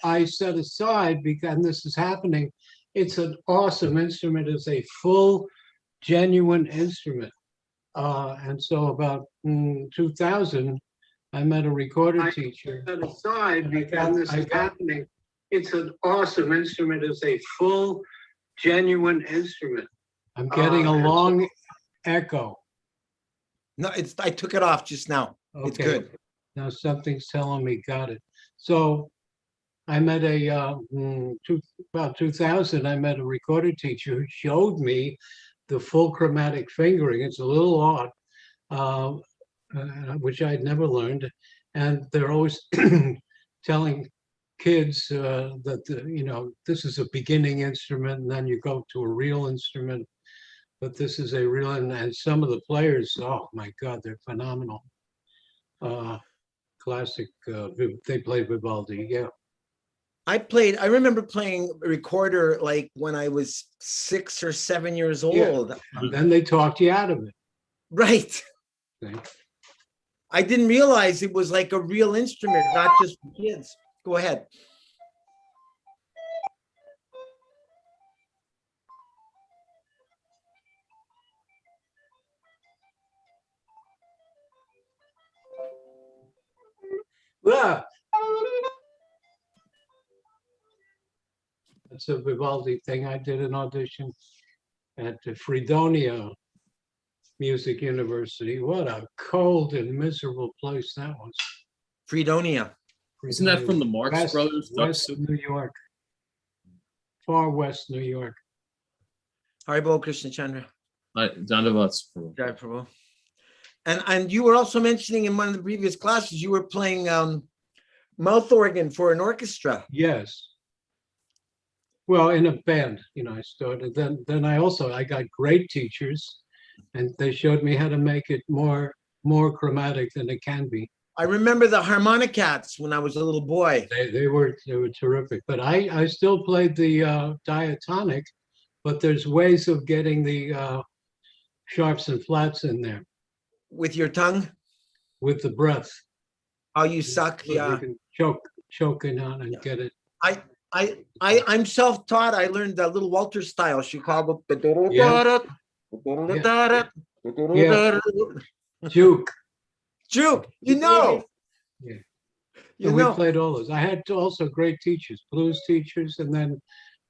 I set aside, because and this is happening, it's an awesome instrument. It's a full, genuine instrument. And so about 2000, I met a recorder teacher. Set aside, because this is happening. It's an awesome instrument. It's a full, genuine instrument. I'm getting a long echo. No, I took it off just now. Okay. It's good. Now something's telling me got it. So I met about 2000, I met a recorder teacher who showed me the full chromatic fingering. It's a little odd, which I'd never learned. And they're always telling kids that, this is a beginning instrument, and then you go to a real instrument. But this is a real, and some of the players, oh my God, they're phenomenal. Classic, they play Vivaldi, yeah. I remember playing a recorder like when I was 6 or 7 years old. Yeah. And then they talked you out of it. Right. Okay. I didn't realize it was like a real instrument, not just for kids. Go ahead. Yeah. That's a Vivaldi thing. I did an audition at the Fredonia Music University. What a cold and miserable place that was. Fredonia. Isn't that from the Marx Brothers? West of New York. Far west New York. Haribo Krishna Chandra. Jai Prabhu. And you were also mentioning in one of the previous classes, you were playing mouth organ for an orchestra. Yes. Well, in a band, I started. Then I got great teachers, and they showed me how to make it more chromatic than it can be. I remember the harmonicats when I was a little boy. They were terrific. But I still played the diatonic, but there's ways of getting the sharps and flats in there. With your tongue? With the breath. Oh, you suck, yeah. You can choke it on and get it. I'm self-taught. I learned that little Walter style, Chicago. Yeah. Juke. Juke, you know. Yeah. You we know. played all those. I had also great teachers, blues teachers, and then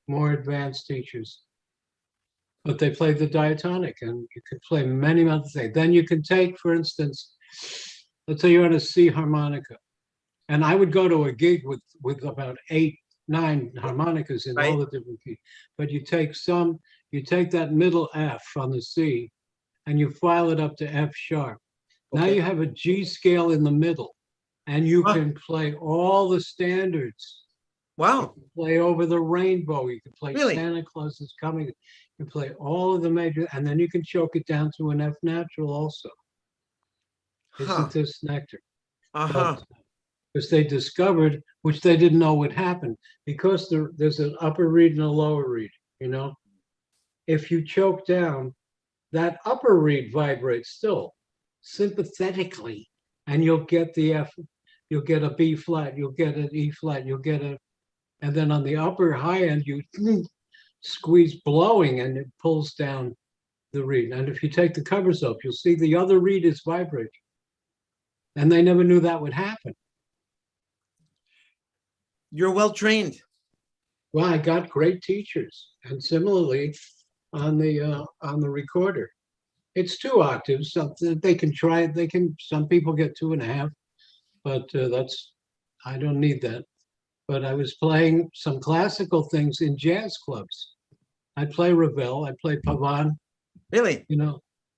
more advanced teachers. But they played the diatonic, and you could play many other things. Then you can take, for instance, let's say you're on a C harmonica, and I would go to a gig with about 8, 9 harmonicas in all the different keys. But you take that middle F on the C, and you file it up to F sharp. Okay. Now you have a G scale in the middle, and you can play all the standards. Wow. You can play Over the Rainbow. You can play Santa Claus is Coming. You can play all of the major, and then you can choke it down to an F natural also. Isn't this nectar? Because they discovered, which they didn't know would happen, because there's an upper reed and a lower reed, If you choke down, that upper reed vibrates still sympathetically, and you'll get the F, you'll get a B flat, you'll get an E flat, you'll get and then on the upper high end, you squeeze blowing and it pulls down the reed. And if you take the covers up, you'll see the other reed is vibrating. And they never knew that would happen. You're well trained. Well, I got great teachers, and similarly on the recorder, it's 2 octaves. Something they can try. Some people get 2.5, but I don't need that. But I was playing some classical things in jazz clubs. I play Ravel. I play Pavan. Really?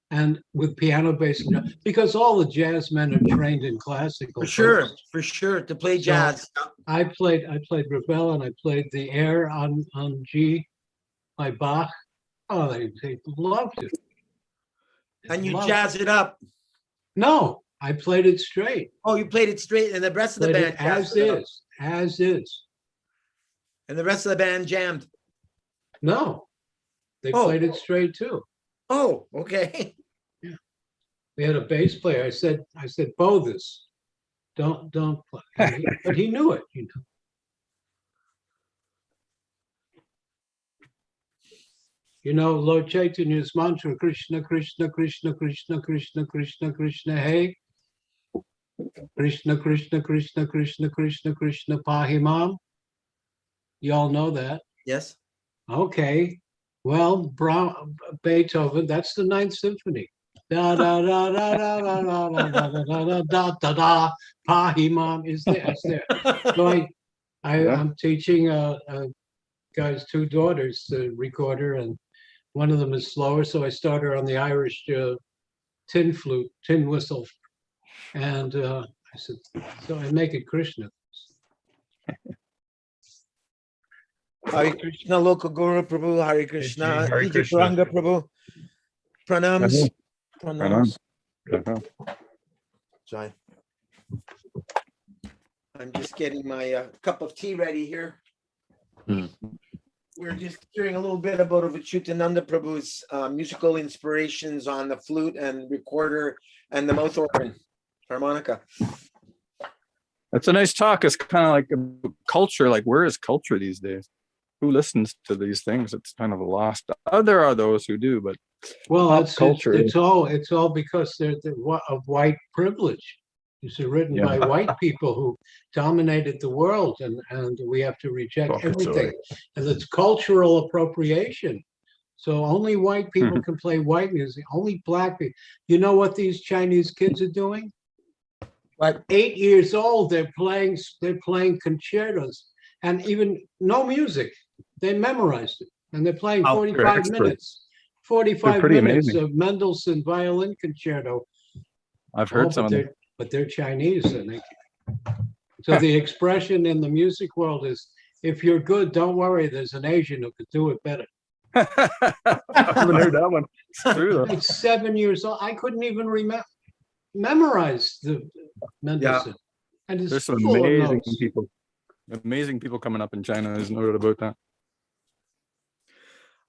And with piano, bass, and drum, because all the jazz men are trained in classical. For sure, to play jazz. So I played Ravel, and I played the air on G by Bach. Oh, they loved it. And you jazz it up? No, I played it straight. Oh, you played it straight, and the rest of the band as is. And the rest of the band jammed? No, they played it straight too. Oh, okay. Yeah, we had a bass player. I said, Bo, this, don't play. But he knew it. You know, Lord Chaitanya's mantra, Krishna, Krishna, Krishna, Krishna, Krishna, Krishna, Krishna, hey. Krishna, Krishna, Krishna, Krishna, Krishna, Krishna, Pahimam. You all know that. Yes. Okay. Well, Beethoven, that's the Ninth Symphony. Da da da da da da da da da da da da da. Pahimam is there. It's there. So I'm teaching guy's two daughters the recorder, and one of them is slower, so I start her on the Irish tin whistle, and I said, so I make it Krishna. Hare Krishna, local Guru Prabhu, Hare Krishna, Hare Krishna. Pranga Prabhu, pranams, pranams. Jai. I'm just getting my cup of tea ready here. We're just hearing a little bit about Acyutananda Prabhu's musical inspirations on the flute and recorder and the mouth organ, harmonica. That's a nice talk. It's kind of like a culture. Like, where is culture these days? Who listens to these things? It's kind of lost. There are those who do, but culture. It's all because they're of white privilege. It's written by white people who dominated the world, and we have to reject everything. And it's cultural appropriation. So only white people can play white music. Only black people. You know what these Chinese kids are doing? At 8 years old, they're playing concertos, and even no music. They memorized it, and they're playing 45 minutes. 45 minutes of Mendelssohn violin concerto. I've heard some of them. But they're Chinese, and so the expression in the music world is, if you're good, don't worry, there's an Asian who could do it better. I haven't heard that one. It's true, though. At 7 years old, I couldn't even memorize the Mendelssohn. And there's some amazing people coming up in China. There's no doubt about that.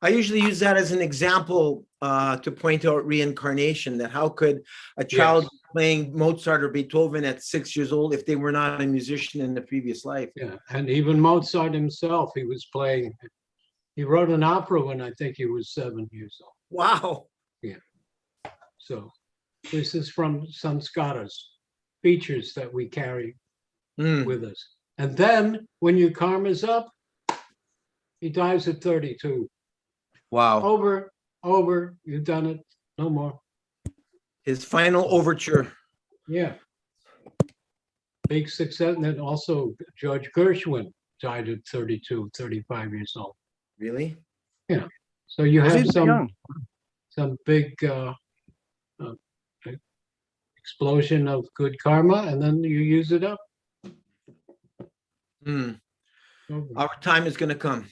I usually use that as an example to point out reincarnation, that how could a child playing Mozart or Beethoven at 6 years old if they were not a musician in the previous life? Yeah, and even Mozart himself, he wrote an opera when I think he was 7 years old. Wow. Yeah. So this is from samskaras, features that we carry with us. And then when your karma's up, he dies at 32. Wow. Over, you've done it, no more. His final overture. Yeah. Big success. And then also George Gershwin died at 32, 35 years old. Really? Yeah. So you have some big explosion of good karma, and then you use it up. Our time is going to come.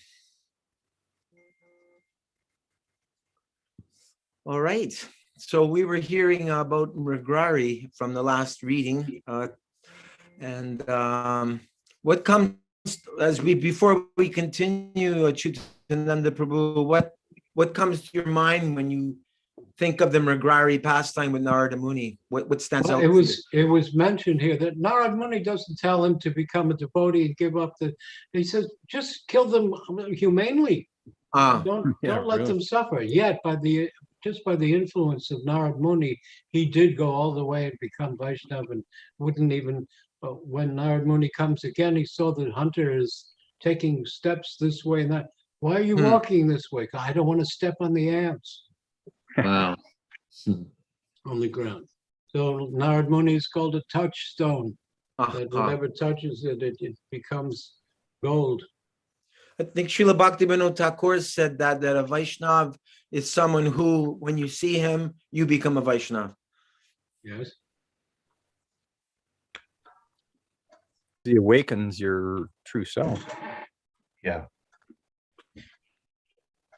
All right. So we were hearing about Mrigrari from the last reading, and what comes before we continue, Acyutananda Prabhu, what comes to your mind when you think of the Mrigrari pastime with Narada Muni? What stands out? It was mentioned here that Narada Muni doesn't tell him to become a devotee and give up he says, just kill them humanely. Don't let them suffer. Yet just by the influence of Narada Muni, he did go all the way and become Vaishnava, and wouldn't even, when Narada Muni comes again, he saw the hunter is taking steps this way and that. Why are you walking this way? I don't want to step on the ants. Wow. On the ground. So Narada Muni is called a touchstone. That whatever touches it, it becomes gold. I think Srila Bhaktivinoda Thakur said that a Vaishnav is someone who, when you see him, you become a Vaishnav. Yes. He awakens your true self. Yeah.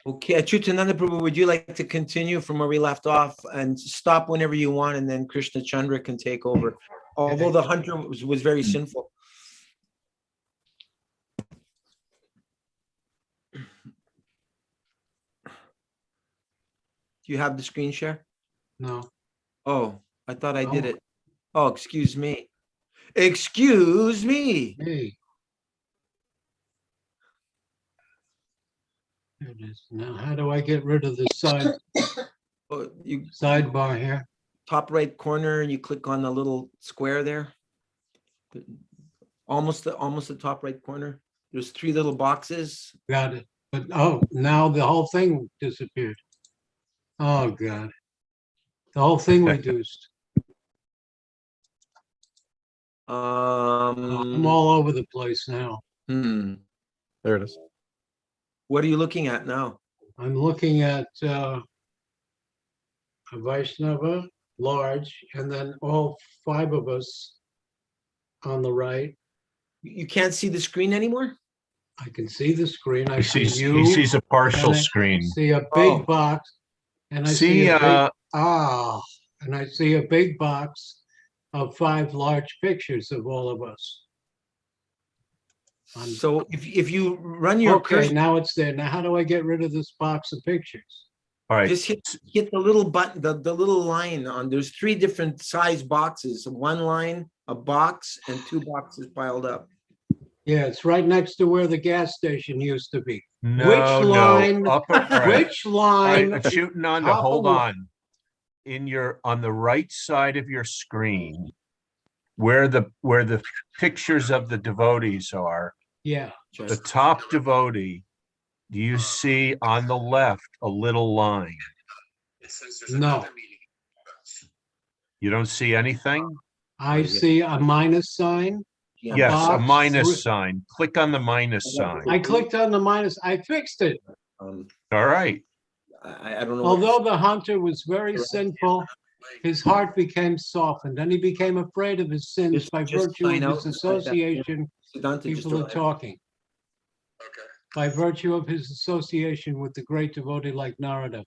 Okay, Acyutananda Prabhu, would you like to continue from where we left off and stop whenever you want, and then Krishna Chandra can take over? Although the hunter was very sinful. Do you have the screen share? No. Oh, I thought I did it. Oh, excuse me. Excuse me. Hey. There it is. Now, how do I get rid of the You sidebar here? top right corner, and you click on the little square there. Almost the top right corner. There's 3 little boxes. Got it. But now the whole thing disappeared. Oh God. The whole thing reduced. I'm all over the place now. There it is. What are you looking at now? I'm looking at a Vaishnava, large, and then all 5 of us on the right. You can't see the screen anymore? I can see the screen. I He see sees, you. he sees a partial and I screen. see a big box, and I see See, a big, and I see a big box of 5 large pictures of all of us. So if you run your Okay, cursor, now it's there. Now, how do I get rid of this box of pictures? All right. just hit the little button, the little line on. There's 3 different size boxes. 1 line, a box, and 2 boxes piled up. Yeah, it's right next to where the gas station used to be. No, Which line? no. All right. Which All right, line? Acyutananda, top hold of- on. On the right side of your screen, where the pictures of the devotees are, Yeah, the top devotee, do you see on the left a little line? no. You don't see anything? I see a minus sign. Yes, a box, minus sign. Click on the minus sign. I clicked on the minus. I fixed it. All right. I don't know. Although the hunter was very sinful, his heart became softened, and he became afraid of his sins Just- by just virtue sign of out his just like that. association. Siddhanta just People are arrived. talking. By virtue of his association with the great devotee like Narada.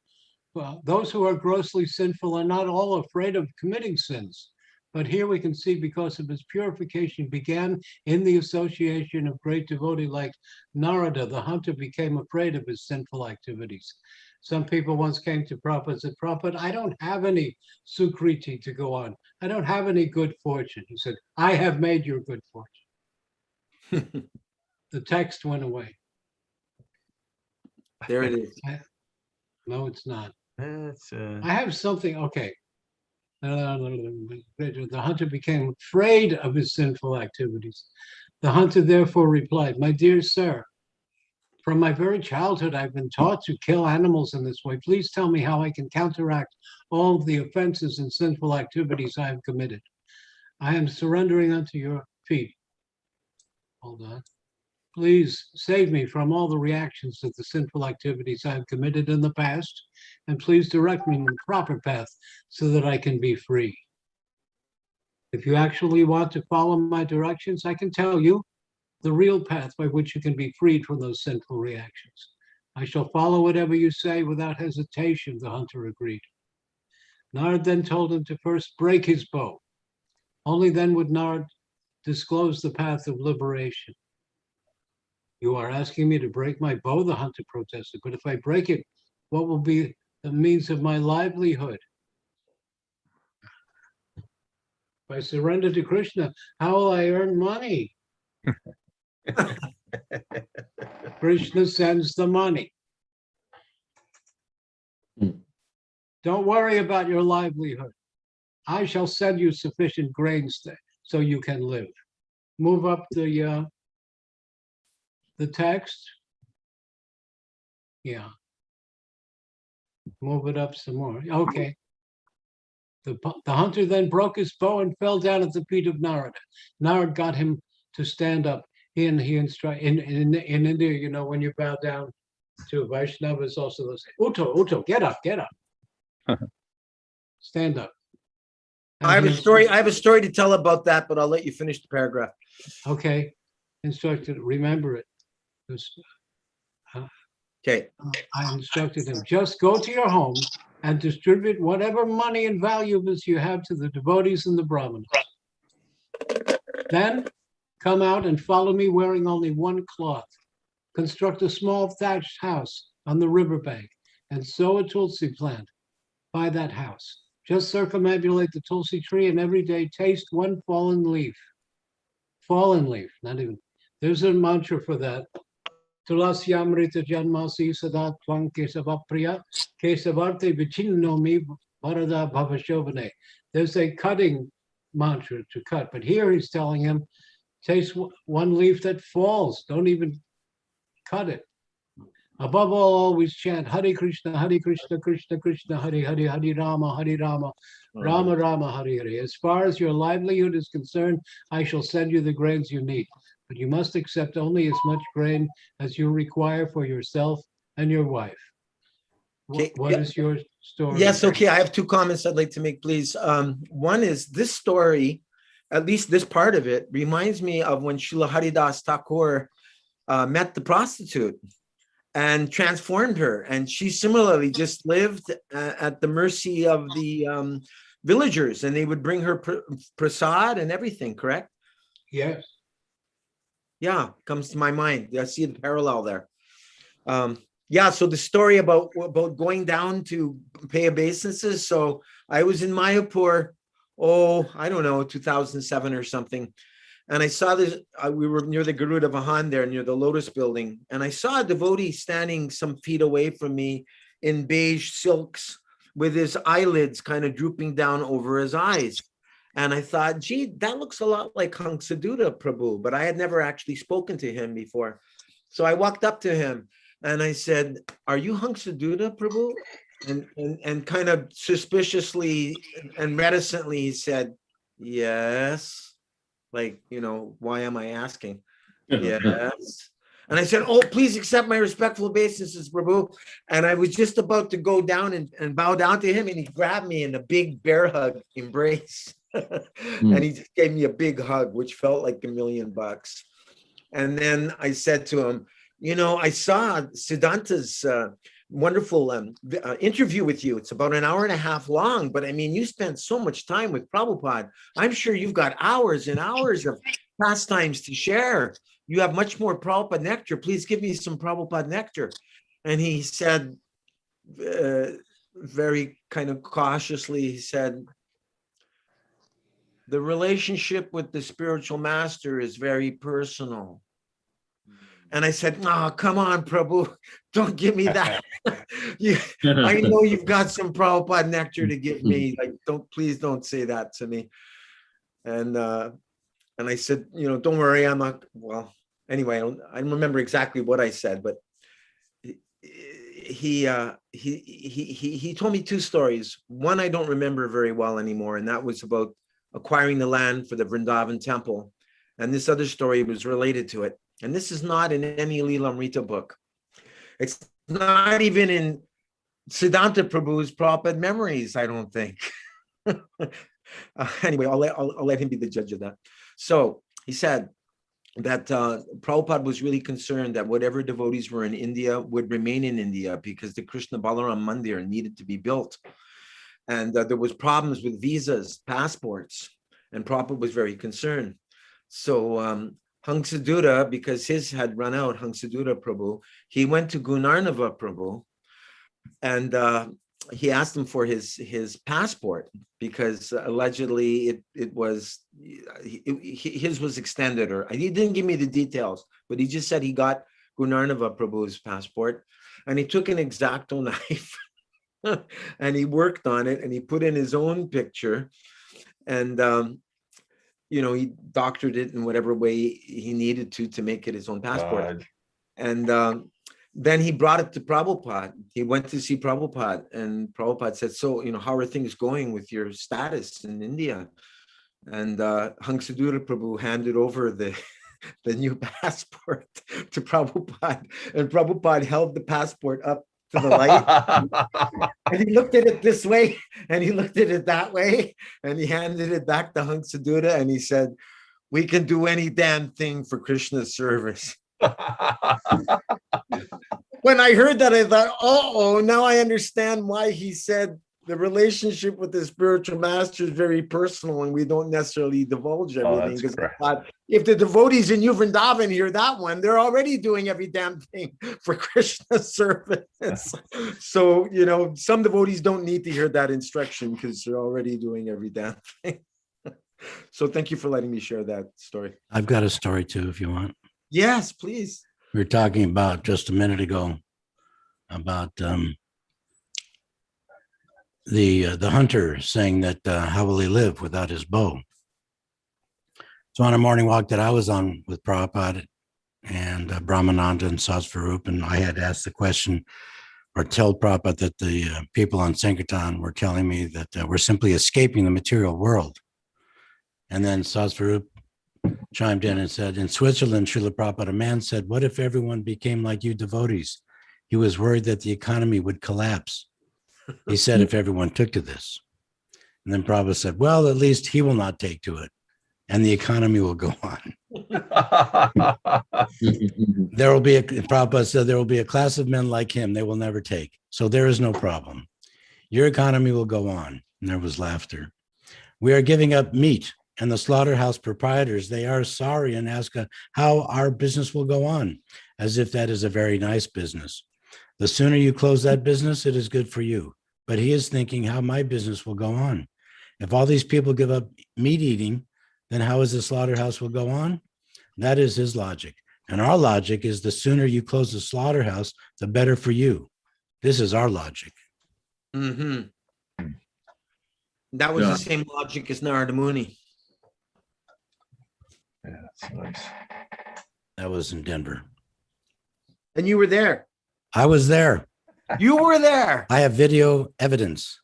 Well, those who are grossly sinful are not all afraid of committing sins. But here we can see, because of his purification began in the association of great devotee like Narada, the hunter became afraid of his sinful activities. Some people once came to Prabhupada and said, Prabhupada, I don't have any sukriti to go on. I don't have any good fortune. He said, I have made your good fortune. The text went away. There it is. No, it's not. That's I have something, okay. The hunter became afraid of his sinful activities. The hunter therefore replied, my dear sir, from my very childhood, I've been taught to kill animals in this way. Please tell me how I can counteract all of the offenses and sinful activities I have committed. I am surrendering unto your feet. Hold on. Please save me from all the reactions to the sinful activities I have committed in the past, and please direct me in the proper path so that I can be free. If you actually want to follow my directions, I can tell you the real path by which you can be freed from those sinful reactions. I shall follow whatever you say without hesitation, the hunter agreed. Narad then told him to first break his bow. Only then would Narad disclose the path of liberation. You are asking me to break my bow, the hunter protested, but if I break it, what will be the means of my livelihood? If I surrender to Krishna, how will I earn money? Krishna sends the money. Don't worry about your livelihood. I shall send you sufficient grains so you can live. Move up the text. Yeah. Move it up some more. Okay. The hunter then broke his bow and fell down at the feet of Narada. Narada got him to stand up. In India, you know, when you bow down to Vaishnavas, also they'll say, Uto, get up. Stand up. I have a story to tell about that, but I'll let you finish the paragraph. Okay. Instructed, remember it. Okay. I instructed him, just go to your home and distribute whatever money and valuables you have to the devotees and the brahmanas. Then come out and follow me wearing only one cloth. Construct a small thatched house on the riverbank and sow a tulsi plant by that house. Just circumambulate the tulsi tree and every day taste one fallen leaf. Fallen leaf, not even. There's a mantra for that. Tulasyamrita Janmasi Sadat Twang Kesavapriya Kesavarte Vichinnomi Varada Bhavashovane. There's a cutting mantra to cut, but here he's telling him, taste one leaf that falls. Don't even cut it. Above all, always chant Hare Krishna, Krishna Krishna, Hare Hare, Hare Rama, Rama Rama, Hare Hare. As far as your livelihood is concerned, I shall send you the grains you need. But you must accept only as much grain as you require for yourself and your wife. What is your story? Yes, okay. I have two comments I'd like to make, please. One is this story, at least this part of it, reminds me of when Srila Haridas Thakur met the prostitute and transformed her. And she similarly just lived at the mercy of the villagers, and they would bring her prasad and everything, correct? Yes. Yeah, comes to my mind. I see the parallel there. Yeah, so the story about going down to pay obeisances. So I was in Mayapur, I don't know, 2007 or something. And I saw this, we were near the Garuda Vahan there, near the Lotus building. And I saw a devotee standing some feet away from me in beige silks with his eyelids kind of drooping down over his eyes. And I thought, gee, that looks a lot like Acyutananda Prabhu, but I had never actually spoken to him before. So I walked up to him and I said, are you Acyutananda Prabhu? And kind of suspiciously and reticently he said, yes. Like, why am I asking? Yes. And I said, please accept my respectful obeisances, Prabhu. And I was just about to go down and bow down to him, and he grabbed me in a big bear hug embrace. And he just gave me a big hug, which felt like $1 million. And then I said to him, I saw Siddhanta's wonderful interview with you. It's about an hour and a half long, but I mean, you spent so much time with Prabhupada. I'm sure you've got hours and hours of pastimes to share. You have much more Prabhupada nectar. Please give me some Prabhupada nectar. And he said, very kind of cautiously, he said, the relationship with the spiritual master is very personal. And I said, come on, Prabhu, don't give me that. I know you've got some Prabhupada nectar to give me. Like, please don't say that to me. And I said, don't worry, I'm not, well, anyway, I don't remember exactly what I said, but he told me two stories. One I don't remember very well anymore, and that was about acquiring the land for the Vrindavan temple. And this other story was related to it. And this is not in any Leelamrita book. It's not even in Siddhanta Prabhu's Prabhupada memories, I don't think. Anyway, I'll let him be the judge of that. So he said that Prabhupada was really concerned that whatever devotees were in India would remain in India because the Krishna Balaram Mandir needed to be built. And there was problems with visas, passports, and Prabhupada was very concerned. So Acyutananda, because his had run out, Acyutananda Prabhu, he went to Gunarnava Prabhu and he asked him for his passport because allegedly his was extended, or he didn't give me the details, but he just said he got Gunarnava Prabhu's passport and he took an X-Acto knife and he worked on it and he put in his own picture and he doctored it in whatever way he needed to make it his own passport. God. And then he brought it to Prabhupada. He went to see Prabhupada, and Prabhupada said, so, how are things going with your status in India? And Acyutananda Prabhu handed over the new passport to Prabhupada, and Prabhupada held the passport up to the light. And he looked at it this way, and he looked at it that way, and he handed it back to Acyutananda, and he said, we can do any damn thing for Krishna's service. When I heard that, I thought, now I understand why he said the relationship with the spiritual master is very personal and we don't necessarily divulge everything. Because if the devotees in New Vrindavan hear that one, they're already doing every damn thing for Krishna's service. So, some devotees don't need to hear that instruction because they're already doing every damn thing. So thank you for letting me share that story. I've got a story too, if you want. Yes, please. We were talking about just a minute ago about the hunter saying that how will he live without his bow? So on a morning walk that I was on with Prabhupada and Brahmananda and Sasvarup, and I had asked the question or told Prabhupada that the people on Sankirtan were telling me that we're simply escaping the material world. And then Sasvarup chimed in and said, in Switzerland, Srila Prabhupada, a man said, what if everyone became like you devotees? He was worried that the economy would collapse. He said, if everyone took to this. And then Prabhupada said, well, at least he will not take to it, and the economy will go on. There will be Prabhupada said, there will be a class of men like him. They will never take. So there is no problem. Your economy will go on. And there was laughter. We are giving up meat, and the slaughterhouse proprietors, they are sorry and ask how our business will go on, as if that is a very nice business. The sooner you close that business, it is good for you. But he is thinking how my business will go on. If all these people give up meat eating, then how is the slaughterhouse will go on? That is his logic. And our logic is the sooner you close the slaughterhouse, the better for you. This is our logic. Mm-hmm. That was the same logic as Narada Muni. Yeah, that's nice. That was in Denver. And you were there. I was there. You were there. I have video evidence.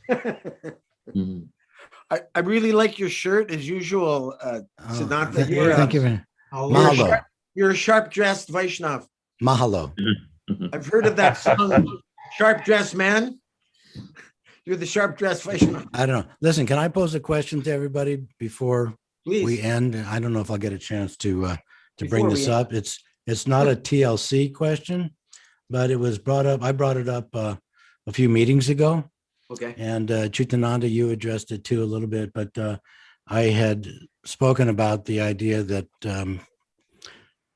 Mhm. I really like your shirt as usual, Siddhanta. Thank you. Mahalo. You're a sharp-dressed Vaishnav. Mahalo. I've heard of that song, Sharp-Dressed Man. You're the sharp-dressed Vaishnav. I don't know. Listen, can I pose a question to everybody before Please. we end? I don't know if I'll get a chance to Before bring we this end. up. It's not a TLC question, but it was brought up. I brought it up a few meetings ago. Okay. And Acyutananda, you addressed it too a little bit, but I had spoken about the idea that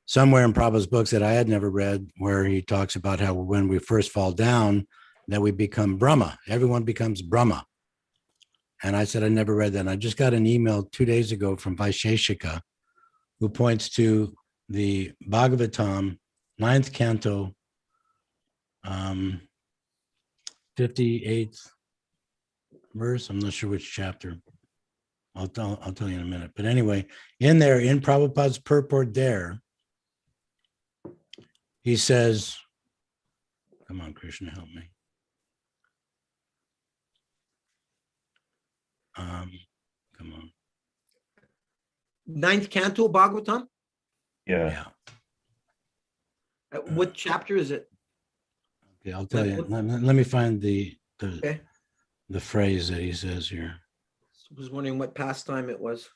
somewhere in Prabhupada's books that I had never read, where he talks about how when we first fall down, that we become Brahma. Everyone becomes Brahma. And I said, I never read that. And I just got an email 2 days ago from Vaisheshika, who points to the Bhagavatam, 9th canto, 58th verse. I'm not sure which chapter. I'll tell you in a minute. But anyway, in there, in Prabhupada's purport there, he says, come on, Krishna, help me. Come on. 9th Canto Bhagavatam? Yeah. What chapter is it? Okay, I'll tell you. Let me find the Okay. the phrase that he says here. I was wondering what pastime it was.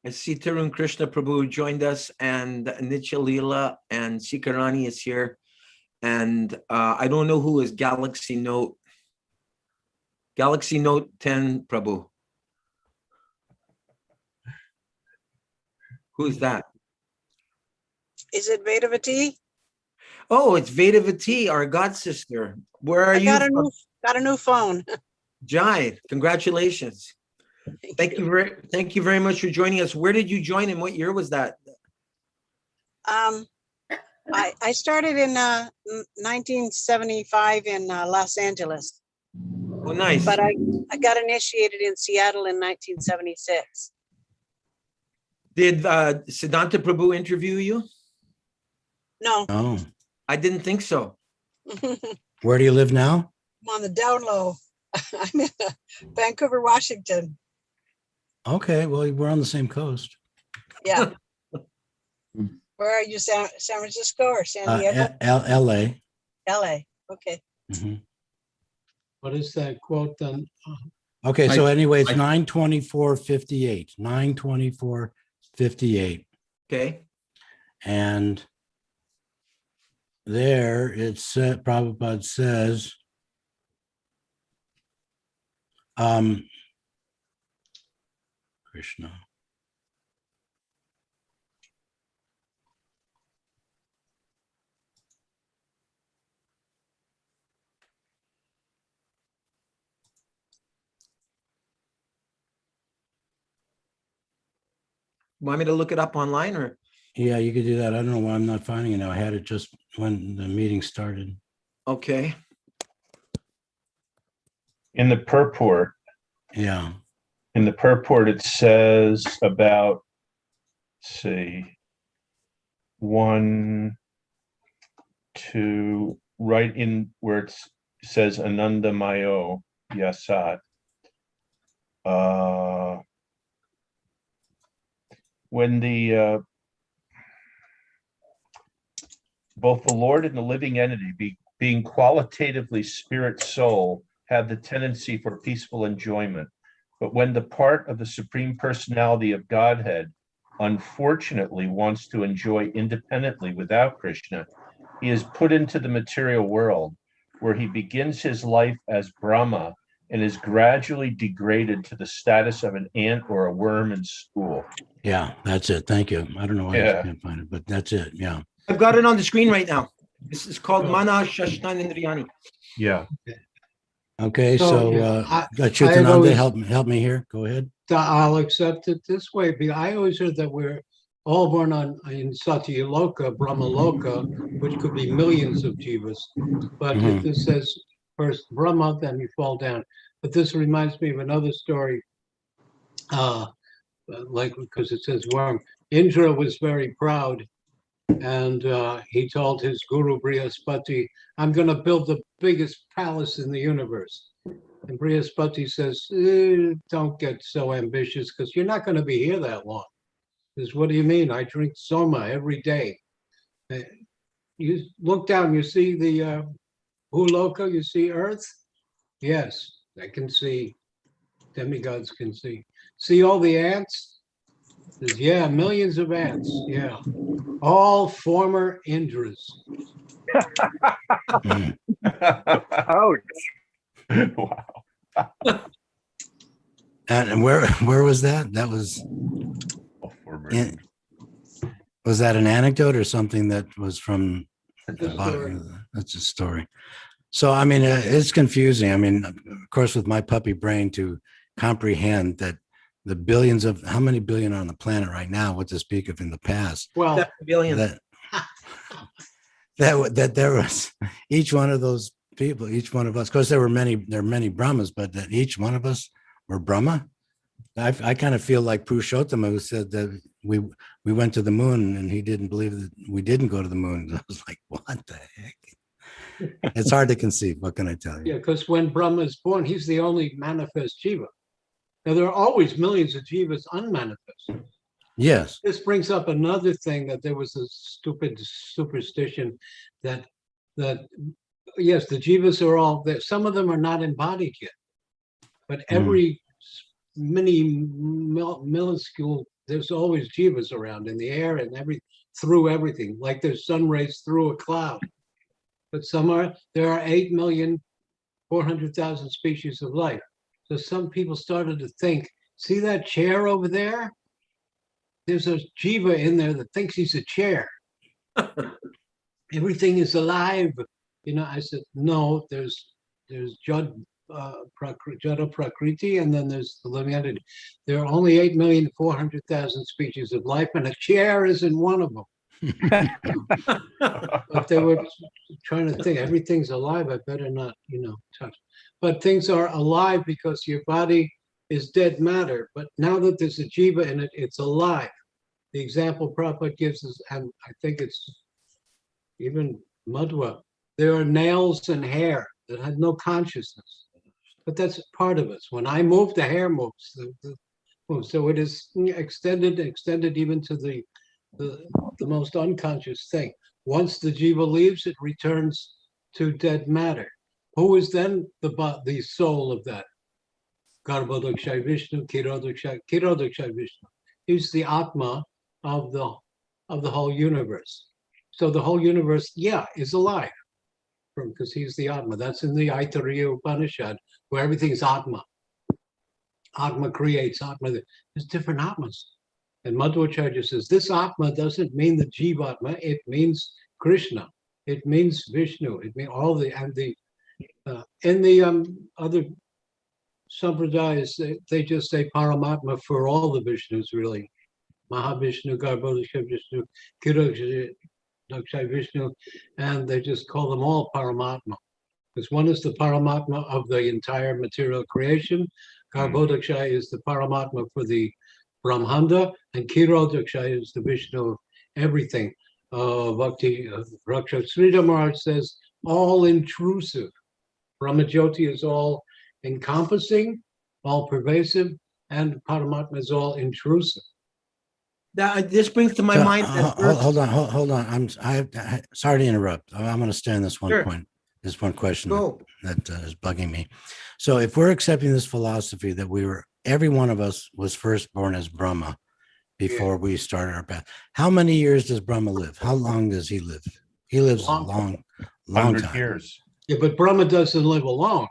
I see Tarun Krishna Prabhu joined us, and Nitya Leela and Sikarani is here. And I don't know who is Galaxy Note 10 Prabhu. Who's that? Is it Vedavati? Oh, it's Vedavati, our god sister. Where are I you? got a new phone. Jai, congratulations. Thank you very much for joining us. Where did you join and what year was that? I started in 1975 in Los Angeles, Oh, nice. but I got initiated in Seattle in 1976. Did Siddhanta Prabhu interview you? No, Oh, I didn't think so. I'm where do you live now? on the down low. I'm in Vancouver, Washington. Okay, well, we're on the same coast. Yeah. Where are you, San Francisco or San Diego? LA. LA. Okay. Mhm. What is that quote then? Okay, so anyway, it's I- 924:58. 924:58. Okay. And there it's Prabhupada says, Krishna. Want me to look it up online or? Yeah, you could do that. I don't know why I'm not finding it now. I had it just when the meeting started. Okay. In the purport, Yeah. it says about, let's see, 1, 2, right in where it says Ananda Mayo Yasat. When both the Lord and the living entity, being qualitatively spirit soul, have the tendency for peaceful enjoyment. But when the part of the Supreme Personality of Godhead unfortunately wants to enjoy independently without Krishna, he is put into the material world, where he begins his life as Brahma and is gradually degraded to the status of an ant or a worm in school. Yeah, that's it. Thank you. I don't know why Yeah. I can't find it, but that's it. Yeah. I've got it on the screen right now. This is called Mana Shashtan Indriyani. Yeah. Okay, So, so yeah, Acyutananda, always- help me here. Go ahead. I'll accept it this way, because I always heard that we're all born in Satyaloka, Brahmaloka, which could be millions of jivas. But if this says first Brahma, then you fall down. But this reminds me of another story, like because it says worm. Indra was very proud, and he told his guru Brihaspati, "I'm going to build the biggest palace in the universe." And Brihaspati says, "Don't get so ambitious, because you're not going to be here that long." He says, "What do you mean? I drink soma every day." You look down, you see the Bhuloka, you see Earth? Yes, I can see. Demigods can see. See all the ants? Says, yeah, millions of ants. Yeah. All former Indras. Ouch. Wow. And where was that? That was was that an anecdote or something that was from The story. That's a story. So I mean, it's confusing. I mean, of course, with my puppy brain to comprehend that the billions of how many billion are on the planet right now, what to speak of in the past. Well, 7 billion. That there was each one of those people, each one of us. Of course, there are many Brahmas, but that each one of us were Brahma. I kind of feel like Purushottama, who said that we went to the moon and he didn't believe that we didn't go to the moon. I was like, what the heck? It's hard to conceive. What can I tell you? yeah, because when Brahma is born, he's the only manifest jiva. Now, there are always millions of jivas unmanifest. Yes. This brings up another thing, that there was a stupid superstition that yes, the jivas are all there. Some of them are not embodied yet, but every minuscule, there's always jivas around in the air and through everything, like there's sun rays through a cloud. But there are 8,400,000 species of life. So some people started to think, see that chair over there? There's a jiva in there that thinks he's a chair. Everything is alive. I said, no, there's Jada Prakriti, and then there's the living entity. There are only 8,400,000 species of life, and a chair isn't one of them. But they were trying to think, everything's alive, I better not, touch. But things are alive because your body is dead matter. But now that there's a jiva in it, it's alive. The example Prabhupada gives us, and I think it's even Madhva, there are nails and hair that have no consciousness. But that's part of us. When I move, the hair moves. So it is extended even to the most unconscious thing. Once the jiva leaves, it returns to dead matter. Who is then the soul of that? Garbhodakshay Vishnu, Kirodakshay Vishnu. He's the Atma of the whole universe. So the whole universe, is alive, because he's the Atma. That's in the Aitariya Upanishad, where everything's Atma. Atma creates Atma. There's different Atmas. And Madhvacharya says, this Atma doesn't mean the Jivatma, it means Krishna. It means Vishnu. It means all in the other sampradayas, they just say Paramatma for all the Vishnus, really. Mahavishnu, Garbhodakshay Vishnu, Kirodakshay Vishnu, and they just call them all Paramatma. Because one is the Paramatma of the entire material creation, Garbhodakshay is the Paramatma for the Brahmanda, and Kirodakshay is the Vishnu of everything. Bhakti Raksha Sridhar Maharaj says, all intrusive. Brahmajyoti is all encompassing, all pervasive, and Paramatma is all intrusive. This brings to my So, mind that verse. hold on. Sorry to interrupt. I'm going to stay on this one Sure. point. This one question Go. that is bugging me. So, if we're accepting this philosophy that every one of us was first born as Brahma before we started our path, how many years does Brahma live? How long does he live? He lives a long 100 time. years. Yeah, but Brahma doesn't live alone.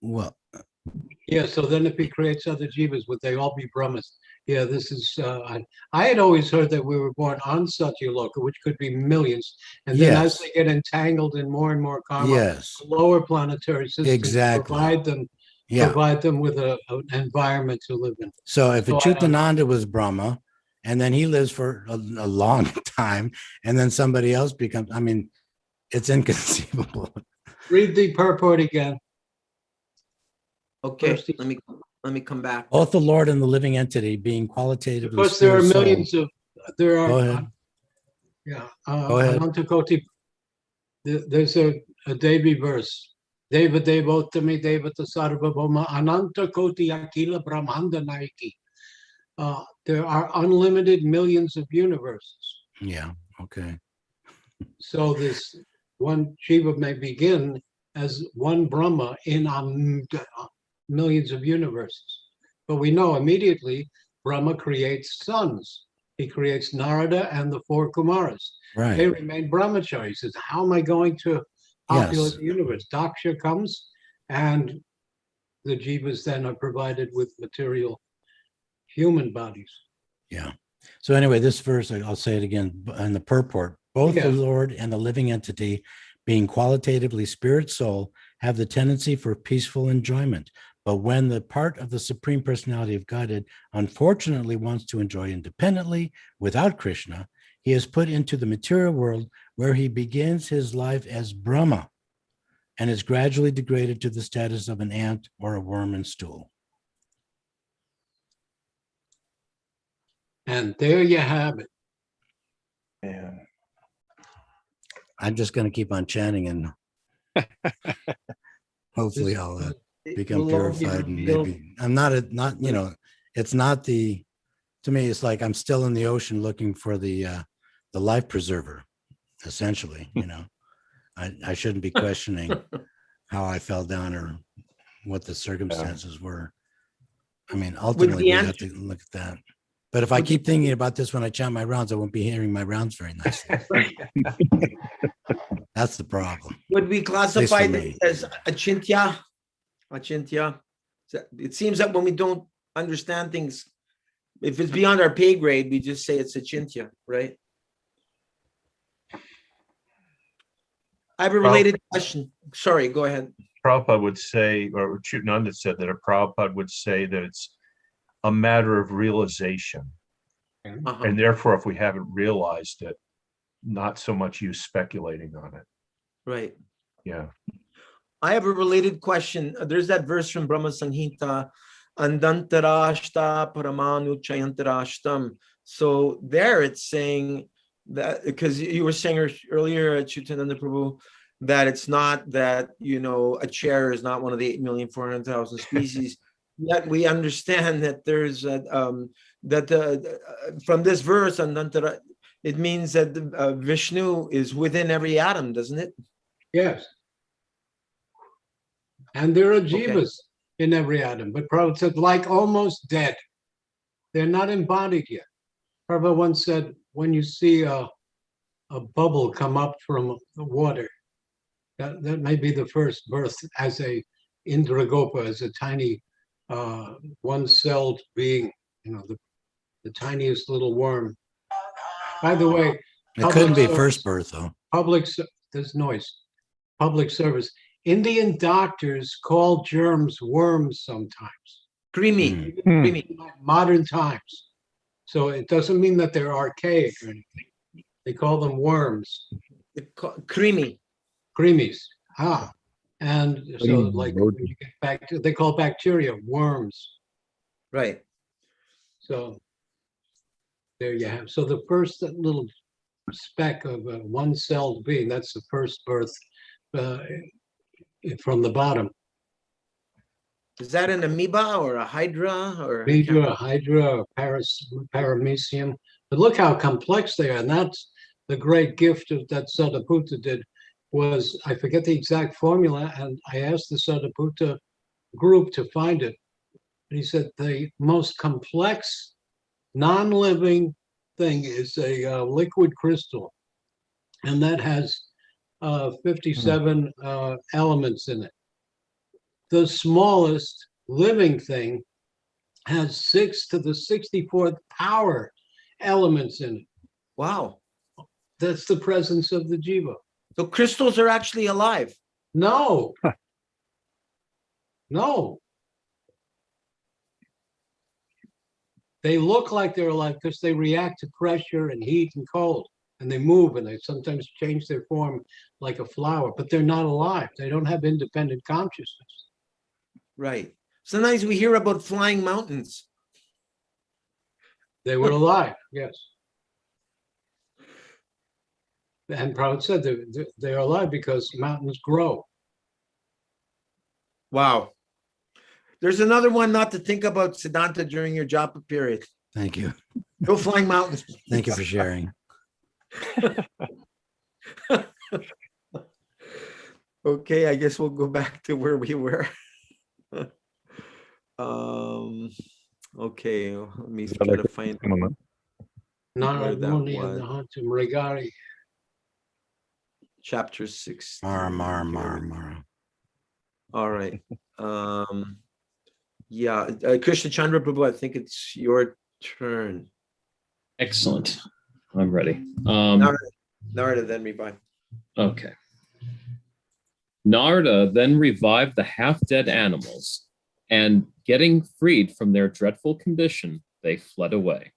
Well, Yeah, so then if he creates other jivas, would they all be Brahmas? Yeah, this is, I had always heard that we were born on Satyaloka, which could be millions. And then as Yes. they get entangled in more and more karma, yes, lower planetary systems exactly. provide them with an environment to live in. So if So I don't know. Acyutananda was Brahma, and then he lives for a long time, and then somebody else becomes, I mean, it's inconceivable. Read the purport again. Okay, First, let me come back. Both the Lord and the living entity being qualitatively because there are spirit soul. millions of, there Go are, ahead. yeah, Go ahead. Anantakoti, there's a Devi verse. Deva Devotami Devata Sarvabhoma Anantakoti Akila Brahmanda Naiki. There are unlimited millions of universes. Yeah. Okay. So this one Shiva may begin as one Brahma in millions of universes. But we know immediately Brahma creates sons. He creates Narada and the four Kumaras. Right. They remain brahmachari. He says, how am I going to populate Yes. the universe? Daksha comes, and the jivas then are provided with material human bodies. Yeah. So anyway, this verse, I'll say it again, in the purport, both the Lord and the living entity, being qualitatively spirit soul, have the tendency for peaceful enjoyment. But when the part of the Supreme Personality of Godhead unfortunately wants to enjoy independently without Krishna, he is put into the material world where he begins his life as Brahma and is gradually degraded to the status of an ant or a worm in stool. And there you have it. Man. I'm just going to keep on chanting, and hopefully I'll become purified. And maybe I'm not, it's not to me, it's like I'm still in the ocean looking for the life preserver, essentially. I shouldn't be questioning how I fell down or what the circumstances were. I mean, ultimately, we have to look at that. But if I keep thinking about this when I chant my rounds, I won't be hearing my rounds very nicely. That's the problem. Would we classify this as achintya? Achintya. It seems that when we don't understand things, if it's beyond our pay grade, we just say it's achintya, right? I have a related question. Sorry, go ahead. Prabhupada would say, or Acyutananda said that a Prabhupada would say that it's a matter of realization. And therefore, if we haven't realized it, not so much use speculating on it. Right. Yeah. I have a related question. There's that verse from Brahma Samhita, Andantarashta Paramanu Chayantarashtam. So there it's saying that, because you were saying earlier, Acyutananda Prabhu, that it's not that, a chair is not one of the 8,400,000 species. Yet we understand that there's from this verse, Anantara, it means that Vishnu is within every atom, doesn't it? Yes. And there are jivas in every atom, but Prabhupada said, like almost dead. They're not embodied yet. Prabhupada once said, when you see a bubble come up from the water, that may be the first birth as a Indragopa, as a tiny one-celled being, the tiniest little worm. By the way, it couldn't be first birth, though. There's noise. Public service. Indian doctors call germs worms sometimes. Creamy. Hmm. Creamy. Modern times. So it doesn't mean that they're archaic or anything. They call them worms, Creamy. creamies. Ah, and so Creamy like rodent. when you get back to, they call bacteria worms. Right. So there you have. So the first little speck of a one-celled being, that's the first birth uh, from the bottom. Is that an amoeba or a hydra or? Hydra, paramecium. But look how complex they are. And that's the great gift of that Sadhaputta did was, I forget the exact formula, and I asked the Sadhaputta group to find it. And he said the most complex non-living thing is a liquid crystal. And that has 57 elements in it. The smallest living thing has 6 to the 64th power elements in it. Wow. That's the presence of the jiva. So crystals are actually alive. No. No. They look like they're alive because they react to pressure and heat and cold, and they move, and they sometimes change their form like a flower, but they're not alive. They don't have independent consciousness. Right. Sometimes we hear about flying mountains. They were alive, yes. And Prabhupada said they're alive because mountains grow. Wow. There's another one not to think about, Siddhanta, during your japa period. Thank you. Go flying mountains. Thank you for sharing. Okay, I guess we'll go back to where we were. Okay, let me try to find where that was. Chapter 6. Mara. All right. Yeah, Krishna Chandra Prabhu, I think it's your turn. Excellent. I'm ready. Narada, then revive. Okay. Narada then revived the half-dead animals, and getting freed from their dreadful condition, they fled away.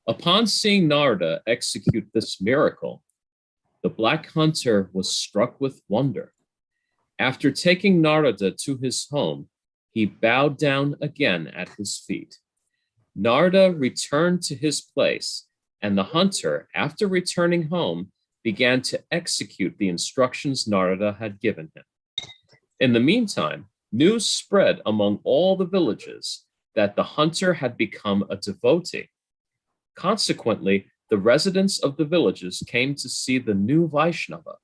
Upon seeing Narada execute this miracle, the black hunter was struck with wonder. After taking Narada to his home, he bowed down again at his feet. Narada returned to his place, and the hunter, after returning home, began to execute the instructions Narada had given him. In the meantime, news spread among all the villages that the hunter had become a devotee. Consequently, the residents of the villages came to see the new Vaishnava.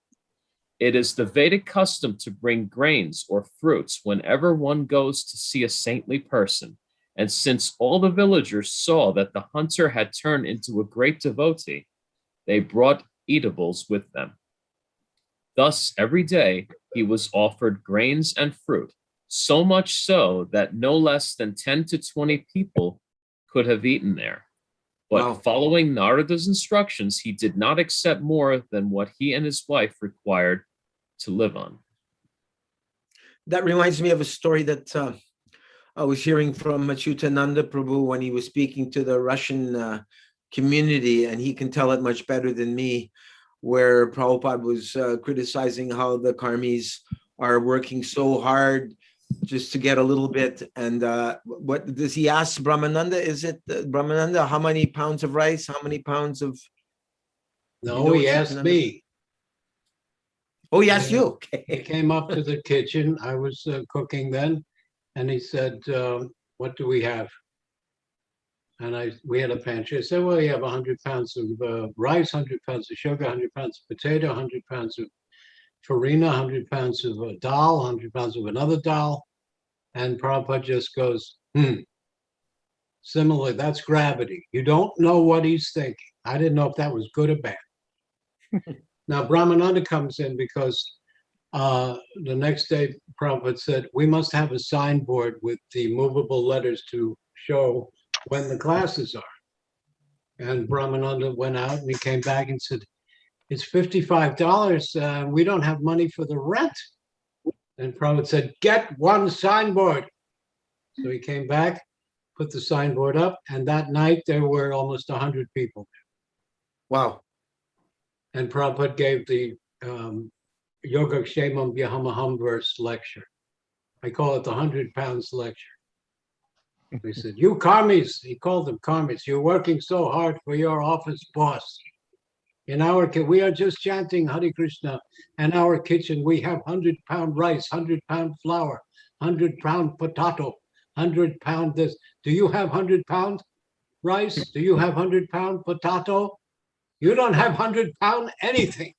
It is the Vedic custom to bring grains or fruits whenever one goes to see a saintly person. And since all the villagers saw that the hunter had turned into a great devotee, they brought eatables with them. Thus, every day he was offered grains and fruit, so much so that no less than 10 to 20 people could have eaten there. But Wow. Following Narada's instructions, he did not accept more than what he and his wife required to live on. That reminds me of a story that I was hearing from Acyutananda Prabhu when he was speaking to the Russian community, and he can tell it much better than me, where Prabhupada was criticizing how the karmis are working so hard just to get a little bit. And what does he ask Brahmananda? Is it Brahmananda, how many pounds of rice? How many pounds of... No, he asked me. Oh, he asked you. He Okay. came up to the kitchen. I was cooking then, and he said, "What do we have?" And we had a pantry. I said, "Well, you have 100 pounds of rice, 100 pounds of sugar, 100 pounds of potato, 100 pounds of farina, 100 pounds of dal, 100 pounds of another dal." And Prabhupada just goes, Similarly, that's gravity. You don't know what he's thinking. I didn't know if that was good or bad. Now, Brahmananda comes in because the next day, Prabhupada said, we must have a signboard with the movable letters to show when the classes are. And Brahmananda went out and he came back and said, it's $55. We don't have money for the rent. And Prabhupada said, get one signboard. So he came back, put the signboard up, and that night there were almost 100 people. Wow. And Prabhupada gave the Yoga Kshemam Vyahamaham verse lecture. I call it the 100 pounds lecture. He said, you karmis, he called them karmis, you're working so hard for your office boss. In our we are just chanting Hare Krishna. In our kitchen, we have 100-pound rice, 100-pound flour, 100-pound potato, 100-pound this. Do you have 100-pound rice? Do you have 100-pound potato? You don't have 100-pound anything.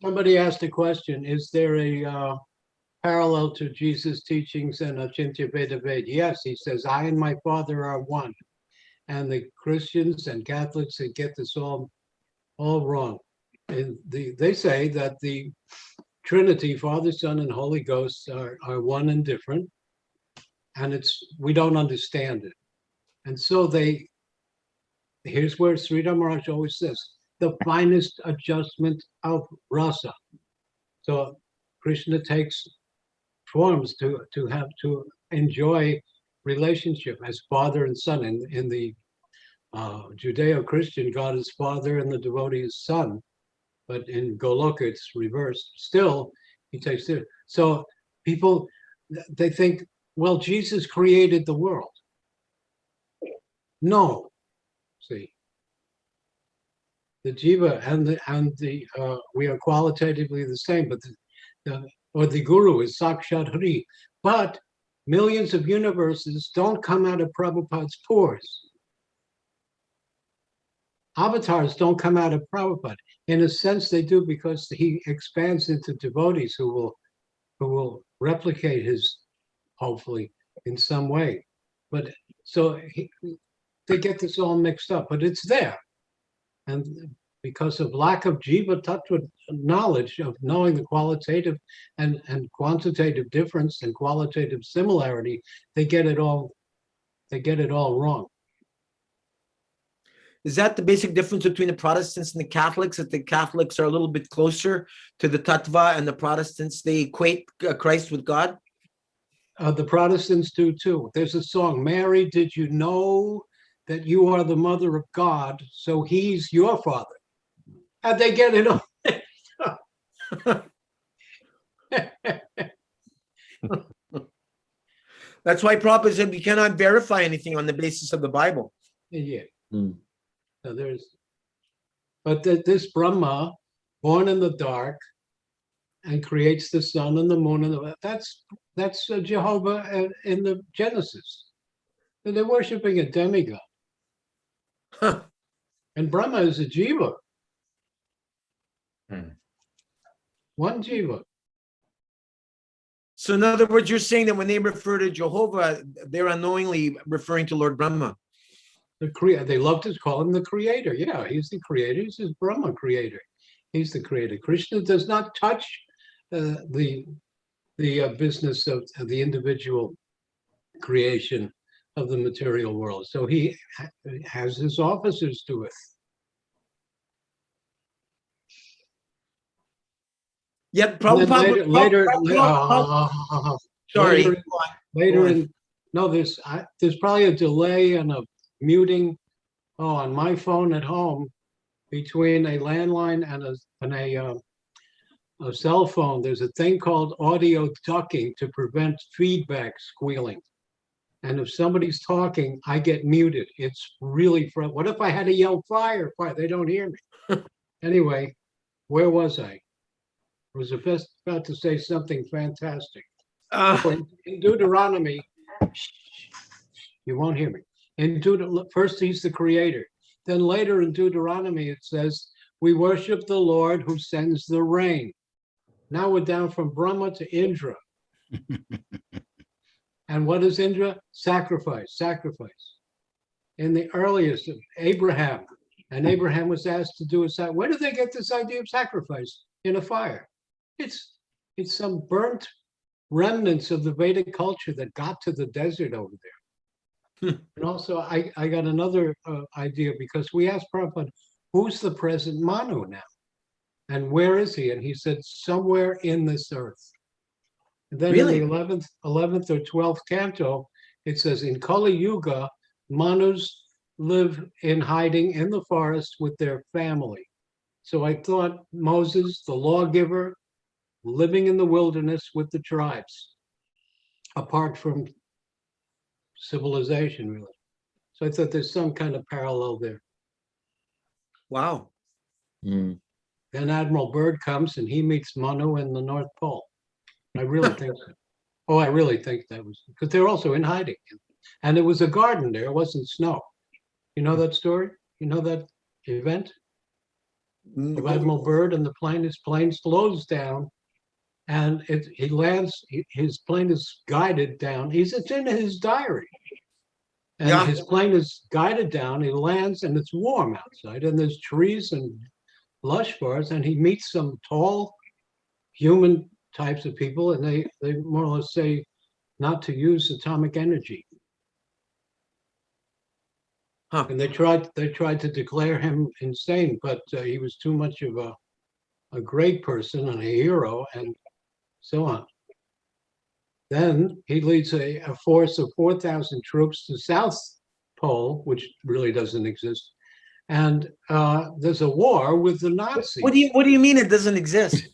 Somebody asked a question, is there a parallel to Jesus' teachings in Achintya Veda Ved? Yes, he says, I and my Father are one. And the Christians and Catholics that get this all wrong. And they say that the Trinity, Father, Son, and Holy Ghost are one and different. And we don't understand it. And so here's where Sridhar Maharaj always says, the finest adjustment of rasa. So Krishna takes forms to enjoy relationship as father and son. In the Judeo-Christian, God is father and the devotee is son. But in Goloka, it's reversed. Still, he takes it. So people, they think, well, Jesus created the world. No, see. The jiva and the we are qualitatively the same, but the guru is Sakshat Hari. But millions of universes don't come out of Prabhupada's pores. Avatars don't come out of Prabhupada. In a sense, they do because he expands into devotees who will replicate his, hopefully, in some way. But so they get this all mixed up, but it's there. And because of lack of Jiva Tattva knowledge of knowing the qualitative and quantitative difference and qualitative similarity, they get it all wrong. Is that the basic difference between the Protestants and the Catholics? That the Catholics are a little bit closer to the Tattva, and the Protestants, they equate Christ with God? The Protestants do too. There's a song, Mary, did you know that you are the mother of God, so he's your father? And they get it all. That's why Prabhupada said we cannot verify anything on the basis of the Bible. Yeah. So this Brahma, born in the dark, and creates the sun and the moon, and that's Jehovah in the Genesis. And they're worshiping a demigod. Huh. And Brahma is a jiva. One jiva. So in other words, you're saying that when they refer to Jehovah, they're unknowingly referring to Lord Brahma. They love to call him the creator. Yeah, he's the creator. He's the Brahma creator. He's the creator. Krishna does not touch the business of the individual creation of the material world. So he has his officers do it. Yet Prabhupada there's probably a delay and a muting on my phone at home between a landline and a cell phone. There's a thing called audio ducking to prevent feedback squealing. And if somebody's talking, I get muted. It's really what if I had to yell fire? They don't hear me. Anyway, where was I? I was about to say something fantastic. In Deuteronomy, you won't hear me. First, he's the creator. Then later in Deuteronomy, it says, we worship the Lord who sends the rain. Now we're down from Brahma to Indra. And what is Indra? Sacrifice. In the earliest, Abraham, and Abraham was asked to do a sacrifice. Where did they get this idea of sacrifice? In a fire. It's some burnt remnants of the Vedic culture that got to the desert over there. And also, I got another idea, because we asked Prabhupada, who's the present Manu now? And where is he? And he said, somewhere in this earth. And then Really? in the 11th or 12th canto, it says, in Kali Yuga, Manus live in hiding in the forest with their family. So I thought Moses, the lawgiver, living in the wilderness with the tribes, apart from civilization, really. So I thought there's some kind of parallel there. Wow. Mm. Then Admiral Byrd comes and he meets Manu in the North Pole. I really think so. Oh, I really think that was because they're also in hiding. And it was a garden there, it wasn't snow. You know that story? You know that event of Admiral Byrd and the plane? His plane slows down and he lands, his plane is guided down. It's in his diary. And Yeah. his plane is guided down, he lands and it's warm outside and there's trees and lush forest and he meets some tall human types of people and they more or less say not to use atomic energy. Huh. And they tried to declare him insane, but he was too much of a great person and a hero and so on. Then he leads a force of 4,000 troops to South Pole, which really doesn't exist. And there's a war with the Nazis. What do you mean it doesn't exist?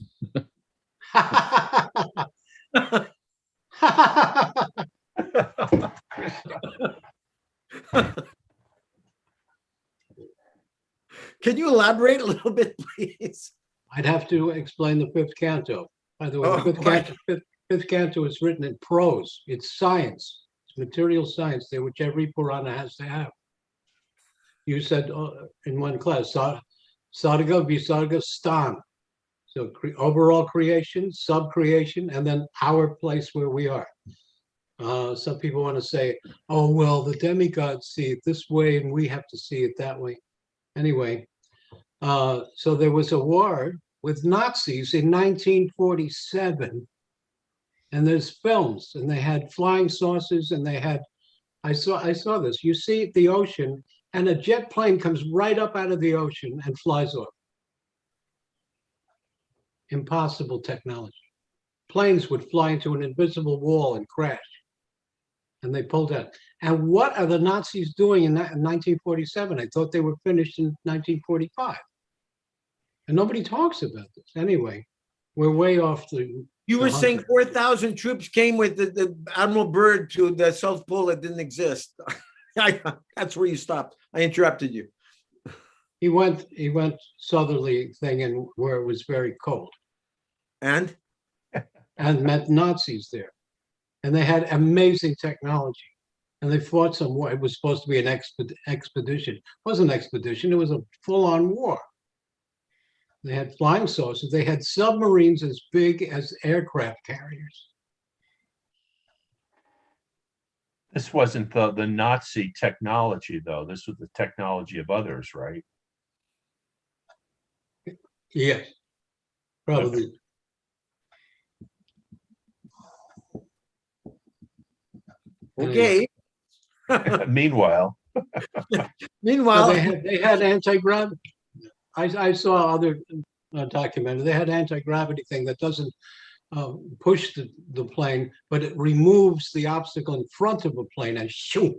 Can you elaborate a little bit, please? I'd have to explain the fifth canto. By the way, Oh, the fifth canto is written in prose. It's science. It's material science there, which every Purana has to have. You said in one class, Sarga, Visarga, Stan. So overall creation, sub-creation, and then our place where we are. Some people want to say, oh, well, the demigods see it this way and we have to see it that way. Anyway, so there was a war with Nazis in 1947. And there's films and they had flying saucers and they had, I saw this. You see the ocean and a jet plane comes right up out of the ocean and flies off. Impossible technology. Planes would fly into an invisible wall and crash. And they pulled out. And what are the Nazis doing in 1947? I thought they were finished in 1945. And nobody talks about this. Anyway, we're way off the. You were the saying hunter. 4,000 troops came with the Admiral Byrd to the South Pole that didn't exist. That's where you stopped. I interrupted you. He went southerly thing and where it was very cold. And Met Nazis there. And they had amazing technology. And they fought some war. It was supposed to be an expedition. It wasn't an expedition, it was a full-on war. They had flying saucers. They had submarines as big as aircraft carriers. This wasn't the Nazi technology, though. This was the technology of others, right? Yes, probably. okay. Meanwhile, Meanwhile, they had anti-gravity. I saw other documentary. They had anti-gravity thing that doesn't push the plane, but it removes the obstacle in front of a plane and shoot.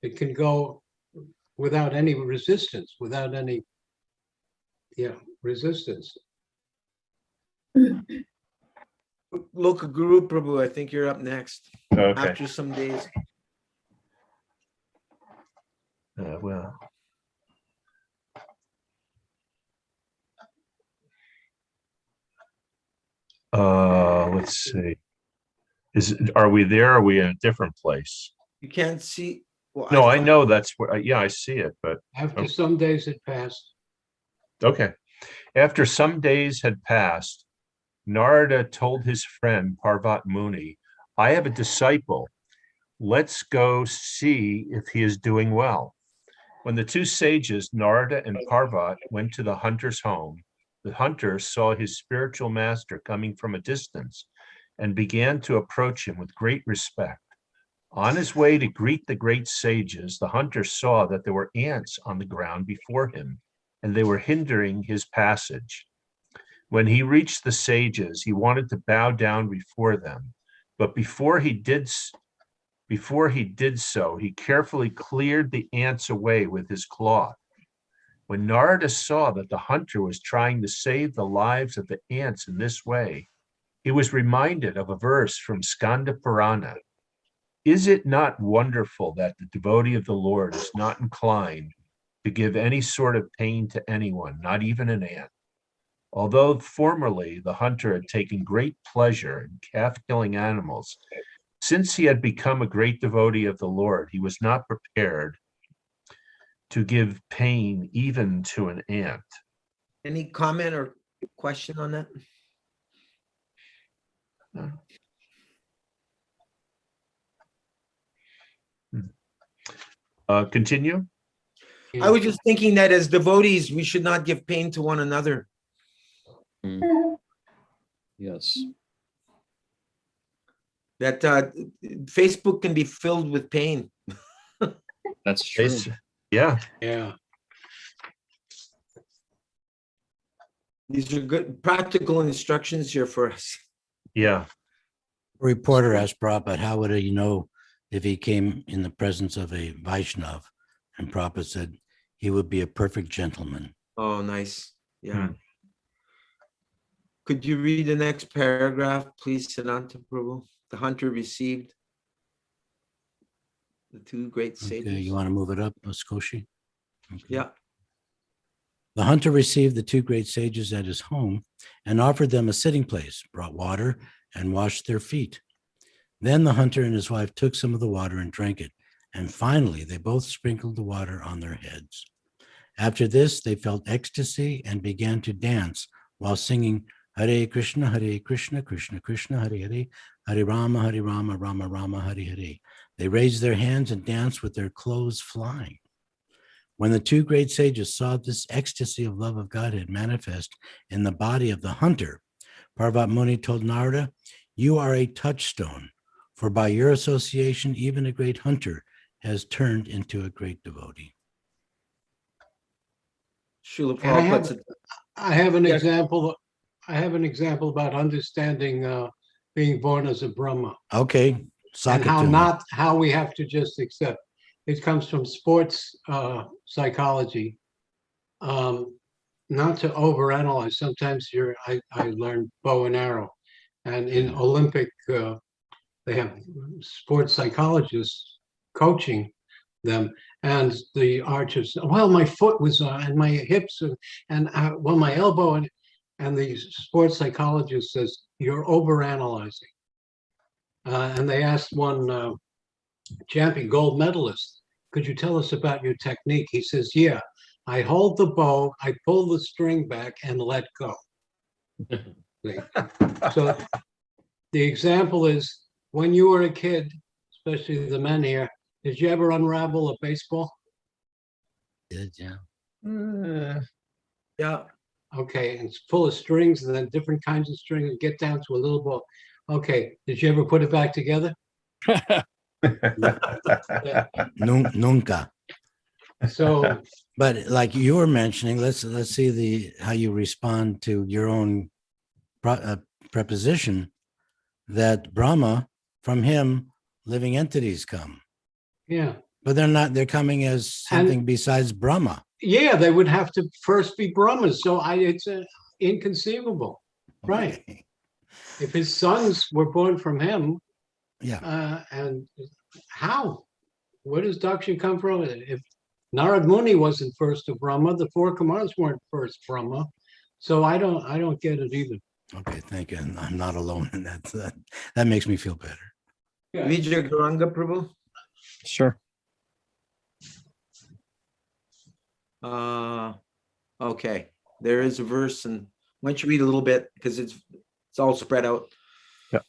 It can go without any resistance, without any resistance. Local Guru Prabhu, I think you're up next. okay. After some days. Well. Let's see. Are we there? Or are we in a different place? You can't see. Well, No, I know that's where. Yeah, I see it, but After some days had passed. okay. After some days had passed, Narada told his friend Parvat Muni, "I have a disciple. Let's go see if he is doing well." When the two sages, Narada and Parvat, went to the hunter's home, the hunter saw his spiritual master coming from a distance and began to approach him with great respect. On his way to greet the great sages, the hunter saw that there were ants on the ground before him, and they were hindering his passage. When he reached the sages, he wanted to bow down before them, but before he did so, he carefully cleared the ants away with his cloth. When Narada saw that the hunter was trying to save the lives of the ants in this way, he was reminded of a verse from Skanda Purana. Is it not wonderful that the devotee of the Lord is not inclined to give any sort of pain to anyone, not even an ant? Although formerly the hunter had taken great pleasure in calf-killing animals, since he had become a great devotee of the Lord, he was not prepared to give pain even to an ant. Any comment or question on that? Continue. I was just thinking that as devotees, we should not give pain to one another. Yes. That Facebook can be filled with pain. That's true. Yeah. Yeah. These are good practical instructions here for us. Yeah. A reporter asked Prabhupada, how would he know if he came in the presence of a Vaishnav? And Prabhupada said, he would be a perfect gentleman. Oh, nice. Yeah. Could you read the next paragraph, please, Siddhanta Prabhu? The hunter received the two great sages. Okay, you want to move it up, Skoshi? Okay. Yeah. The hunter received the two great sages at his home and offered them a sitting place, brought water, and washed their feet. Then the hunter and his wife took some of the water and drank it, and finally they both sprinkled the water on their heads. After this, they felt ecstasy and began to dance while singing Hare Krishna, Krishna Krishna, Hare Hare, Hare Rama, Rama Rama, Hare Hare. They raised their hands and danced with their clothes flying. When the two great sages saw this ecstasy of love of Godhead manifest in the body of the hunter, Parvat Muni told Narada, you are a touchstone, for by your association, even a great hunter has turned into a great devotee. Srila And Prabhupada. I have an Yes. example. I have an example about understanding being born as a Brahma. Okay, And how we have to just accept. It comes from sports psychology. Not to overanalyze. Sometimes I learned bow and arrow, and in Olympic they have sports psychologists coaching them, and the archers. Well, my foot was and my hips and well, my elbow and the sports psychologist says you're overanalyzing. And they asked one champion gold medalist, could you tell us about your technique? He says, yeah, I hold the bow, I pull the string back and let go. So the example is when you were a kid, especially the men here, did you ever unravel a baseball? Yeah. Yeah. Okay, and it's full of strings and then different kinds of strings and get down to a little ball. Okay, did you ever put it back together? Nunca. So, but like you were mentioning, let's see how you respond to your own preposition that Brahma, from him, living entities come. yeah. But they're coming as something besides Brahma. Yeah, they would have to first be Brahmas. So it's inconceivable. Right. Okay. If his sons were born from him, and how? Where does Daksha come from? If Narad Muni wasn't first to Brahma, the four Kumars weren't first Brahma. So I don't get it either. Okay, thank you. I'm not alone in that. That makes me feel better. Vijay Gauranga Prabhu. Sure. Okay, there is a verse, and why don't you read a little bit because it's all spread out. Yeah.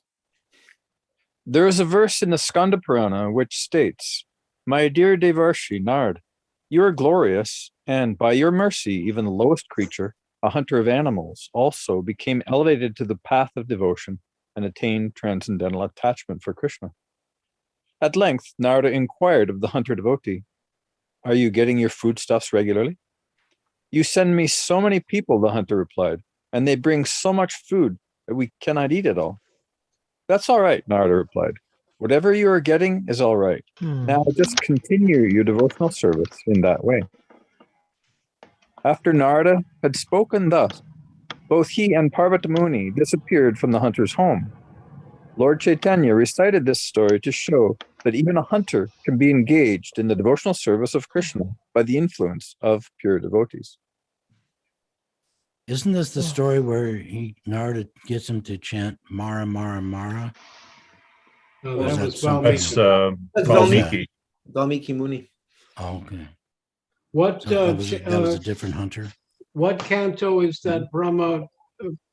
There is a verse in the Skanda Purana which states, "My dear Devarshi Nard, you are glorious, and by your mercy, even the lowest creature, a hunter of animals, also became elevated to the path of devotion and attained transcendental attachment for Krishna." At length, Narada inquired of the hunter devotee, "Are you getting your foodstuffs regularly?" "You send me so many people," the hunter replied, and they bring so much food that we cannot eat it all. That's all right, Narada replied. Whatever you are getting is all right. Now just continue your devotional service in that way. After Narada had spoken thus, both he and Parvata Muni disappeared from the hunter's home. Lord Chaitanya recited this story to show that even a hunter can be engaged in the devotional service of Krishna by the influence of pure devotees. Isn't this the story where Narada gets him to chant Mara, Mara, Mara? No, Or is that that was something That's Valmiki. That's Valmiki. Valmiki Muni. Oh, okay. What, So that was a different hunter. what canto is that Brahma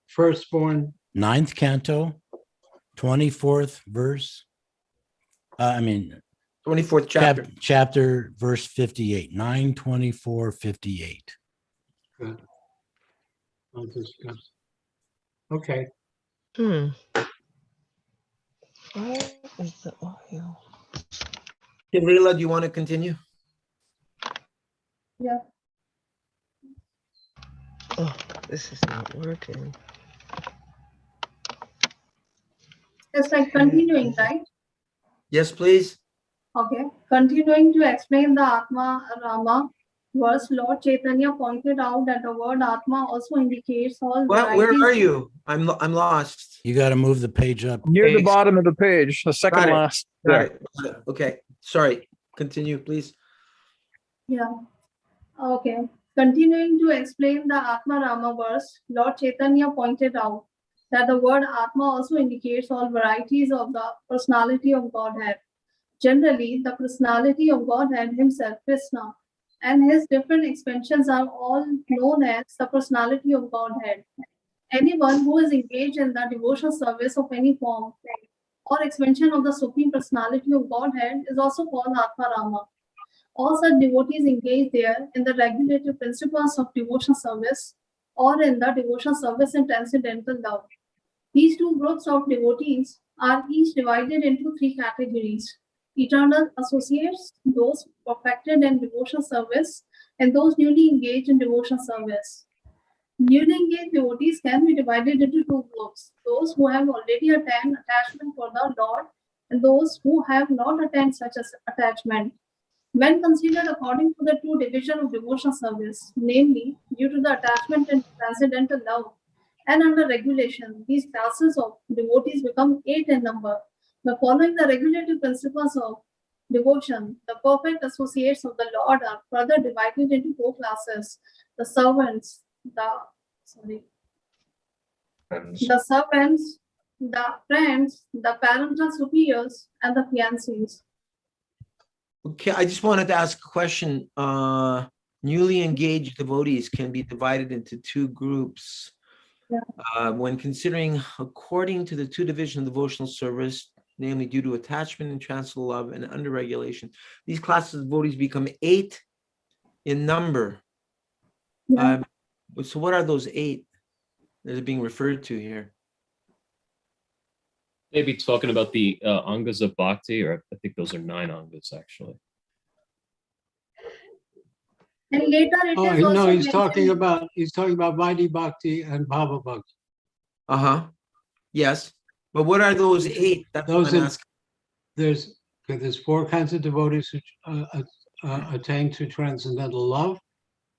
firstborn? 9th canto, 24th verse. 24th chapter. Chapter verse 58, 9:24:58. Good. I'll discuss. Okay. Where is the audio? Kivrila, do you want to continue? Yeah. Oh, this is not working. It's like continuing, right? Yes, please. Okay. Continuing to explain the Atma Rama verse, Lord Chaitanya pointed out that the word Atma also indicates all What? Where varieties. are you? I'm lost. You got to move the page up. Near the Okay. bottom of the page, the second Got it. last. Got Yeah. it. Got it. Okay. Sorry. Continue, please. Yeah. Okay. Continuing to explain the Atma Rama verse, Lord Chaitanya pointed out that the word Atma also indicates all varieties of the personality of Godhead. Generally, the personality of Godhead himself, Krishna, and his different expansions are all known as the personality of Godhead. Anyone who is engaged in the devotional service of any form or expansion of the Supreme Personality of Godhead is also called Atma Rama. All such devotees engaged there in the regulative principles of devotional service or in the devotional service and transcendental love. These two groups of devotees are each divided into three categories: eternal associates, those perfected in devotional service, and those newly engaged in devotional service. Newly engaged devotees can be divided into two groups: those who have already attained attachment for the Lord and those who have not attained such as attachment. When considered according to the two divisions of devotional service, namely due to the attachment and transcendental love, and under regulation, these classes of devotees become 8 in number. By following the regulative principles of devotion, the perfect associates of the Lord are further divided into 4 classes: the servants, the servants, the friends, the parental superiors, and the fiancés. Okay, I just wanted to ask a question. Newly engaged devotees can be divided into two groups. Yeah. When considering according to the two divisions of devotional service, namely due to attachment and transcendental love and under regulation, these classes of devotees become 8 in number. Yeah. So what are those 8 that are being referred to here? Maybe talking about the angas of bhakti, or I think those are 9 angas actually. And later it Oh, is also no, he's mentioned- talking about Vaidhi Bhakti and Bhava Bhakti. Uh-huh. Yes. But what are those 8? That's what Those I'm are- asking. There's 4 kinds of devotees who attain to transcendental love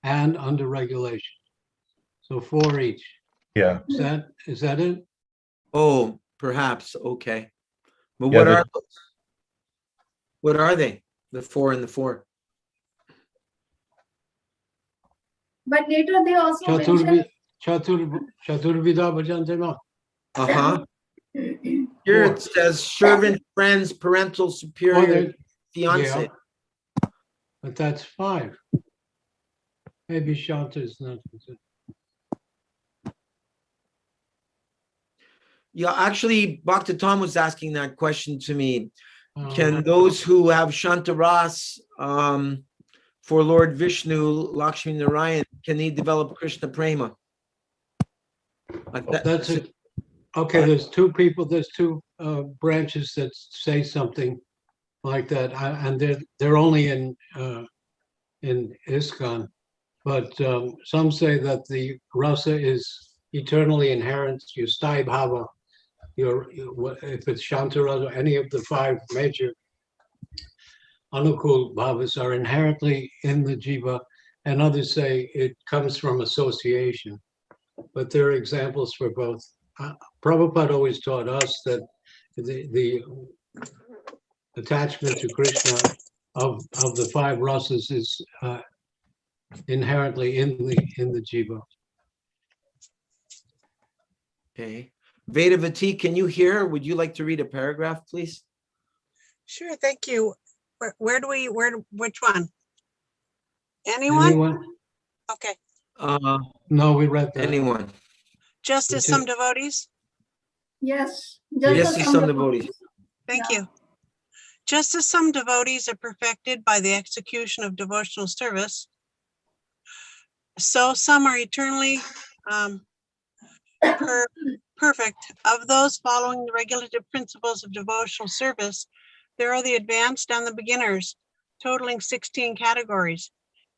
and under regulation. So 4 each. Yeah. Is that it? Oh, perhaps. Okay. But Yeah, what the- are those? What are they? The 4 and the 4. But later they also mention Chaturvida Bhajantema. Uh-huh. Here it says servant, friends, parental superior, fiance. Yeah. But that's 5. Maybe Shanta is not. Yeah, actually, Bhakta Tom was asking that question to me. Uh, Can those who have Shantaras for Lord Vishnu, Lakshmi Narayan, can they develop Krishna Prema? That's it. Okay, there's 2 people, there's 2 branches that say something like that, and they're only in ISKCON, but some say that the rasa is eternally inherent, your sthai bhava, if it's Shantarasa, any of the 5 major Anukul bhavas are inherently in the jiva, and others say it comes from association. But there are examples for both. Prabhupada always taught us that the attachment to Krishna of the 5 rasas is inherently in the jiva. Okay. Vedavati, can you hear? Would you like to read a paragraph, please? Sure, thank you. Which one? Anyone? Okay. No, we read that. Anyone? Just as some devotees? Yes. Yes, to some devotees. Thank you. Just as some devotees are perfected by the execution of devotional service, so some are eternally perfect. Of those following the regulative principles of devotional service, there are the advanced and the beginners, totaling 16 categories.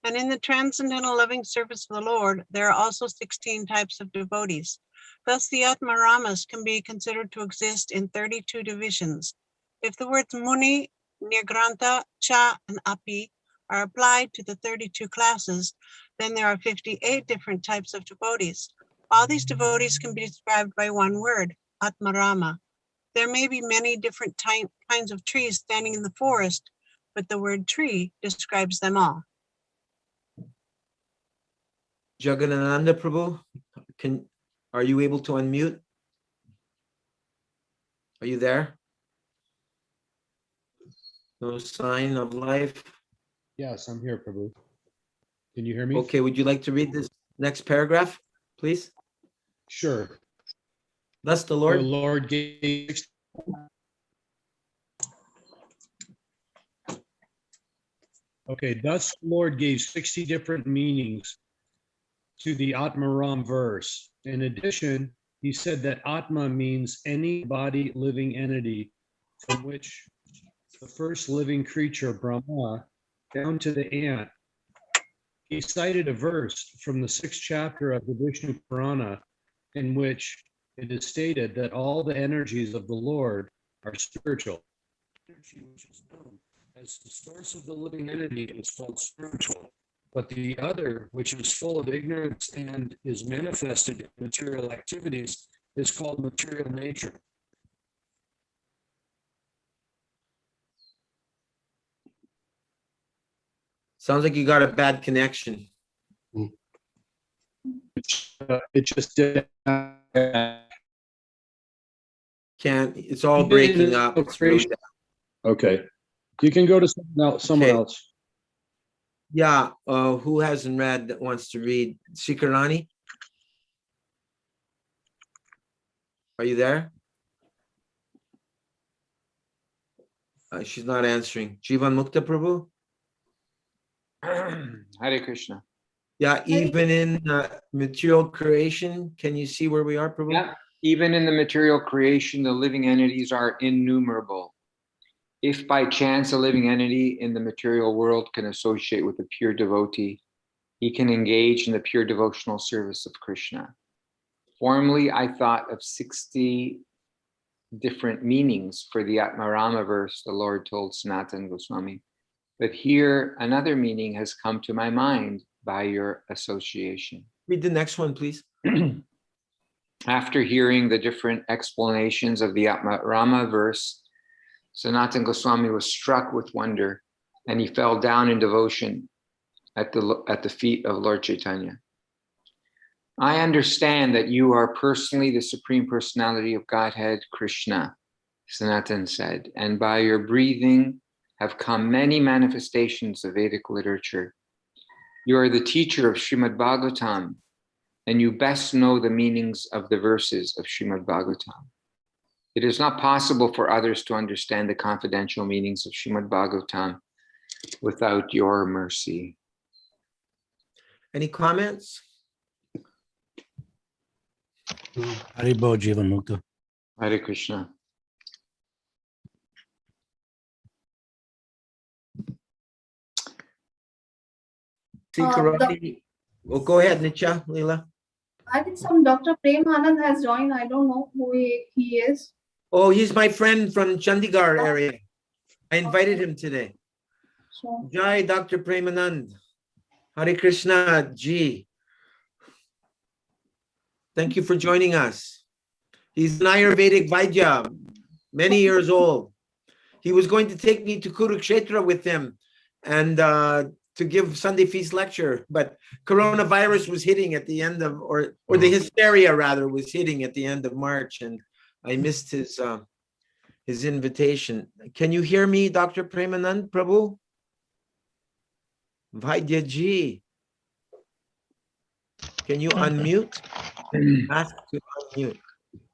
And in the transcendental loving service of the Lord, there are also 16 types of devotees. Thus, the Atmaramas can be considered to exist in 32 divisions. If the words Muni, Nirgranta, Cha, and Api are applied to the 32 classes, then there are 58 different types of devotees. All these devotees can be described by one word, Atmarama. There may be many different kinds of trees standing in the forest, but the word tree describes them all. Jagadananda Prabhu, are you able to unmute? Are you there? No sign of life. Yes, I'm here, Prabhu. Can you hear me? Okay, would you like to read this next paragraph, please? Sure. Thus the The Lord. Lord gave. Okay, thus the Lord gave 60 different meanings to the Atmaram verse. In addition, he said that Atma means any body living entity, from which the first living creature, Brahma, down to the ant. He cited a verse from the 6th chapter of the Vishnu Purana, in which it is stated that all the energies of the Lord are spiritual. Energy which is known as the source of the living entity is called spiritual, but the other, which is full of ignorance and is manifested in material activities, is called material nature. Sounds like you got a bad connection. It just did. It's all breaking up. It's really bad. Okay. You can go to someone else. Yeah, who hasn't read that wants to read? Sikarani? Are you there? She's not answering. Jivan Mukta Prabhu? Hare Krishna. Yeah, even in material creation, can you see where we are, Prabhu? Yeah, even in the material creation, the living entities are innumerable. If by chance a living entity in the material world can associate with a pure devotee, he can engage in the pure devotional service of Krishna. Formerly, I thought of 60 different meanings for the Atmarama verse the Lord told Sanatana Goswami. But here, another meaning has come to my mind by your association. Read the next one, please. After hearing the different explanations of the Atmarama verse, Sanatana Goswami was struck with wonder, and he fell down in devotion at the feet of Lord Chaitanya. I understand that you are personally the Supreme Personality of Godhead, Krishna, Sanatana said, and by your breathing have come many manifestations of Vedic literature. You are the teacher of Srimad Bhagavatam, and you best know the meanings of the verses of Srimad Bhagavatam. It is not possible for others to understand the confidential meanings of Srimad Bhagavatam without your mercy. Any comments? Haribo Jivan Mukta. Hare Krishna. Well, go ahead, Nitya, Leela. I think some Dr. Prem Anand has joined. I don't know who he is. Oh, he's my friend from Chandigarh area. I invited him today. So, Jai, Dr. Premanand. Hare Krishna, Ji. Thank you for joining us. He's an Ayurvedic Vaidya, many years old. He was going to take me to Kurukshetra with him and to give Sunday feast lecture, but coronavirus was hitting at the end of, or the hysteria rather was hitting at the end of March, and I missed his invitation. Can you hear me, Dr. Premanand Prabhu? Vaidya Ji. Can you unmute? Ask to unmute.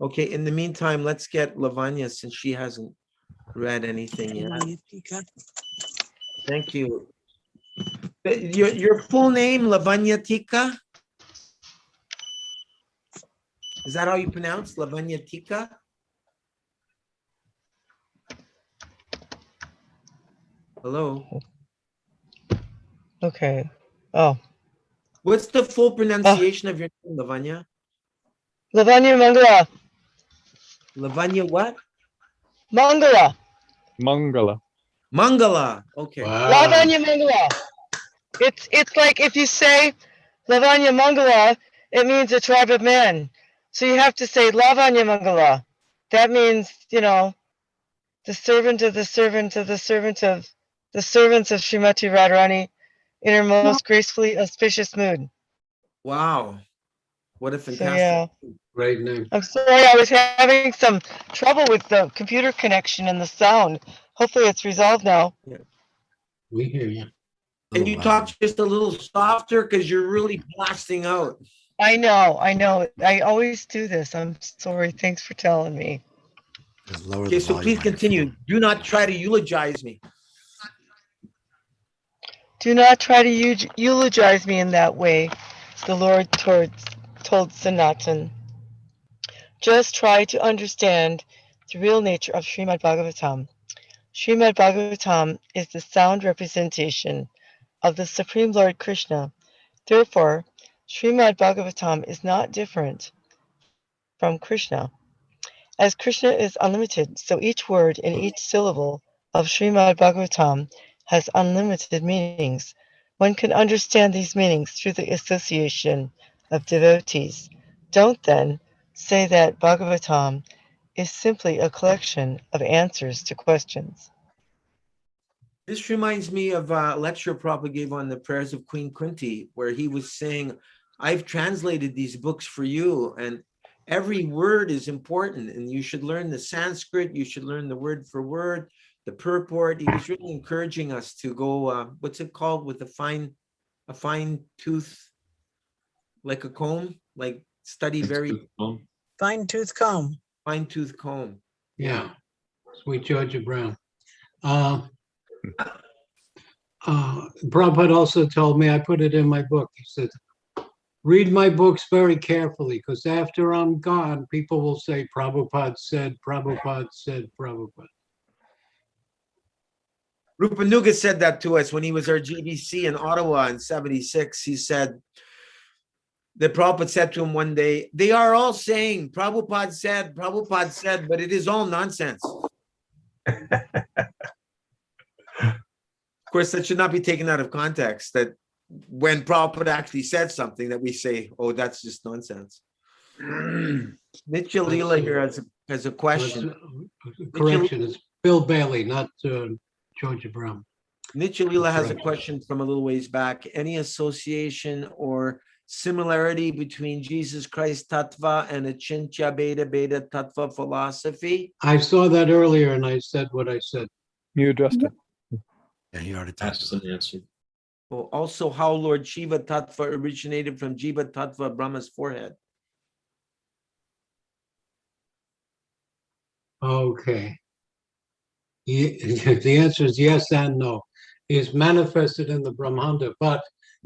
Okay, in the meantime, let's get Lavanya since she hasn't read anything yet. Thank you. Your full name, Lavanya Tika? Is that how you pronounce Lavanya Tika? Hello. Okay. Oh, What's the full pronunciation of your name, Lavanya? Lavanya Mangala. Lavanya what? Mangala. Mangala. Mangala. Okay. Wow. Lavanya Mangala. It's like if you say Lavanya Mangala, it means a tribe of men. So you have to say Lavanya Mangala. That means, the servant of the servant of the servant of the servants of Srimati Radharani in her most gracefully auspicious mood. Wow. What a So fantastic. yeah. Great name. I'm sorry, I was having some trouble with the computer connection and the sound. Hopefully it's resolved now. We hear you. Can you talk just a little softer because you're really blasting out? I know. I always do this. I'm sorry. Thanks for telling me. Okay, so please continue. Do not try to eulogize me. Do not try to eulogize me in that way, the Lord told Sanatan. Just try to understand the real nature of Srimad Bhagavatam. Srimad Bhagavatam is the sound representation of the Supreme Lord Krishna. Therefore, Srimad Bhagavatam is not different from Krishna. As Krishna is unlimited, so each word and each syllable of Srimad Bhagavatam has unlimited meanings. One can understand these meanings through the association of devotees. Don't then say that Bhagavatam is simply a collection of answers to questions. This reminds me of a lecture Prabhupada gave on the prayers of Queen Kunti, where he was saying, I've translated these books for you, and every word is important, and you should learn the Sanskrit, you should learn the word for word, the purport. He was really encouraging us to go, what's it called, with a fine tooth, like a comb, like study very... Fine tooth comb. Fine tooth comb. Yeah. Sweet Georgia Brown. Prabhupada also told me, I put it in my book, he said, read my books very carefully, because after I'm gone, people will say, Prabhupada said, Prabhupada said, Prabhupada. Rupanuga said that to us when he was our GBC in Ottawa in 76. He said, the Prabhupada said to him one day, they are all saying, Prabhupada said, but it is all nonsense. Of course, that should not be taken out of context, that when Prabhupada actually said something that we say, oh, that's just nonsense. Nitya Leela here has a question. Correction, it's Bill Bailey, not Georgia Brown. Nitya Leela has a question from a little ways back. Any association or similarity between Jesus Christ Tattva and Achintya Beta Tattva philosophy? I saw that earlier and I said what I said. You addressed it. Yeah, he already Asked and answered. Well, also how Lord Shiva Tattva originated from Jiva Tattva, Brahma's forehead. Okay. The answer is yes and no. He is manifested in the Brahmanda, but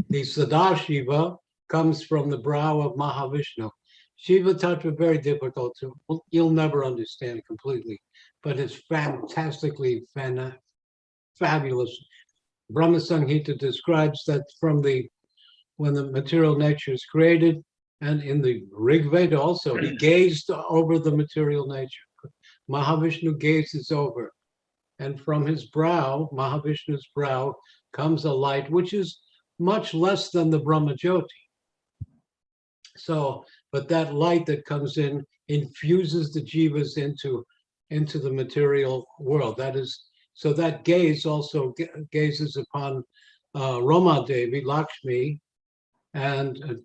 the Sadashiva comes from the brow of Mahavishnu. Shiva Tattva, very difficult to, you'll never understand completely, but it's fantastically fabulous. Brahma Samhita describes that from when the material nature is created, And in the Rig Veda also, he gazed over the material nature. Mahavishnu gazes over. And from his brow, Mahavishnu's brow, comes a light which is much less than the Brahma Jyoti. So, but that light that comes in infuses the jivas into the material world. That is, so that gaze also gazes upon Rama Devi, Lakshmi, and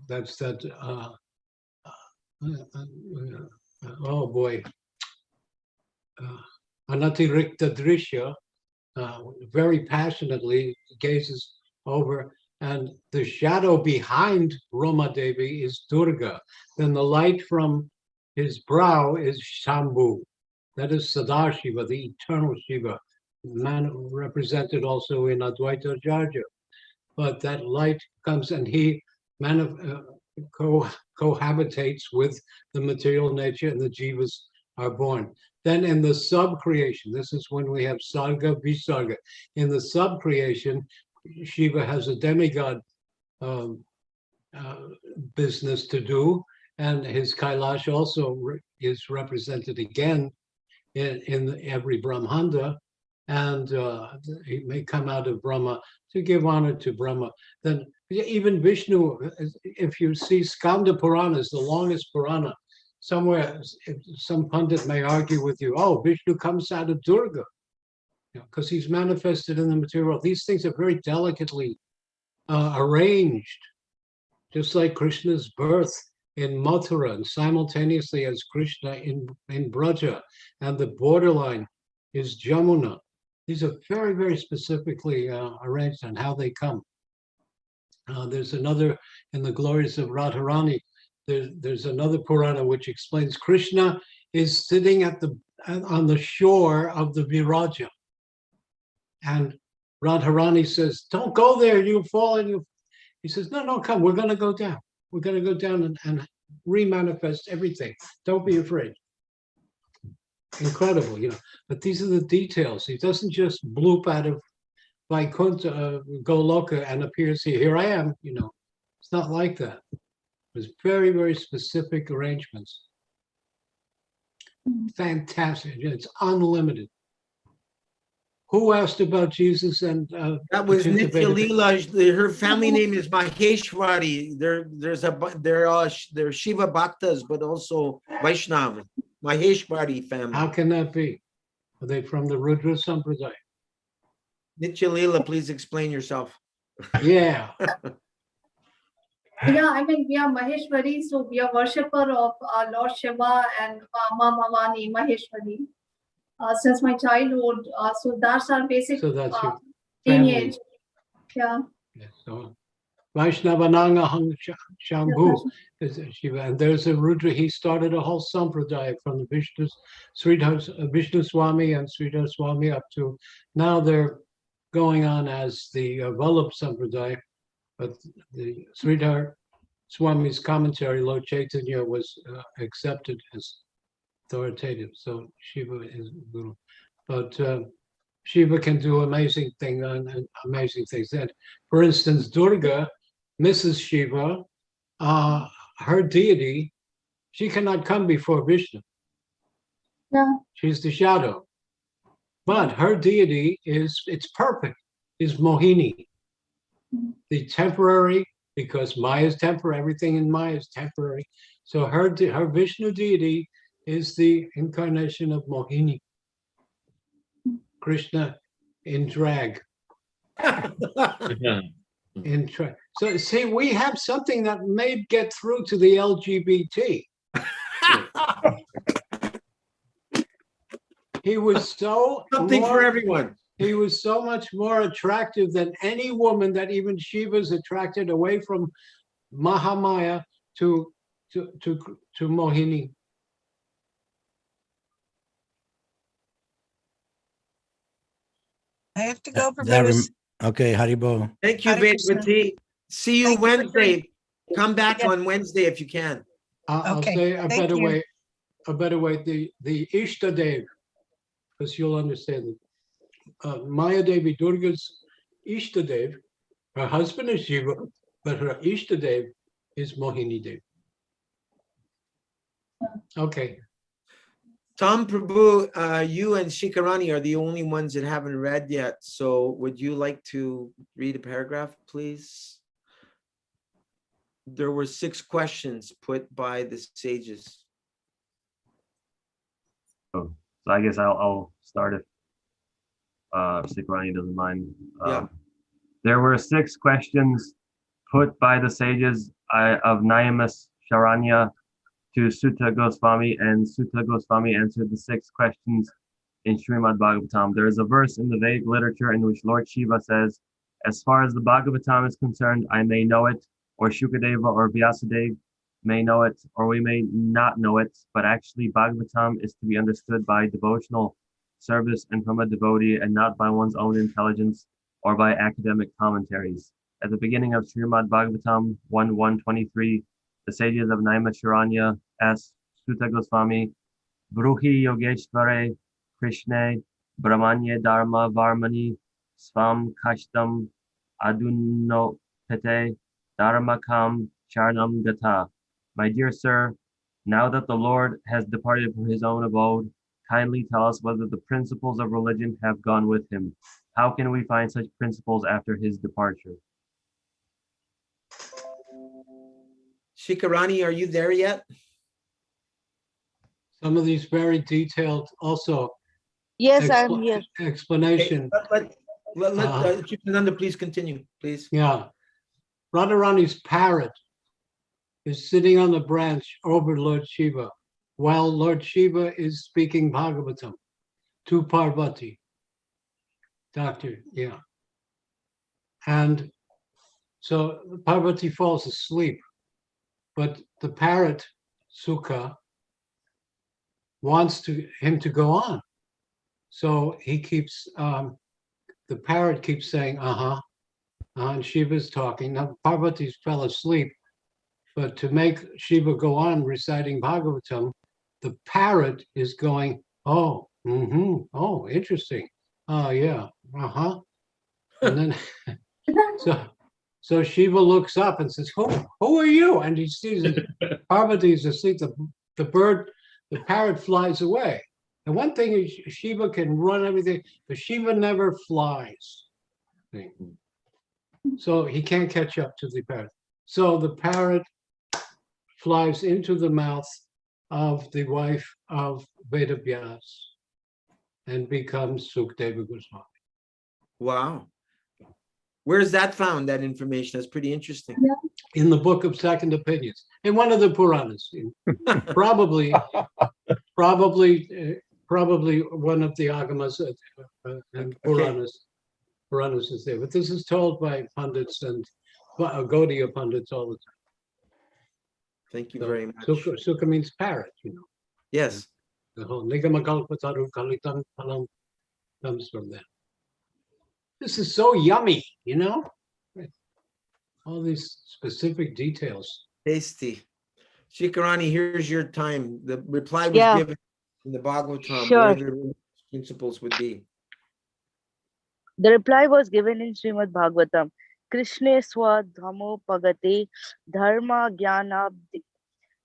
that's that, oh boy, Anatirikta Drishya, very passionately gazes over, and the shadow behind Rama Devi is Durga. Then the light from his brow is Shambhu. That is Sadashiva, the eternal Shiva, represented also in Advaita Acharya. But that light comes and he cohabitates with the material nature, and the jivas are born. Then in the sub-creation, this is when we have Sarga, Visarga. In the sub-creation, Shiva has a demigod business to do, and his Kailash also is represented again in every Brahmanda, and he may come out of Brahma to give honor to Brahma. Then even Vishnu, if you see Skanda Purana is the longest Purana, somewhere some pundit may argue with you, oh, Vishnu comes out of Durga, because he's manifested in the material. These things are very delicately arranged, just like Krishna's birth in Mathura and simultaneously as Krishna in Braja, and the borderline is Jamuna. These are very, very specifically arranged on how they come. There's another, in the glories of Radharani, there's another Purana which explains Krishna is sitting on the shore of the Viraja. And Radharani says, don't go there, you'll fall. And he says, no, come, we're going to go down. We're going to go down and remanifest everything. Don't be afraid. Incredible, but these are the details. He doesn't just bloop out of Vaikuntha, Goloka, and appears here I am, It's not like that. There's very, very specific arrangements. Fantastic. It's unlimited. Who asked about Jesus and that was Nitya Leela. Her family name is Maheshwari. They're Shiva Bhaktas, but also Vaishnava. Maheshwari family. How can that be? Are they from the Rudra Sampradaya? Nitya Leela, please explain yourself. Yeah. Yeah, I mean, we are Maheshwari, so we are worshipper of Lord Shiva and Ma Bhavani Maheshwari. Since my childhood, so that's our basic So that's your lineage. Yeah. So Vaishnavananga Hang Shambhu is Shiva, and there's a Rudra. He started a whole sampradaya from the Vishnu Swami and Sridhar Swami up to now. They're going on as the Vallabh Sampradaya, but the Sridhar Swami's commentary, Lord Chaitanya, was accepted as authoritative. So Shiva is little, but Shiva can do amazing things. And for instance, Durga, Mrs. Shiva, her deity, she cannot come before Vishnu. Yeah. She's the shadow. But her deity it's perfect, is Mohini. The temporary, because Maya is temporary, everything in Maya is temporary. So her Vishnu deity is the incarnation of Mohini. Krishna in drag. So see, we have something that may get through to the LGBT. He was something for everyone. He was so much more attractive than any woman that even Shiva's attracted away from Mahamaya to Mohini. I have to go for Okay, Haribo. Thank you, Vedvati. See you Wednesday. Come back on Wednesday if you can. I'll say a better way. The Ishtadev, because you'll understand it. Maya Devi, Durga's Ishtadev, her husband is Shiva, but her Ishtadev is Mohini Devi. Okay. Tom Prabhu, you and Shikarani are the only ones that haven't read yet. So would you like to read a paragraph, please? There were 6 questions put by the sages. Oh, so I guess I'll start if Shikarani doesn't mind. Yeah. There were 6 questions put by the sages of Nyamas Sharanya to Sutta Goswami, and Sutta Goswami answered the 6 questions in Srimad Bhagavatam. There is a verse in the Vedic literature in which Lord Shiva says, "As far as the Bhagavatam is concerned, I may know it, or Shukadeva or Vyasadeva may know it, or we may not know it, but actually Bhagavatam is to be understood by devotional service and from a devotee, and not by one's own intelligence or by academic commentaries." At the beginning of Srimad Bhagavatam 1:123, the sages of Naimisharanya asked Sutta Goswami, "Bruhi Yogeshvare Krishne Brahmanye Dharma Varmani Svam Kashtam Aduno Pete Dharmakam Charnam Gata." My dear sir, now that the Lord has departed for his own abode, kindly tell us whether the principles of religion have gone with him. How can we find such principles after his departure? Shikarani, are you there yet? Some of these very detailed also. Yes, I'm here. Explanation. Let Acyutananda please continue, please. Yeah. Radharani's parrot is sitting on the branch over Lord Shiva while Lord Shiva is speaking Bhagavatam to Parvati. Doctor, yeah. And so Parvati falls asleep, but the parrot, Sukha, wants him to go on. So he keeps, the parrot keeps saying, and Shiva's talking. Now Parvati fell asleep, but to make Shiva go on reciting Bhagavatam, the parrot is going, oh, oh, interesting. Oh, yeah, And then, so Shiva looks up and says, who are you? And he sees that Parvati's asleep. The parrot flies away. And one thing is Shiva can run everything, but Shiva never flies. So he can't catch up to the parrot. So the parrot flies into the mouth of the wife of Vedavyas and becomes Sukadeva Goswami. Wow. Where's that found, that information? That's pretty interesting. In the book of Second Opinions, in one of the Puranas, probably one of the Agamas and Puranas. Puranas is there, but this is told by pundits and Gaudiya pundits all the time. Thank you very much. Sukha means parrot, Yes. The whole Nigamakalpataru Kalitam Palam comes from that. This is so yummy, all these specific details. Tasty. Shikarani, here's your time. The reply was given in the Bhagavatam, where the principles would be. The reply was given in Srimad Bhagavatam. Krishne swa dhamo pagate dharma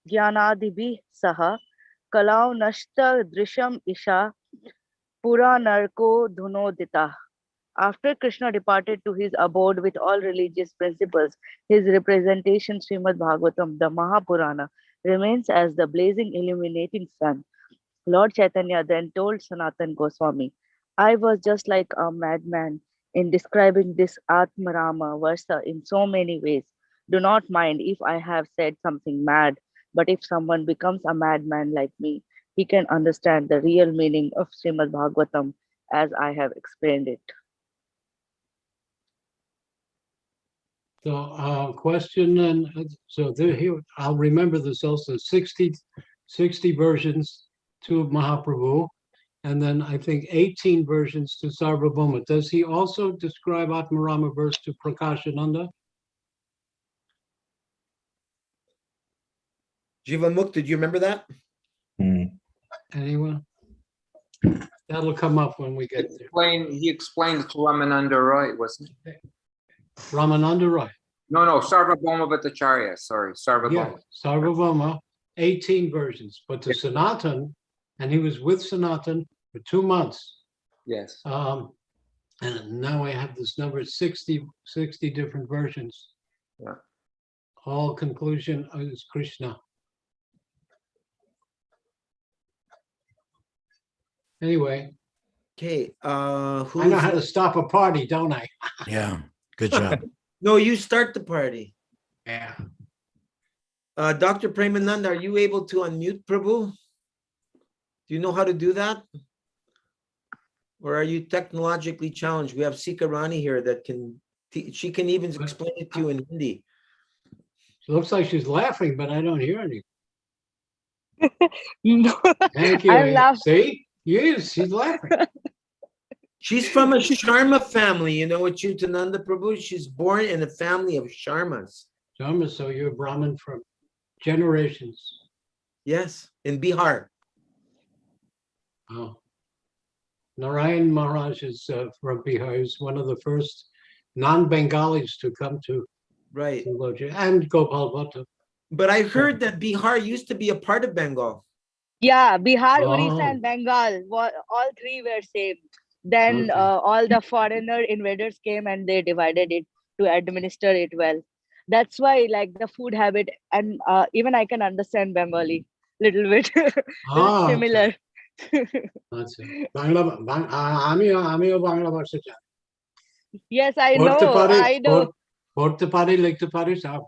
jnanadibhi saha kalau nashta drisham isha pura narko dhunodita. After Krishna departed to his abode with all religious principles, his representation Srimad Bhagavatam, the Mahapurana, remains as the blazing illuminating sun. Lord Chaitanya then told Sanatan Goswami, I was just like a madman in describing this Atmarama versa in so many ways. Do not mind if I have said something mad, but if someone becomes a madman like me, he can understand the real meaning of Srimad Bhagavatam as I have explained it. So question, and so here, I'll remember this also, 60 versions to Mahaprabhu, and then I think 18 versions to Sarvabhauma. Does he also describe Atmarama verse to Prakashananda? Jivamukta, did you remember that? Anyone? That'll come up when we get there. He explained to Ramananda Roy, wasn't it? Ramananda Roy. No, Sarvabhauma Bhattacharya. Sorry, Sarvabhauma. Yeah, Sarvabhauma, 18 versions, but the Sanatan, and he was with Sanatan for 2 months. Yes. And now I have this number, 60 different versions. Yeah. All conclusion is Krishna. Anyway. Okay. I know how to stop a party, don't I? Yeah, good job. No, you start the party. Yeah. Dr. Premananda, are you able to unmute Prabhu? Do you know how to do that? Or are you technologically challenged? We have Sika Rani here that she can even explain it to you in Hindi. She looks like she's laughing, but I don't hear anything. No, Thank you. I'm laughing. See? Yes, she's laughing. She's from a Sharma family, you know, Acyutananda Prabhu. She's born in a family of Sharmas. Sharma, so you're Brahmin from generations. Yes, in Bihar. Oh. Narayan Maharaj is from Bihar. He's one of the first non-Bengalis to come to Loja, and Gopal Bhatta. But I heard that Bihar used to be a part of Bengal. Yeah, Bihar, Orissa, and Bengal, all three were same. Then all the foreigner invaders came and they divided it to administer it well. That's why, like the food habit, and even I can understand Bengali little bit. Similar. Yes, I know. Porte pari, likhte pari, sahab.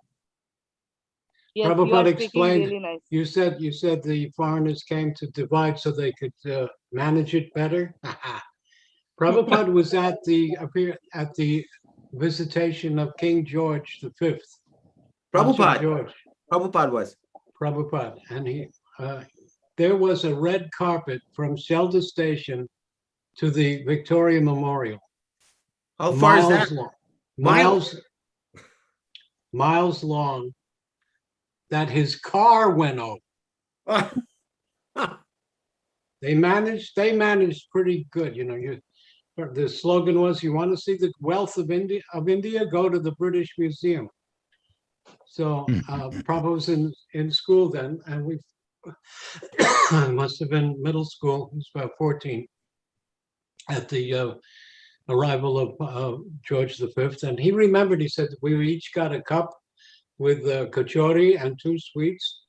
Yes, Prabhupada explained, really nice. you said the foreigners came to divide so they could manage it better. Prabhupada was at the visitation of King George V. Prabhupada was. Prabhupada, and he there was a red carpet from Shelter Station to the Victoria Memorial. How far is that? Miles long. That his car went over. They managed pretty good. You know, the slogan was, "You want to see the wealth of India? Go to the British Museum." So Prabhu was in school then, and we must have been middle school. He was about 14 at the arrival of George V, and he remembered. He said we each got a cup with kachori and 2 sweets,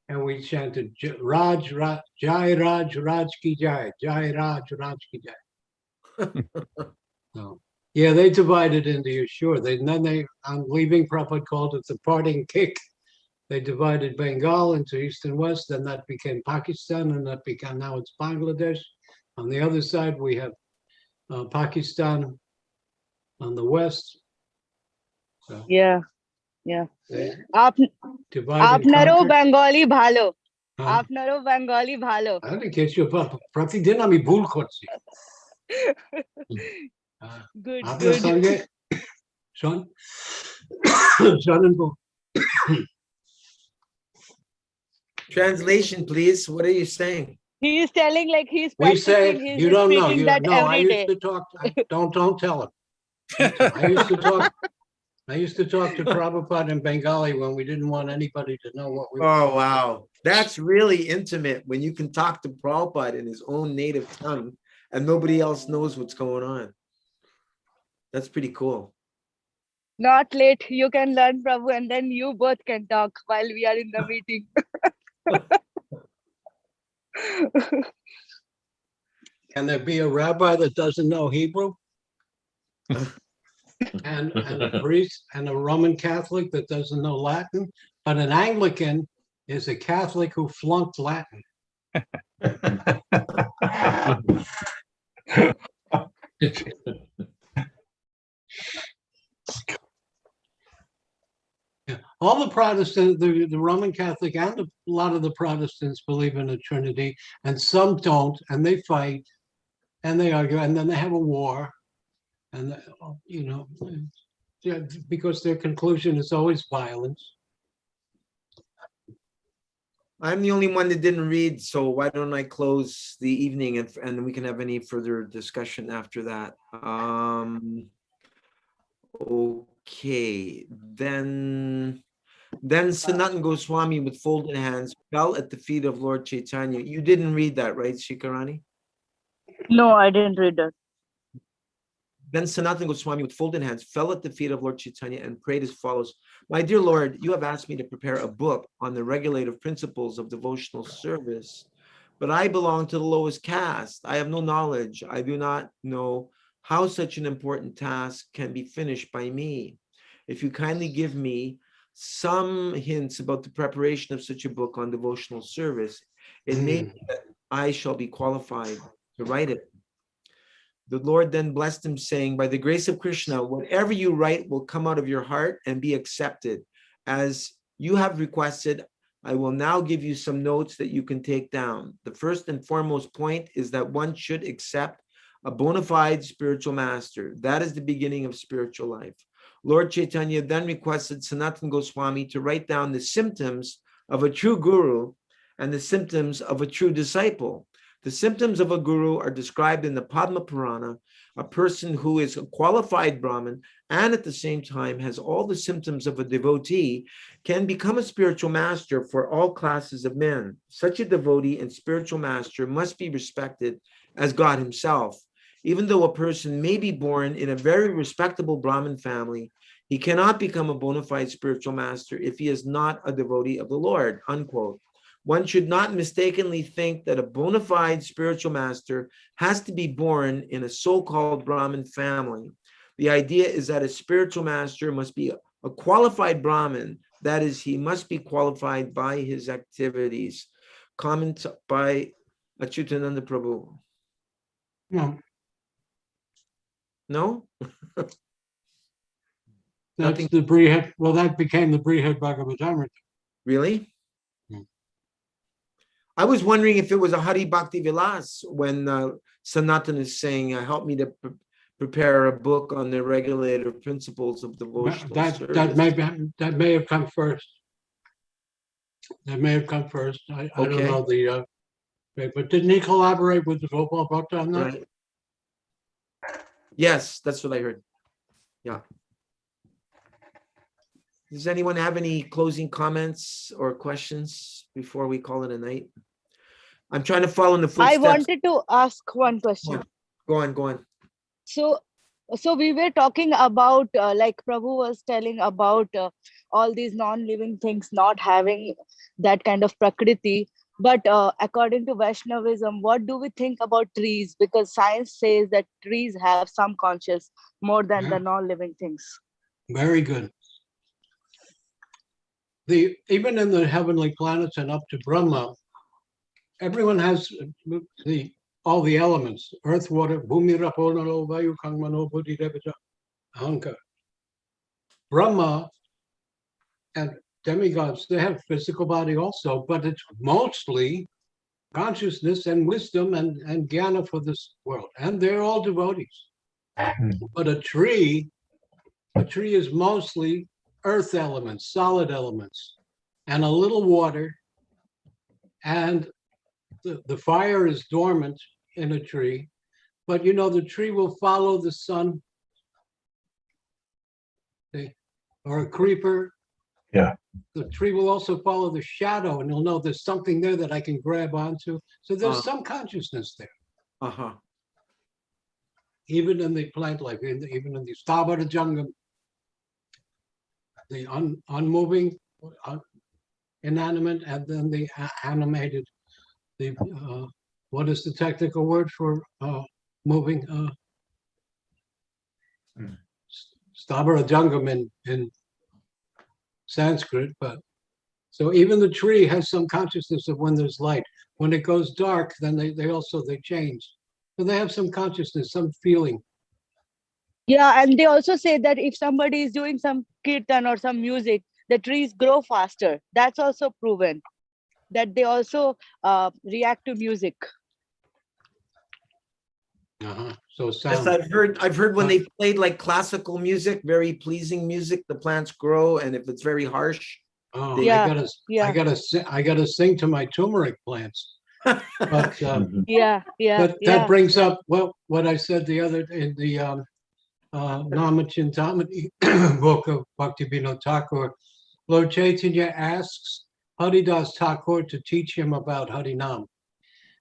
and we chanted Raj Raj Jai Raj Raj Ki Jai, Jai Raj Raj Ki Jai. So, yeah, they divided India, sure. Then on leaving, Prabhupada called it the parting kick. They divided Bengal into east and west, then that became Pakistan, and that became, now it's Bangladesh. On the other side, we have Pakistan on the west. So, yeah. আপনারও Bengali ভালো আপনারও Bengali ভালো আরে কিছু প্রতিদিন আমি ভুল করছি আপনার সঙ্গে শোনেন Translation, please. What are you saying? He is telling like he's we say you don't know. I used to talk. Don't tell him. I used to talk to Prabhupada in Bengali when we didn't want anybody to know what we were. Oh, wow. That's really intimate when you can talk to Prabhupada in his own native tongue and nobody else knows what's going on. That's pretty cool. Not late. You can learn Prabhu and then you both can talk while we are in the meeting. Can there be a rabbi that doesn't know Hebrew? and a priest and a Roman Catholic that doesn't know Latin, but an Anglican is a Catholic who flunked Latin. All the Protestants, the Roman Catholic and a lot of the Protestants believe in a Trinity, and some don't, and they fight, and they argue, and then they have a war. And, you know, because their conclusion is always violence. I'm the only one that didn't read, so why don't I close the evening and we can have any further discussion after that. Okay, then Sanatan Goswami with folded hands fell at the feet of Lord Chaitanya. You didn't read that, right, Shikarani? No, I didn't read that. Then Sanatan Goswami with folded hands fell at the feet of Lord Chaitanya and prayed as follows. My dear Lord, you have asked me to prepare a book on the regulative principles of devotional service, but I belong to the lowest caste. I have no knowledge. I do not know how such an important task can be finished by me. If you kindly give me some hints about the preparation of such a book on devotional service, it may be that I shall be qualified to write it. The Lord then blessed him, saying, by the grace of Krishna, whatever you write will come out of your heart and be accepted. As you have requested, I will now give you some notes that you can take down. The first and foremost point is that one should accept a bona fide spiritual master. That is the beginning of spiritual life. Lord Chaitanya then requested Sanatan Goswami to write down the symptoms of a true guru and the symptoms of a true disciple. The symptoms of a guru are described in the Padma Purana. A person who is a qualified Brahmin and at the same time has all the symptoms of a devotee can become a spiritual master for all classes of men. Such a devotee and spiritual master must be respected as God himself. Even though a person may be born in a very respectable Brahmin family, he cannot become a bona fide spiritual master if he is not a devotee of the Lord, unquote. One should not mistakenly think that a bona fide spiritual master has to be born in a so-called Brahmin family. The idea is that a spiritual master must be a qualified Brahmin. That is, he must be qualified by his activities. Comment by Acyutananda Prabhu. No, No? that's Nothing. the Brihad. Well, that became the Brihad Bhagavatamrita. Really? Hmm. I was wondering if it was a Hari Bhakti Vilas when Sanatan is saying, help me to prepare a book on the regulative principles of devotional service. That may have come first. That may have come first. I don't know the, but didn't he collaborate with the Gopal Bhatta on that? Right. Yes, that's what I heard. Yeah. Does anyone have any closing comments or questions before we call it a night? I'm trying to follow in the footsteps. I wanted to ask one question. Go on. So we were talking about, like Prabhu was telling about all these non-living things not having that kind of prakriti. But according to Vaishnavism, what do we think about trees? Because science says that trees have some conscious more than the non-living things. Very good. Even in the heavenly planets and up to Brahma, everyone has all the elements: earth, water, bhumi, rapo, nalo, vayu, kangmano, buddhi, devata, ahankar. Brahma and demigods, they have physical body also, but it's mostly consciousness and wisdom and jnana for this world. And they're all devotees. But a tree is mostly earth elements, solid elements, and a little water. And the fire is dormant in a tree, but the tree will follow the sun. Or a creeper. Yeah. The tree will also follow the shadow, and you'll know there's something there that I can grab onto. So there's some consciousness there. Uh-huh. Even in the plant life, even in the Stabara Jangam, the unmoving, inanimate, and then the animated. What is the technical word for moving? Stabara Jangam in Sanskrit, but so even the tree has some consciousness of when there's light. When it goes dark, then they change. So they have some consciousness, some feeling. Yeah, and they also say that if somebody is doing some kirtan or some music, the trees grow faster. That's also proven that they also react to music. So Yes, sound. I've heard when they played like classical music, very pleasing music, the plants grow, and if it's very harsh, I gotta sing to my turmeric plants. But but that brings up what I said the other in the Namachintamani book of Bhaktivinoda Thakur, Lord Chaitanya asks Haridas Thakur to teach him about Harinam.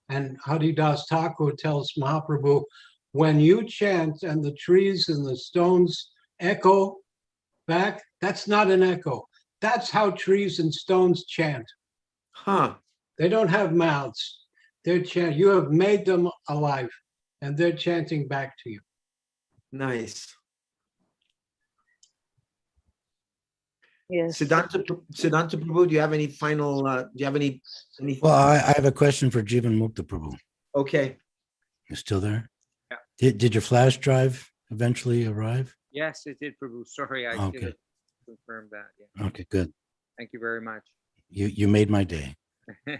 And Haridas Thakur tells Mahaprabhu, when you chant and the trees and the stones echo back, that's not an echo. That's how trees and stones chant. Huh. They don't have mouths. They're chanting. You have made them alive, and they're chanting back to you. Nice. Yes. Siddhanta Prabhu, do you have any final, do you have any? Well, I have a question for Jivan Mukta Prabhu. Okay. You still there? Yeah. Did your flash drive eventually arrive? Yes, it did, Prabhu. Sorry, I Okay. didn't confirm that. Yeah. Okay, good. Thank you very much. You made my day. No,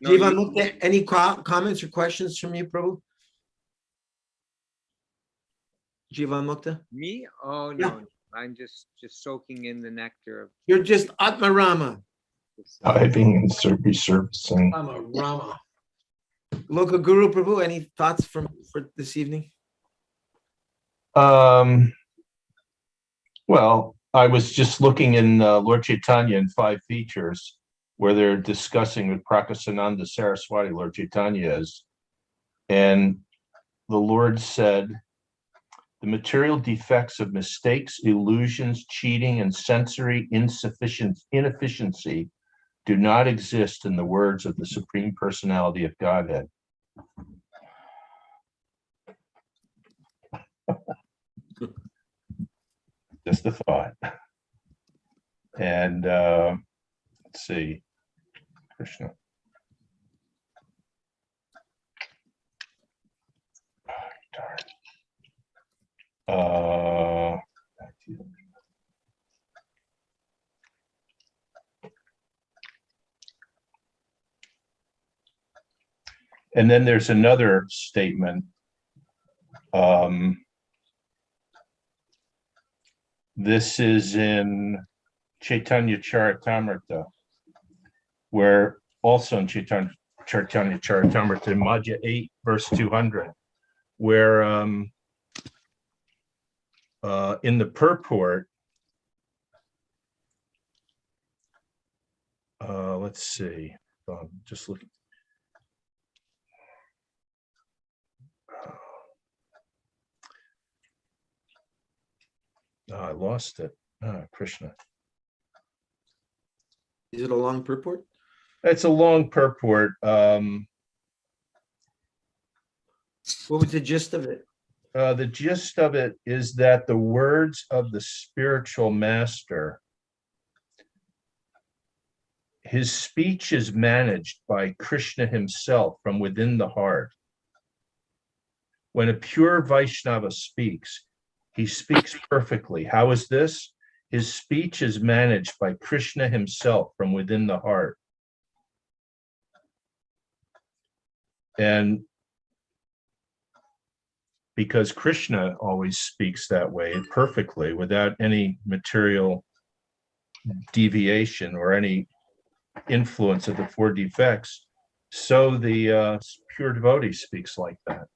Jivan you- Mukta, any comments or questions from you, Prabhu? Jivan Mukta? Me? Oh Yeah. no, I'm just soaking in the nectar of You're just Atmarama. this. Diving and resurfacing. I'm a Rama. Local Guru Prabhu, any thoughts for this evening? Well, I was just looking in Lord Chaitanya in 5 features where they're discussing with Prakasananda Saraswati, Lord Chaitanya is, and the Lord said, the material defects of mistakes, illusions, cheating, and sensory inefficiency do not exist in the words of the Supreme Personality of Godhead. Just a thought. And let's see, Krishna. And then there's another statement. This is in Chaitanya Charitamrita, where also in Chaitanya Charitamrita, in Madhya 8, verse 200, where in the purport, let's see, just looking. I lost it. Krishna. Is it a long purport? It's a long purport. What was the gist of it? The gist of it is that the words of the spiritual master, his speech is managed by Krishna himself from within the heart. When a pure Vaishnava speaks, he speaks perfectly. How is this? His speech is managed by Krishna himself from within the heart. And because Krishna always speaks that way, perfectly, without any material deviation or any influence of the 4 defects, so the pure devotee speaks like that,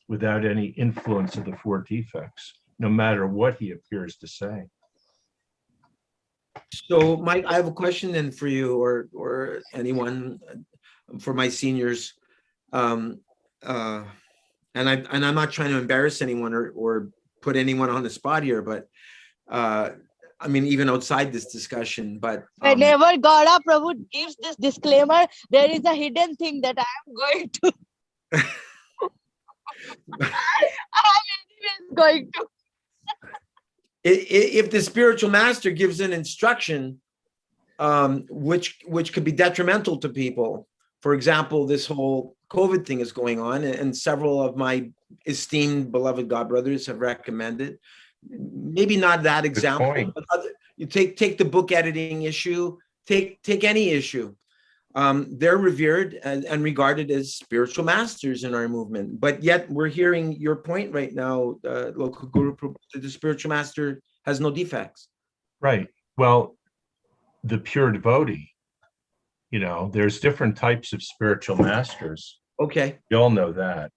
without any influence of the 4 defects, no matter what he appears to say. So, Mike, I have a question then for you, or anyone, for my seniors. And I'm not trying to embarrass anyone or put anyone on the spot here, but I mean, even outside this discussion, but whenever Gaura Prabhu gives this disclaimer, there is a hidden thing that I am going to. I'm going to. If the spiritual master gives an instruction, which could be detrimental to people, for example, this whole COVID thing is going on, and several of my esteemed beloved godbrothers have recommended, maybe not that example, but you take the book editing issue, take any issue. They're revered and regarded as spiritual masters in our movement, but yet we're hearing your point right now, local Guru, that the spiritual master has no defects. Right. Well, the pure devotee, there's different types of spiritual masters. Okay. You all know that,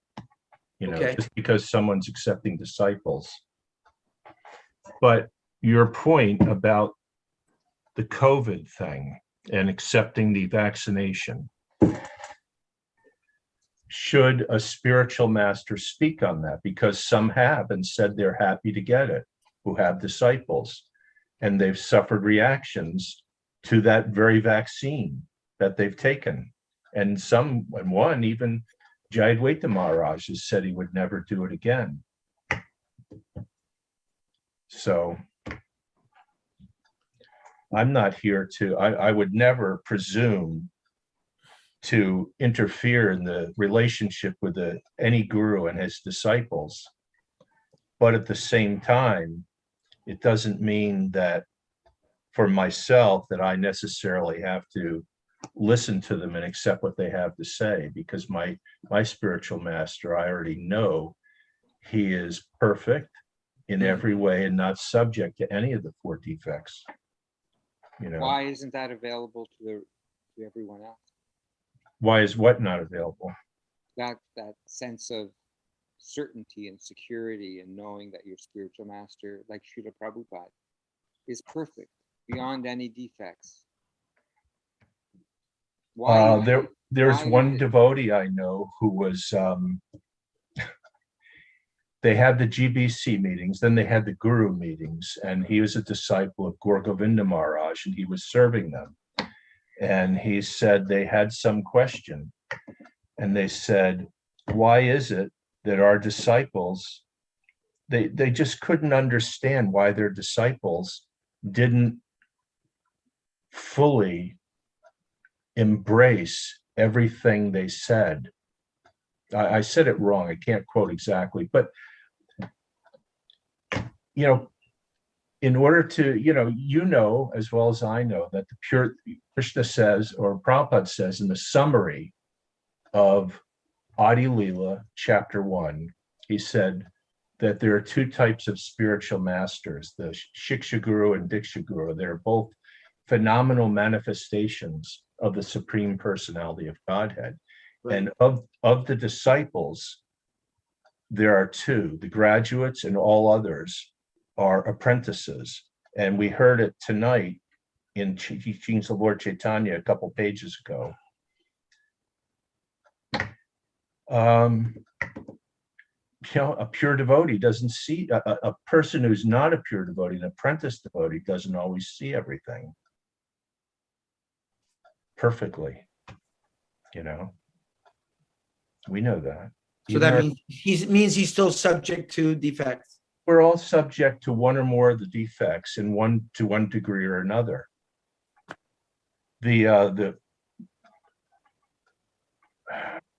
Okay. just because someone's accepting disciples But your point about the COVID thing and accepting the vaccination, should a spiritual master speak on that? Because some have and said they're happy to get it, who have disciples, and they've suffered reactions to that very vaccine that they've taken. And one even, Jayadvaita Maharaj has said he would never do it again. So I'm not here I would never presume to interfere in the relationship with any guru and his disciples. But at the same time, it doesn't mean that for myself that I necessarily have to listen to them and accept what they have to say, because my spiritual master, I already know he is perfect in every way and not subject to any of the 4 defects. Why isn't that available to everyone else? Why is what not available? That sense of certainty and security and knowing that your spiritual master, like Srila Prabhupada, is perfect beyond any defects. Why? There's one devotee I know who was, they had the GBC meetings, then they had the guru meetings, and he was a disciple of Gaur Govinda Maharaj, and he was serving them. And he said they had some question, and they said, why is it that our disciples, they just couldn't understand why their disciples didn't fully embrace everything they said. I said it wrong, I can't quote exactly, but in order to, as well as I know, that the pure Krishna says, or Prabhupada says in the summary of Adi Leela, chapter 1, he said that there are 2 types of spiritual masters, the Shiksha Guru and Diksha Guru. They're both phenomenal manifestations of the Supreme Personality of Godhead. Right. And of the disciples, there are 2, the graduates and all others are apprentices. And we heard it tonight in Teachings of Lord Chaitanya a couple pages ago. A pure devotee doesn't see, a person who's not a pure devotee, an apprentice devotee, doesn't always see everything perfectly. We know that. So that means he's still subject to defects. We're all subject to one or more of the defects to one degree or another. The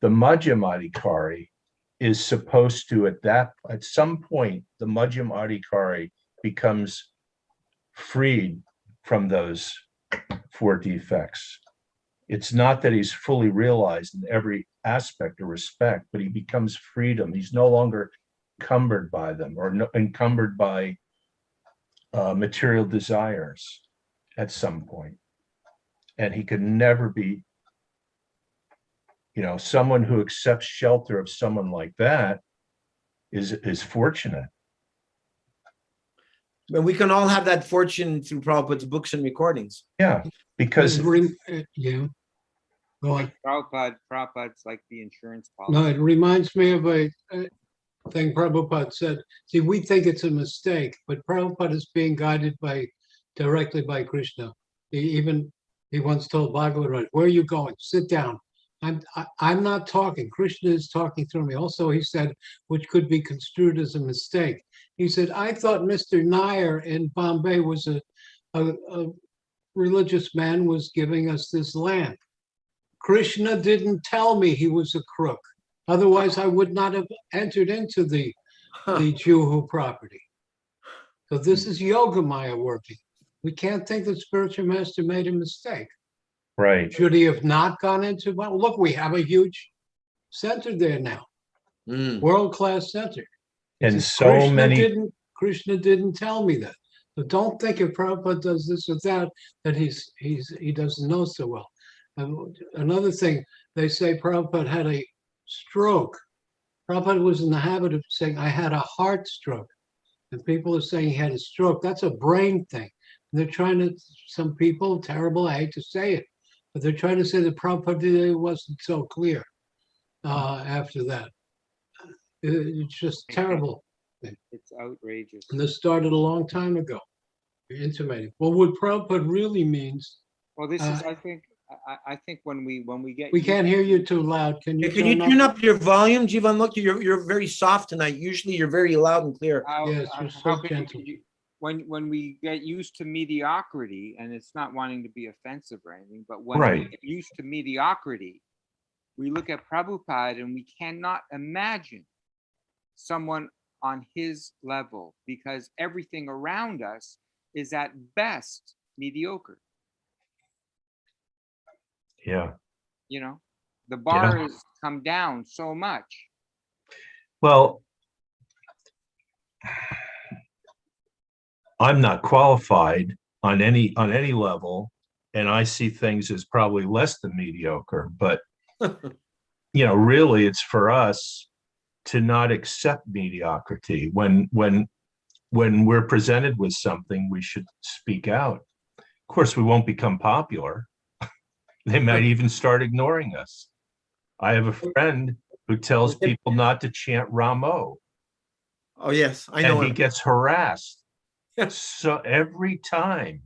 Madhyam Adhikari is supposed to, at some point, the Madhyam Adhikari becomes freed from those 4 defects. It's not that he's fully realized in every aspect or respect, but he becomes freedom. He's no longer encumbered by them or encumbered by material desires at some point. And he could never be, someone who accepts shelter of someone like that is fortunate. But we can all have that fortune through Prabhupada's books and recordings. Yeah, because Prabhupada's like the insurance policy. No, it reminds me of a thing Prabhupada said. See, we think it's a mistake, but Prabhupada is being guided directly by Krishna. He once told Bhagavad, where are you going? Sit down. I'm not talking. Krishna is talking through me. Also, he said, which could be construed as a mistake. He said, I thought Mr. Nair in Bombay was a religious man, was giving us this land. Krishna didn't tell me he was a crook. Otherwise, I would not have entered into the Juhu property. So this is Yoga Maya working. We can't think that spiritual master made a mistake. Right. Should he have not gone into, well, look, we have a huge center there now. World-class center. And Krishna didn't tell me that. So don't think if Prabhupada does this or that he doesn't know so well. Another thing, they say Prabhupada had a stroke. Prabhupada was in the habit of saying, I had a heart stroke. And people are saying he had a stroke. That's a brain thing. And they're trying to, some people, terrible, I hate to say it, but they're trying to say that Prabhupada wasn't so clear after that. It's just terrible. It's outrageous. And this started a long time ago. You're intimating. Well, what Prabhupada really means. Well, this is, I think when we get. We can't hear you too loud. Can you turn up your volume, Jivan? Look, you're very soft tonight. Usually you're very loud and clear. Yes, you're so gentle. When we get used to mediocrity, and it's not wanting to be offensive or anything, but when Right. we get used to mediocrity, we look at Prabhupada and we cannot imagine someone on his level, because everything around us is at best mediocre. Yeah. You know, the bar has come down so much. Well, I'm not qualified on any level, and I see things as probably less than mediocre, but really it's for us to not accept mediocrity. When we're presented with something, we should speak out. Of course, we won't become popular. They might even start ignoring us. I have a friend who tells people not to chant Ramo. Oh, yes, I know. And he gets harassed. So every time,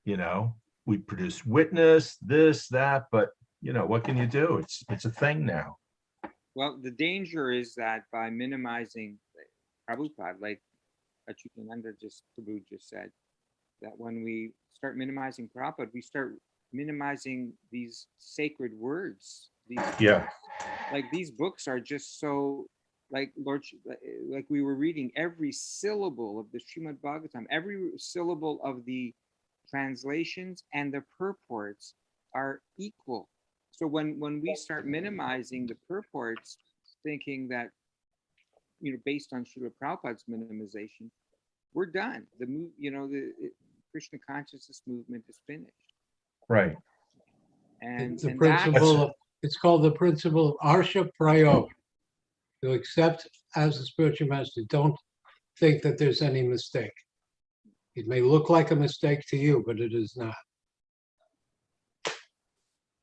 we produce witness, this, that, but what can you do? It's a thing now. Well, the danger is that by minimizing Prabhupada, like Acyutananda Prabhu just said, that when we start minimizing Prabhupada, we start minimizing these sacred words. Like these books are just so, like we were reading, every syllable of the Srimad Bhagavatam, every syllable of the translations and the purports are equal. So when we start minimizing the purports, thinking that, based on Srila Prabhupada's minimization, we're done. The Krishna consciousness movement is finished. Right. And the principle it's called the principle of Arsha Prayog. To accept as a spiritual master, don't think that there's any mistake. It may look like a mistake to you, but it is not.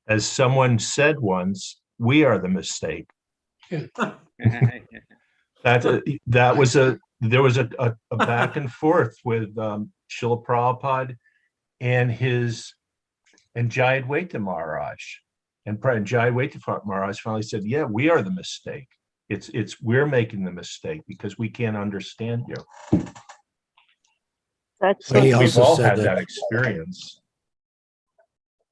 As someone said once, we are the mistake. There was a back and forth with Srila Prabhupada and Jayadvaita Maharaj. And Jayadvaita Maharaj finally said, yeah, we are the mistake. We're making the mistake because we can't understand you. We've all had that experience.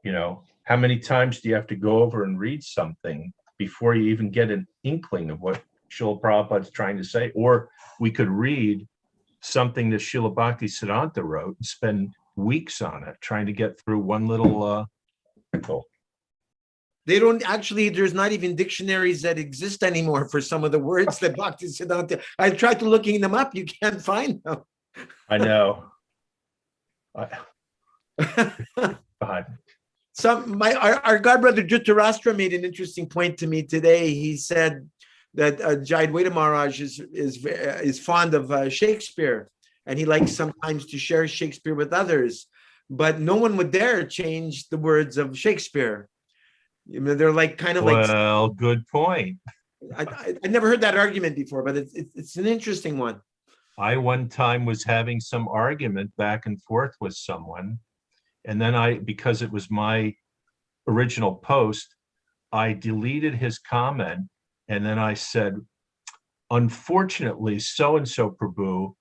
How many times do you have to go over and read something before you even get an inkling of what Srila Prabhupada is trying to say? Or we could read something that Srila Bhaktisiddhanta wrote and spend weeks on it, trying to get through one little article. They don't actually, there's not even dictionaries that exist anymore for some of the words that Bhaktisiddhanta. I tried to looking them up, you can't find them. I know. God. Our godbrother Dhritarashtra made an interesting point to me today. He said that Jayadvaita Maharaj is fond of Shakespeare, and he likes sometimes to share Shakespeare with others, but no one would dare change the words of Shakespeare. They're like kind of like. Well, good point. I never heard that argument before, but it's an interesting one. I one time was having some argument back and forth with someone, and then because it was my original post, I deleted his comment, and then I said, unfortunately, so-and-so Prabhu,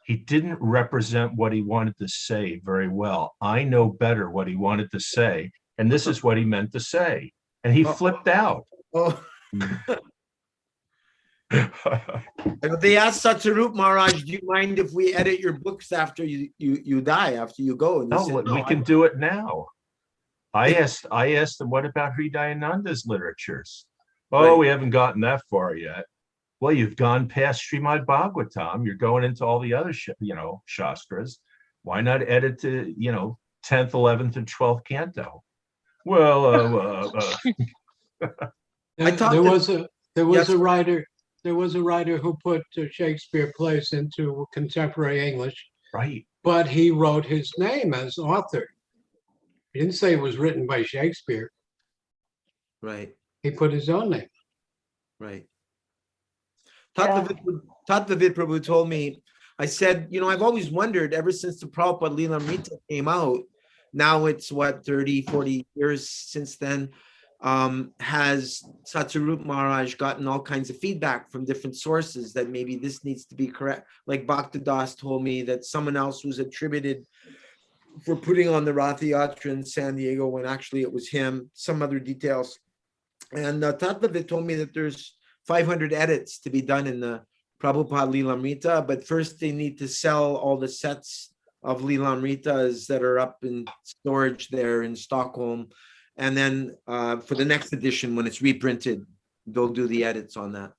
he didn't represent what he wanted to say very well. I know better what he wanted to say, and this is what he meant to say. And he flipped out. Oh. They asked Satsarup Maharaj, do you mind if we edit your books after you die, after you go? And no, said, no, we can do it now. I asked them, what about Hridayananda's literatures? Oh, right. We haven't gotten that far yet. Well, you've gone past Srimad Bhagavatam. You're going into all the other, Shastras. Why not edit to, 10th, 11th, and 12th canto? Well, there was a writer there was a writer who put Shakespeare plays into contemporary English, Right. but he wrote his name as author. He didn't say it was written by Shakespeare. Right. He put his own name. Right. Yeah. Tattvavid Prabhu told me, I said, I've always wondered ever since the Prabhupada Lilamrita came out, now it's what, 30, 40 years since then, has Satsarup Maharaj gotten all kinds of feedback from different sources that maybe this needs to be correct. Like Bhaktidas told me that someone else was attributed for putting on the Rath Yatra in San Diego when actually it was him, some other details. And Tattvavid told me that there's 500 edits to be done in the Prabhupada Lilamrita, but first they need to sell all the sets of Lilamritas that are up in storage there in Stockholm. And then for the next edition, when it's reprinted, they'll do the edits on that.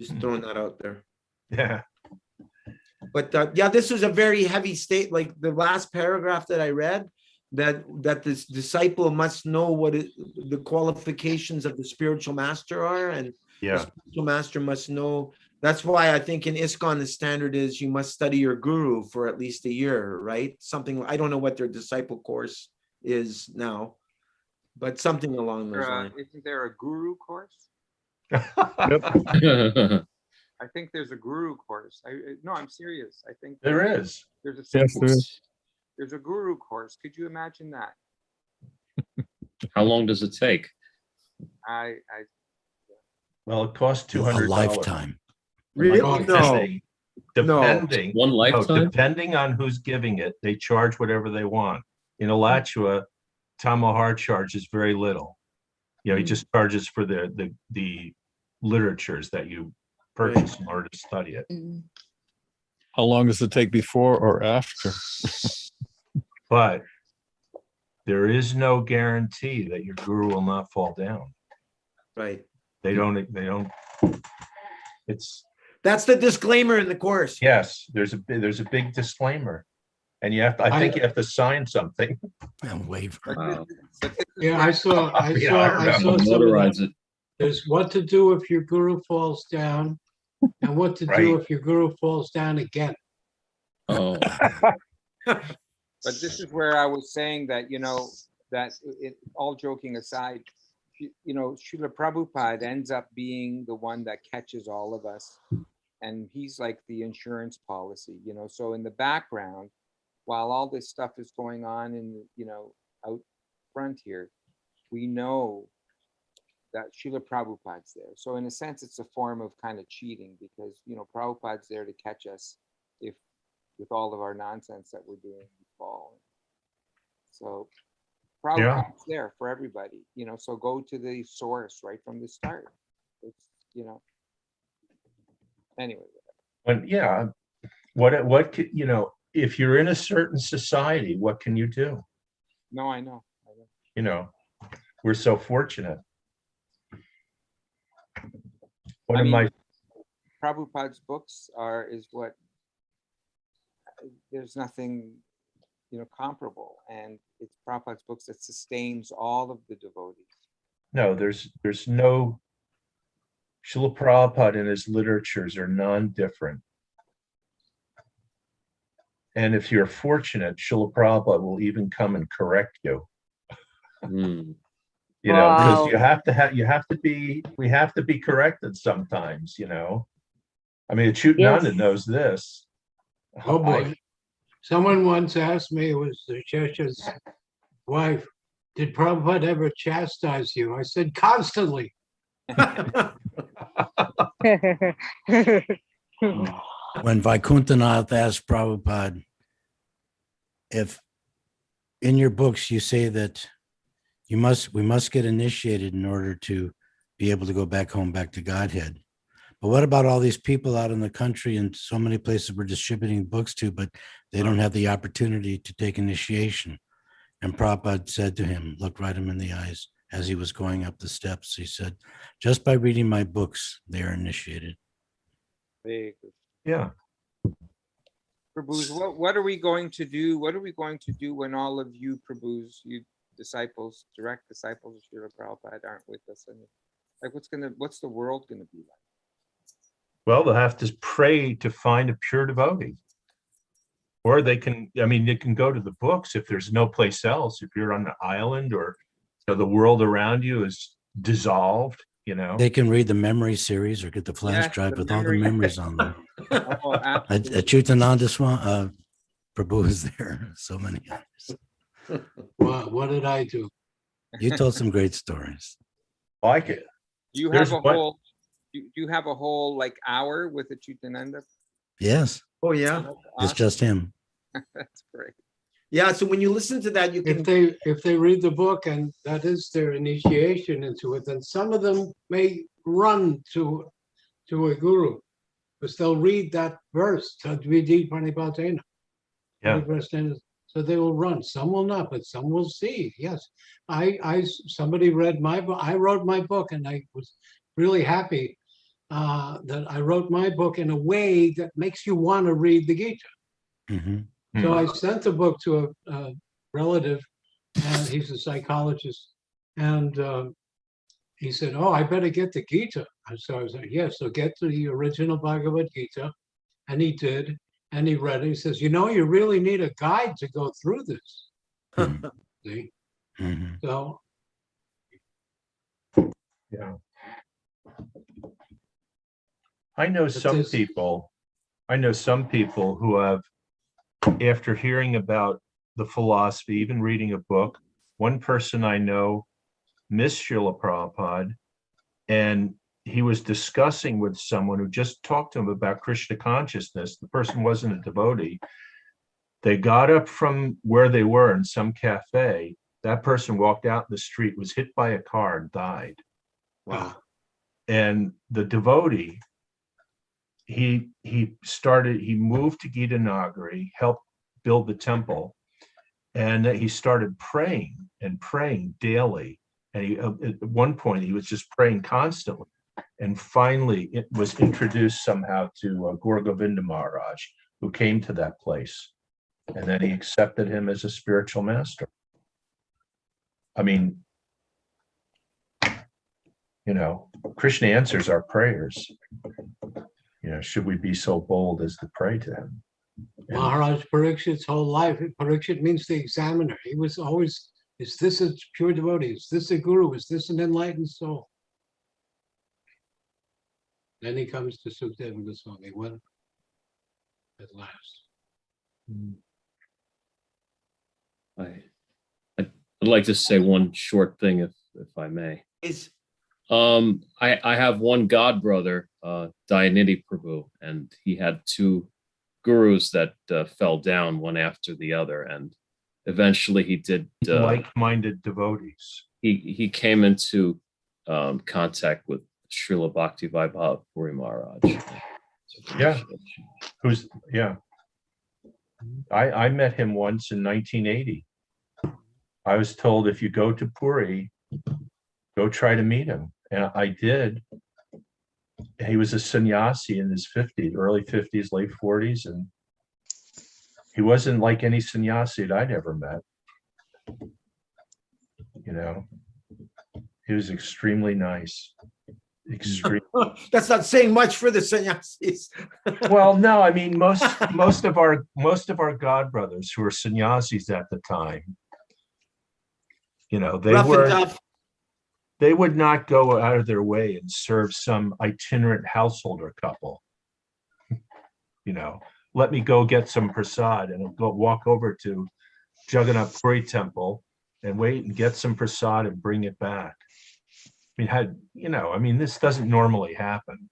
Just throwing that out there. Yeah. But yeah, this was a very heavy state. Like the last paragraph that I read, that this disciple must know what the qualifications of the spiritual master are, and the spiritual master must know. That's why I think in ISKCON the standard is you must study your guru for at least a year, right? Something, I don't know what their disciple course is now, but something along those lines. Isn't there a guru course? I think there's a guru course. No, I'm serious. I think there is. There's a Yes, there is. There's a guru course. Could you imagine that? How long does it take? Well, it costs $200. A lifetime. Really? Depending, one lifetime. Depending on who's giving it, they charge whatever they want. In Alachua, Tamahar charges very little. He just charges for the literatures that you purchase in order to study it. How long does it take before or after? But there is no guarantee that your guru will not fall down. Right. They don't. That's the disclaimer in the course. Yes, there's a big disclaimer, and you have to. I think you have to sign something. And waiver. Wow. Yeah, I saw some Notarize it. There's what to do if your guru falls down, and what to do if your guru falls down again. Oh. But this is where I was saying that, that all joking aside, Srila Prabhupada ends up being the one that catches all of us. And he's like the insurance policy, so in the background, while all this stuff is going on in, out front here, we know that Srila Prabhupada's there. So in a sense, it's a form of kind of cheating because, Prabhupada's there to catch us if with all of our nonsense that we're doing, we fall. So Prabhupada's there for everybody, so go to the source right from the start. It's, anyway. What if you're in a certain society, what can you do? No, I know. We're so fortunate. Prabhupada's books is what, there's nothing, comparable, and it's Prabhupada's books that sustains all of the devotees. No, there's no. Srila Prabhupada and his literatures are non-different. And if you're fortunate, Srila Prabhupada will even come and correct you. Because we have to be corrected sometimes, I mean, Acyutananda knows this. Oh boy. Someone once asked me, it was the Shesha's wife, did Prabhupada ever chastise you? I said, constantly. When Vaikuntanath asked Prabhupada, if in your books you say that we must get initiated in order to be able to go back home, back to Godhead. But what about all these people out in the country and so many places we're distributing books to, but they don't have the opportunity to take initiation? And Prabhupada said to him, looked right him in the eyes as he was going up the steps. He said, just by reading my books, they are initiated. Yeah. Prabhus, what are we going to do? What are we going to do when all of you Prabhus, you disciples, direct disciples of Srila Prabhupada aren't with us anymore? Like what's the world gonna be like? Well, they'll have to pray to find a pure devotee. Or they can, I mean, they can go to the books if there's no place else. If you're on the island or the world around you is dissolved, They can read the memory series or get the flash Yes, drive the with all the memory. memories on them. Oh, absolutely. Acyutananda Prabhu is there. So many others. What did I do? You told some great stories. like it. Do you There's have a one- whole? Do you have a whole like hour with Acyutananda? Yes, Oh, yeah. That's it's awesome. just him. That's great. Yeah. So when you listen to that, you can. If they read the book and that is their initiation into it, then some of them may run to a guru, because they'll read that verse, Tadvidi Pranipatena. Yeah. So they will run. Some will not, but some will see. Yes, somebody read my book. I wrote my book, and I was really happy that I wrote my book in a way that makes you want to read the Gita. Mhm. So I sent the book to a relative, and he's a psychologist, and he said, "Oh, I better get the Gita." And so I was like, "Yes, so get to the original Bhagavad Gita," and he did, and he read it. He says, "You know, you really need a guide to go through this." See, Mhm. so Yeah. I know some people who have, after hearing about the philosophy, even reading a book, one person I know missed Srila Prabhupada, and he was discussing with someone who just talked to him about Krishna consciousness. The person wasn't a devotee. They got up from where they were in some cafe. That person walked out in the street, was hit by a car, and died. Wow. And the devotee, he moved to Gita Nagari, helped build the temple, and he started praying daily. And at one point he was just praying constantly. And finally it was introduced somehow to Gaur Govinda Maharaj, who came to that place. And then he accepted him as a spiritual master. I mean, Krishna answers our prayers. Should we be so bold as to pray to him? Maharaj Parikshit's whole life, Parikshit means the examiner. He was always, is this a pure devotee? Is this a guru? Is this an enlightened soul? Then he comes to Sukadeva Goswami. What? At last. I'd like to say one short thing, if I may. Is I have one god brother, Dayanidhi Prabhu, and he had two gurus that fell down one after the other, and eventually he did. Like-minded devotees. He came into contact with Srila Bhakti Vaibhav Puri Maharaj. I met him once in 1980. I was told if you go to Puri, go try to meet him. And I did. He was a sannyasi in his 50s, early 50s, late 40s. And he wasn't like any sannyasi that I'd ever met. He was extremely nice. That's not saying much for the sannyasis. Well, no, I mean, most of our god brothers who were sannyasis at the time, they would not go out of their way and serve some itinerant householder couple. Let me go get some prasad and go walk over to Jagannath Puri temple and wait and get some prasad and bring it back. This doesn't normally happen.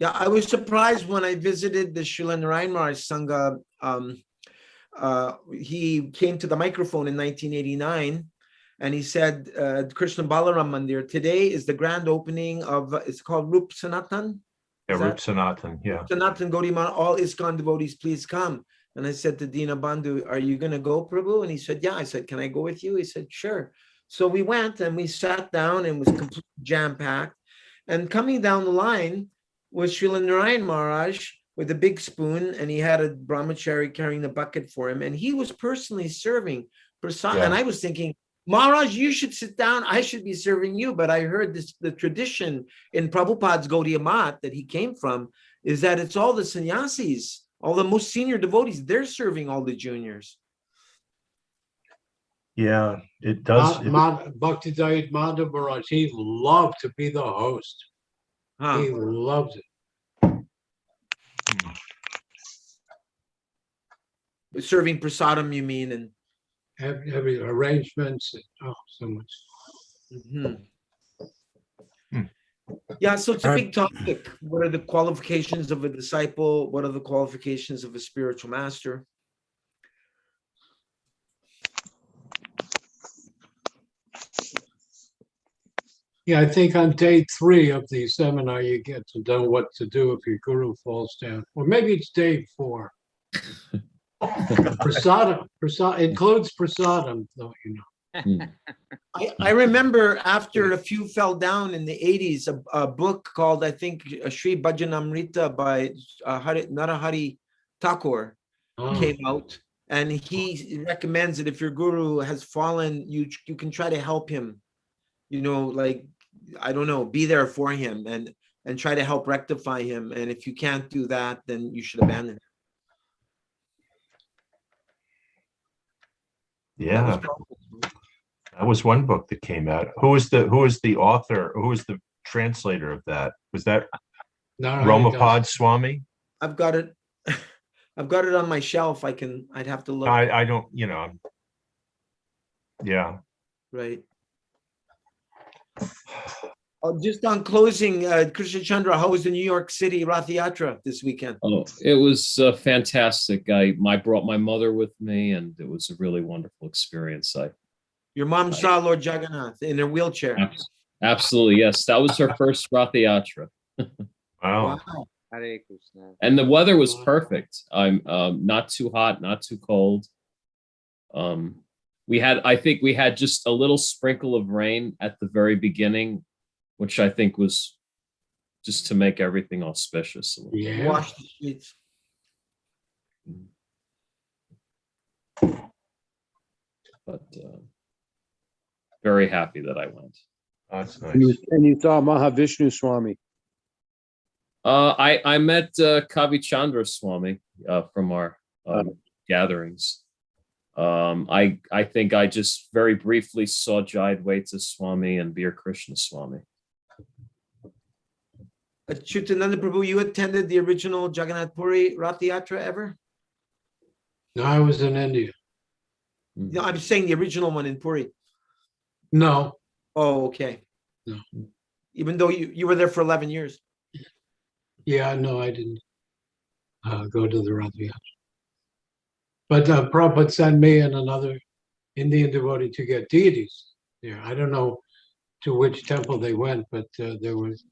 Yeah, I was surprised when I visited the Srila Narayan Maharaj Sangha. He came to the microphone in 1989, and he said, Krishna Balaram Mandir, today is the grand opening of, it's called Rup Sanatan. Yeah, Rup Sanatan, yeah. Sanatan Gaudiya, all ISKCON devotees, please come. And I said to Dina Bandhu, are you going to go, Prabhu? And he said, yeah. I said, can I go with you? He said, sure. So we went and we sat down and it was completely jam-packed. And coming down the line was Srila Narayan Maharaj with a big spoon, and he had a brahmachari carrying the bucket for him. And he was personally serving prasad. Yeah. And I was thinking, Maharaj, you should sit down. I should be serving you. But I heard the tradition in Prabhupada's Gaudiya Math that he came from is that it's all the sannyasis, all the most senior devotees, they're serving all the juniors. Yeah, it does. Bhakti Dayat Madhav Maharaj, he loved to be the host. He loved it. Serving prasadam, you mean, and every arrangements. Oh, so much. Yeah, so it's a big topic. What are the qualifications of a disciple? What are the qualifications of a spiritual master? Yeah, I think on day 3 of the seminar, you get to know what to do if your guru falls down. Or maybe it's day 4. Prasadam includes prasadam, though, you know. I remember after a few fell down in the 80s, a book called, I think, Sri Bhajanamrita by Narahari Thakur came out. And he recommends that if your guru has fallen, you can try to help him. You know, like, I don't know, be there for him and try to help rectify him. And if you can't do that, then you should abandon him. Yeah, that was one book that came out. Who was the author? Who was the translator of that? Was that Romapad Swami? I've got it. I've got it on my shelf. I'd have to look. I don't, you know. Yeah. Right. Just on closing, Krishna Chandra, how was the New York City Rath Yatra this weekend? Oh, it was fantastic. I brought my mother with me, and it was a really wonderful experience. Your mom saw Lord Jagannath in her wheelchair. Absolutely, yes. That was her first Rath Yatra. Wow. Hare Krishna. And the weather was perfect. I'm not too hot, not too cold. I think we had just a little sprinkle of rain at the very beginning, which I think was just to make everything auspicious. Yeah. Wash the streets. But very happy that I went. That's nice. And you saw Mahavishnu Swami. I met Kavi Chandra Swami from our gatherings. I think I just very briefly saw Jayadvaita Swami and Veer Krishna Swami. Acyutananda Prabhu, you attended the original Jagannath Puri Rath Yatra ever? No, I was in India. No, I'm saying the original one in Puri. No. Oh, okay. No. Even though you were there for 11 years. Yeah, no, I didn't go to the Rath Yatra. But Prabhupada sent me and another Indian devotee to get deities there. I don't know to which temple they went, but there was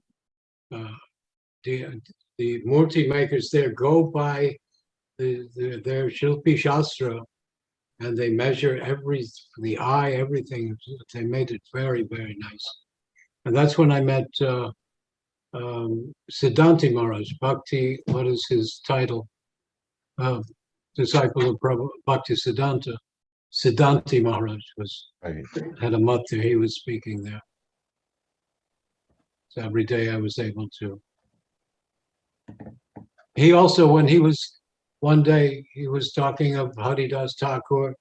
the Murti makers there go by their Shilpi Shastra, and they measure the eye, everything. They made it very, very nice. And that's when I met Siddhanti Maharaj, Bhakti, what is his title? Disciple of Prabhu, Bhakti Siddhanta. Siddhanti Maharaj had a month there. He was speaking there. So every day I was able to. He also, one day he was talking of Haridas Thakur,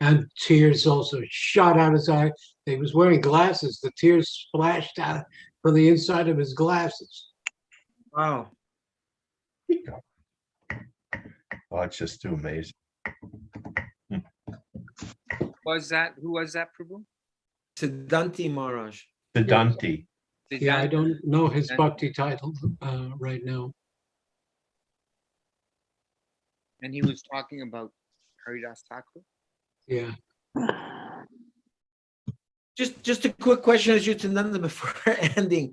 and tears also shot out his eye. He was wearing glasses. The tears splashed out from the inside of his glasses. Wow. Oh, it's just too amazing. Who was that, Prabhu? Siddhanti Maharaj. Siddhanti. Yeah, I don't know his bhakti title right now. And he was talking about Haridas Thakur? Yeah. Just a quick question, Acyutananda, before ending.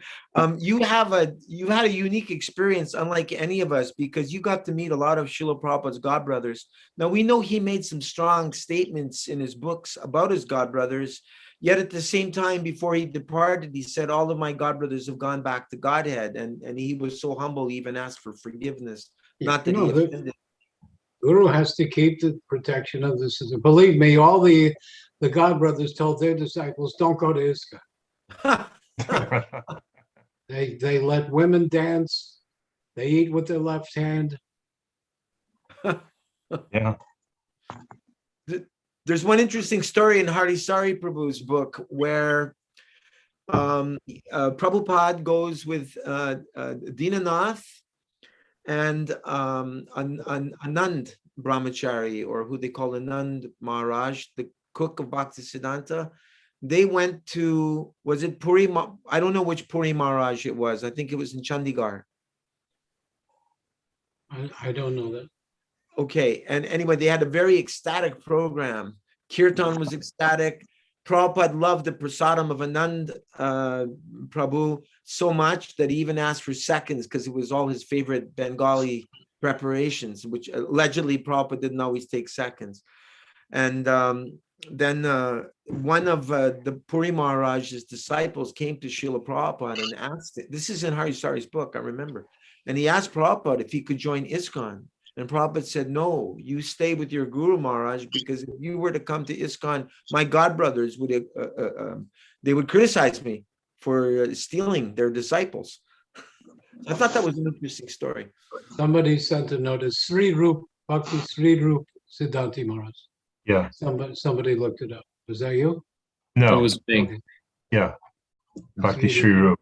You had a unique experience, unlike any of us, because you got to meet a lot of Srila Prabhupada's godbrothers. Now, we know he made some strong statements in his books about his godbrothers, yet at the same time, before he departed, he said, all of my godbrothers have gone back to Godhead, and he was so humble, he even asked for forgiveness. Not that he offended. Guru has to keep the protection of the system. Believe me, all the the godbrothers told their disciples, don't go to ISKCON. They let women dance. They eat with their left hand. Yeah. There's one interesting story in Harisari Prabhu's book where Prabhupada goes with Dinanath and Anand Brahmachari, or who they call Anand Maharaj, the cook of Bhaktisiddhanta. They went to, was it Puri? I don't know which Puri Maharaj it was. I think it was in Chandigarh. I don't know that. Okay, and anyway, they had a very ecstatic program. Kirtan was ecstatic. Prabhupada loved the prasadam of Anand Prabhu so much that he even asked for seconds because it was all his favorite Bengali preparations, which allegedly Prabhupada didn't always take seconds. And then one of the Puri Maharaj's disciples came to Srila Prabhupada and asked it. This is in Harisari's book, I remember. And he asked Prabhupada if he could join ISKCON. And Prabhupada said, no, you stay with your Guru Maharaj, because if you were to come to ISKCON, my godbrothers would they would criticize me for stealing their disciples. I thought that was an interesting story. Somebody sent a notice, Sri Rup, Bhakti Sri Rup Siddhanti Maharaj. Yeah. Somebody looked it up. Was that you? No. It was me. Okay. Yeah. Bhakti Sri Rup.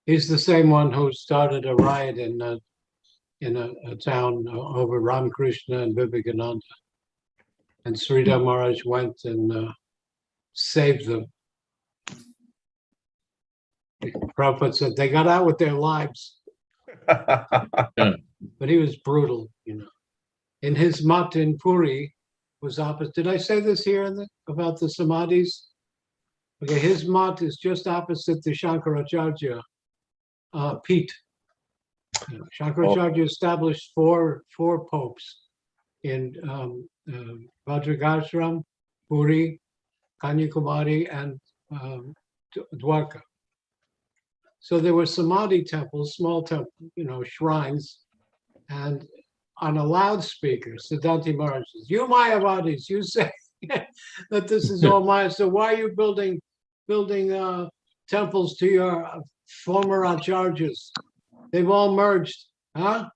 He's the same one who started a riot in a town over Ramakrishna and Vivekananda. And Sridhar Maharaj went and saved them. Prabhupada said they got out with their lives. But he was brutal, you know. In his mat in Puri was opposite. Did I say this here about the samadhis? Okay, his mat is just opposite the Shankaracharya Pete. Shankaracharya established four popes in Vajragashram, Puri, Kanyakumari, and Dwarka. So there were samadhi temples, small temples, you know, shrines, and on a loudspeaker, Siddhanti Maharaj says, "You Mayavadis, you say that this is all Maya. So why are you building temples to your former acharyas? They've all merged, huh?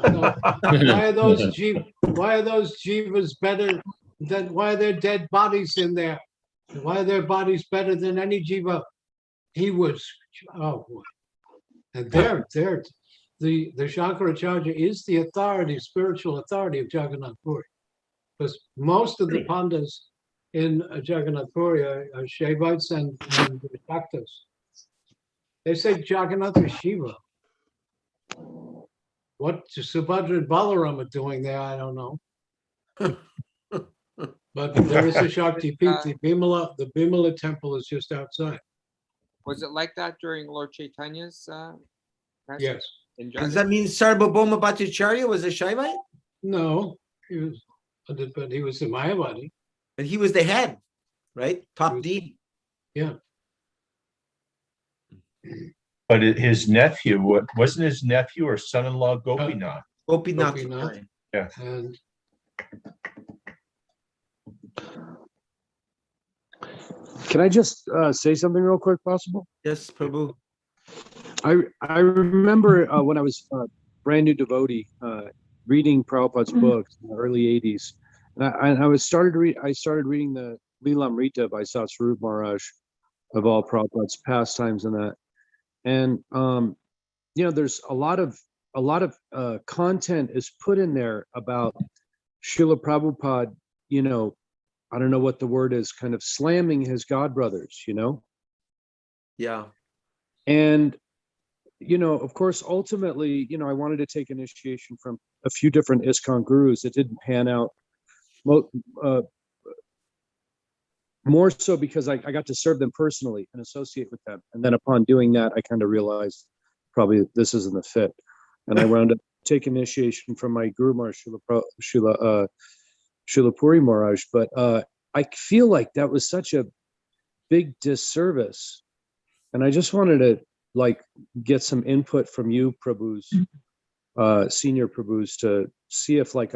So why are those jivas better than? Why are there dead bodies in there? Why are their bodies better than any jiva?" He was, oh boy, and the Shankaracharya is the authority, spiritual authority of Jagannath Puri, because most of the pandas in Jagannath Puri are Shaivites and Shaktas. They say Jagannath is Shiva. What Subhadra and Balaram are doing there, I don't know. But there is a Shakti Peeth. The Bimala temple is just outside. Was it like that during Lord Chaitanya's Yes. Does that mean Sarvabhauma Bhattacharya was a Shaivite? No, but he was a Mayavadi. But he was the head, right? Top D. Yeah. But his nephew, wasn't his nephew or son-in-law Gopinath? Gopinath. Yeah. And can I just say something real quick, possible? Yes, Prabhu. I remember when I was a brand new devotee reading Prabhupada's books in the early 80s. And I started reading the Lilamrita by Satsvarup Maharaj, of all Prabhupada's pastimes and that. And you know, there's a lot of content is put in there about Srila Prabhupada, you know, I don't know what the word is, kind of slamming his godbrothers, you know? Yeah. And, you know, of course, ultimately, you know, I wanted to take initiation from a few different ISKCON gurus. It didn't pan out. More so because I got to serve them personally and associate with them. And then upon doing that, I kind of realized probably this isn't the fit. And I wound up taking initiation from my Guru Maharaj, Srila Puri Maharaj. But I feel like that was such a big disservice. And I just wanted to like get some input from you, Prabhus, senior Prabhus to see if like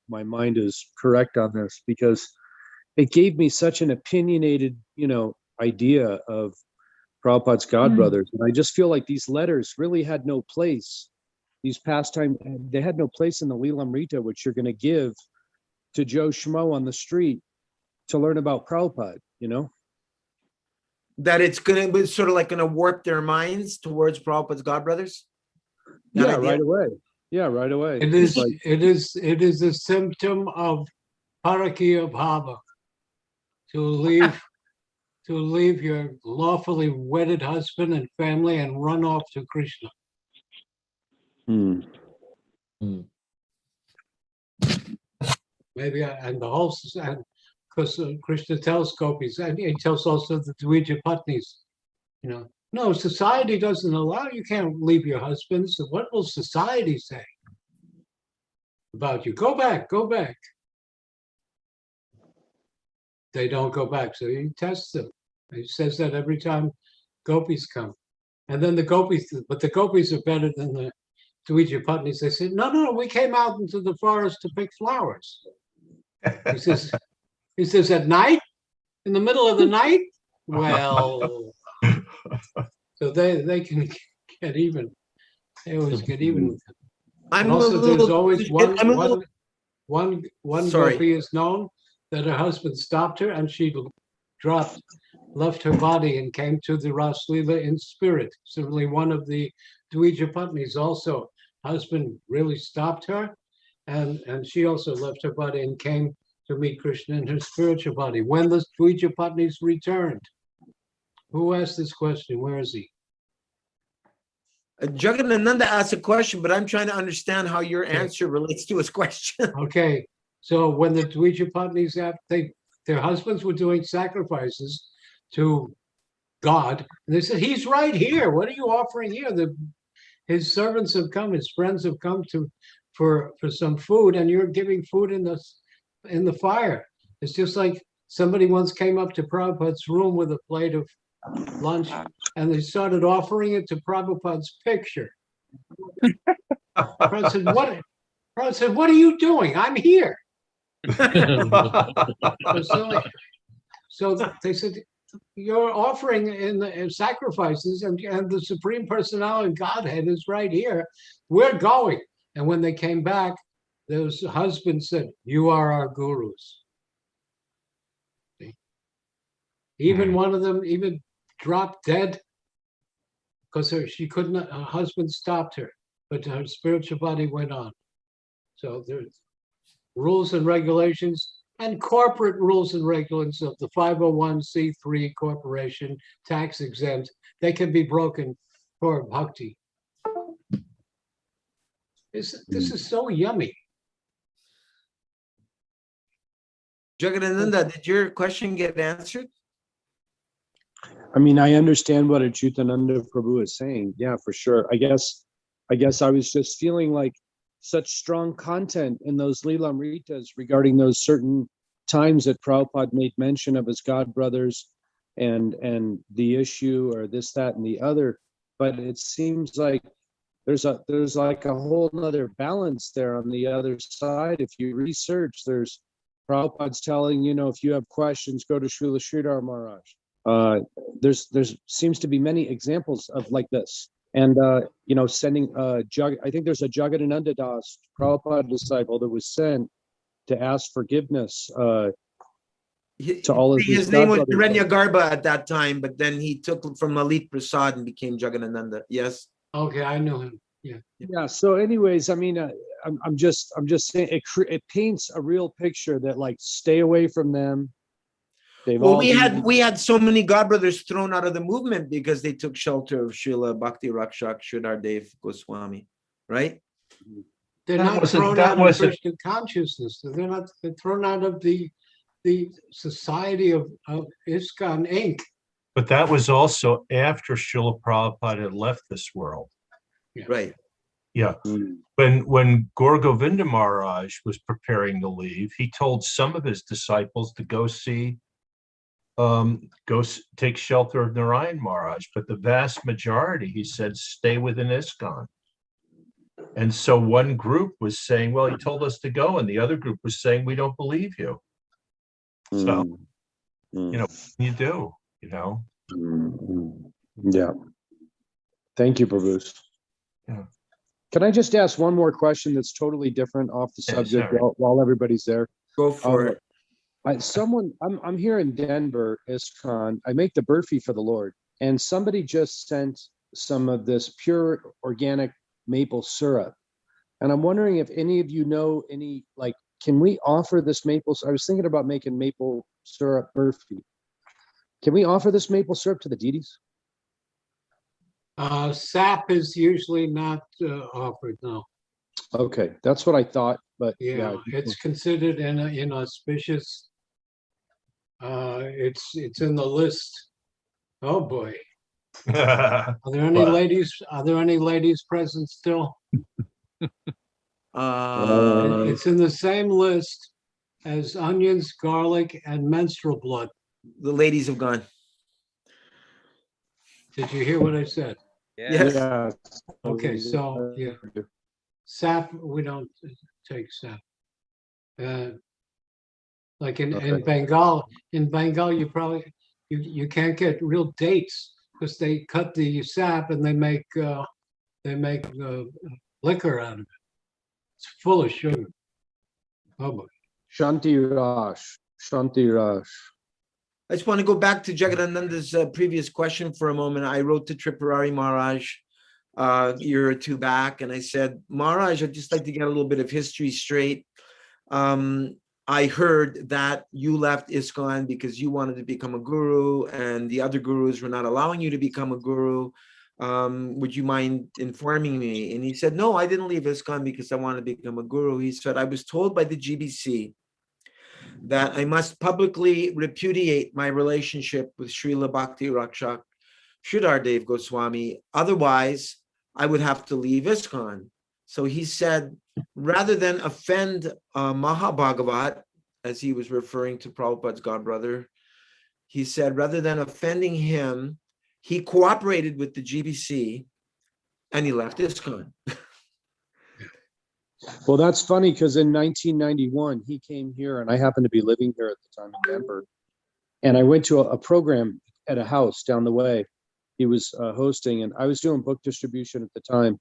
my mind is correct on this, because it gave me such an opinionated, idea of Prabhupada's God brothers. And I just feel like these letters really had no place. These pastime, they had no place in the Leelamrita, which you're going to give to Joe Schmo on the street to learn about Prabhupada, That it's going to be sort of like going to warp their minds towards Prabhupada's God brothers? Yeah, right away. Yeah, right away. It is a symptom of Parakiya Bhava to leave your lawfully wedded husband and family and run off to Krishna. Maybe, and the whole, because Krishna tells gopis, and he tells also the Dvija Patnis, no, society doesn't allow, you can't leave your husband, so what will society say about you? Go back, go back. They don't go back, so he tests them. He says that every time gopis come. And then the gopis are better than the Dvija Patnis. They say, no, we came out into the forest to pick flowers. He says, at night? In the middle of the night? Well, so they can get even. They always get even with him. And also, there's always one gopi is known that her husband stopped her and she left her body and came to the Ras Leela in spirit. Certainly one of the Dvija Patnis also, husband really stopped her and she also left her body and came to meet Krishna in her spiritual body. When the Dvija Patnis returned, who asked this question? Where is he? Jagadananda asked a question, but I'm trying to understand how your answer relates to his question. Okay, so when the Dvija Patnis, their husbands were doing sacrifices to God, and they said, he's right here. What are you offering here? His servants have come, his friends have come for some food, and you're giving food in the fire. It's just like somebody once came up to Prabhupada's room with a plate of lunch, and they started offering it to Prabhupada's picture. Prabhupada said, what are you doing? I'm here. So they said, you're offering in sacrifices, and the Supreme Personality of Godhead is right here. We're going. And when they came back, those husbands said, you are our gurus. Even one of them even dropped dead because her husband stopped her, but her spiritual body went on. So there's rules and regulations and corporate rules and regulations of the 501c3 corporation, tax exempt. They can be broken for bhakti. This is so yummy. Jagadananda, did your question get answered? I mean, I understand what Acyutananda Prabhu is saying. Yeah, for sure. I guess I was just feeling like such strong content in those Leelamritas regarding those certain times that Prabhupada made mention of his God brothers and the issue or this, that, and the other. But it seems like there's like a whole nother balance there on the other side. If you research, there's Prabhupada's telling, if you have questions, go to Srila Sridhar Maharaj. There's seems to be many examples of like this. And, sending I think there's a Jagadananda Das, Prabhupada disciple, that was sent to ask forgiveness to all of his name was Hiranya Garbha at that time, but then he took from Lalit Prasad and became Jagadananda. Yes. Okay, I know him. Yeah. Yeah. So, anyways, I mean, I'm just saying it paints a real picture that like stay away from them. We had so many God brothers thrown out of the movement because they took shelter of Srila Bhakti Rakshak Sridhar Dev Goswami, right? They're not thrown out of Christian consciousness. They're thrown out of the society of ISKCON Inc. But that was also after Srila Prabhupada had left this world. Yeah. Right. Yeah. When Gaur Govinda Maharaj was preparing to leave, he told some of his disciples to go take shelter of Narayan Maharaj, but the vast majority, he said, stay within ISKCON. And so one group was saying, well, he told us to go, and the other group was saying, we don't believe you. So, what can you do, Yeah. Thank you, Prabhu. Yeah. Can I just ask one more question that's totally different off the subject while everybody's there? Go for it. I'm here in Denver, ISKCON. I make the burfi for the Lord, and somebody just sent some of this pure organic maple syrup. And I'm wondering if any of you know can we offer this maple? I was thinking about making maple syrup burfi. Can we offer this maple syrup to the deities? Sap is usually not offered, no. Okay, that's what I thought, but yeah, it's considered an inauspicious. It's in the list. Oh boy. Are there any ladies? Are there any ladies present still? It's in the same list as onions, garlic, and menstrual blood. The ladies have gone. Did you hear what I said? Yes. Yeah. Okay, so yeah, sap, we don't take sap. Like in Bengal, you probably you can't get real dates because they cut the sap and they make liquor out of it. It's full of sugar. Oh boy. Shanti Rash. I just want to go back to Jagadananda's previous question for a moment. I wrote to Tripurari Maharaj a year or two back, and I said, Maharaj, I'd just like to get a little bit of history straight. I heard that you left ISKCON because you wanted to become a guru, and the other gurus were not allowing you to become a guru. Would you mind informing me? And he said, no, I didn't leave ISKCON because I wanted to become a guru. He said, I was told by the GBC that I must publicly repudiate my relationship with Srila Bhakti Rakshak Sridhardev Goswami. Otherwise, I would have to leave ISKCON. So he said, rather than offend Mahabhagavat, as he was referring to Prabhupada's godbrother, he said, rather than offending him, he cooperated with the GBC and he left ISKCON. Well, that's funny because in 1991, he came here and I happened to be living here at the time in Denver. And I went to a program at a house down the way. He was hosting, and I was doing book distribution at the time.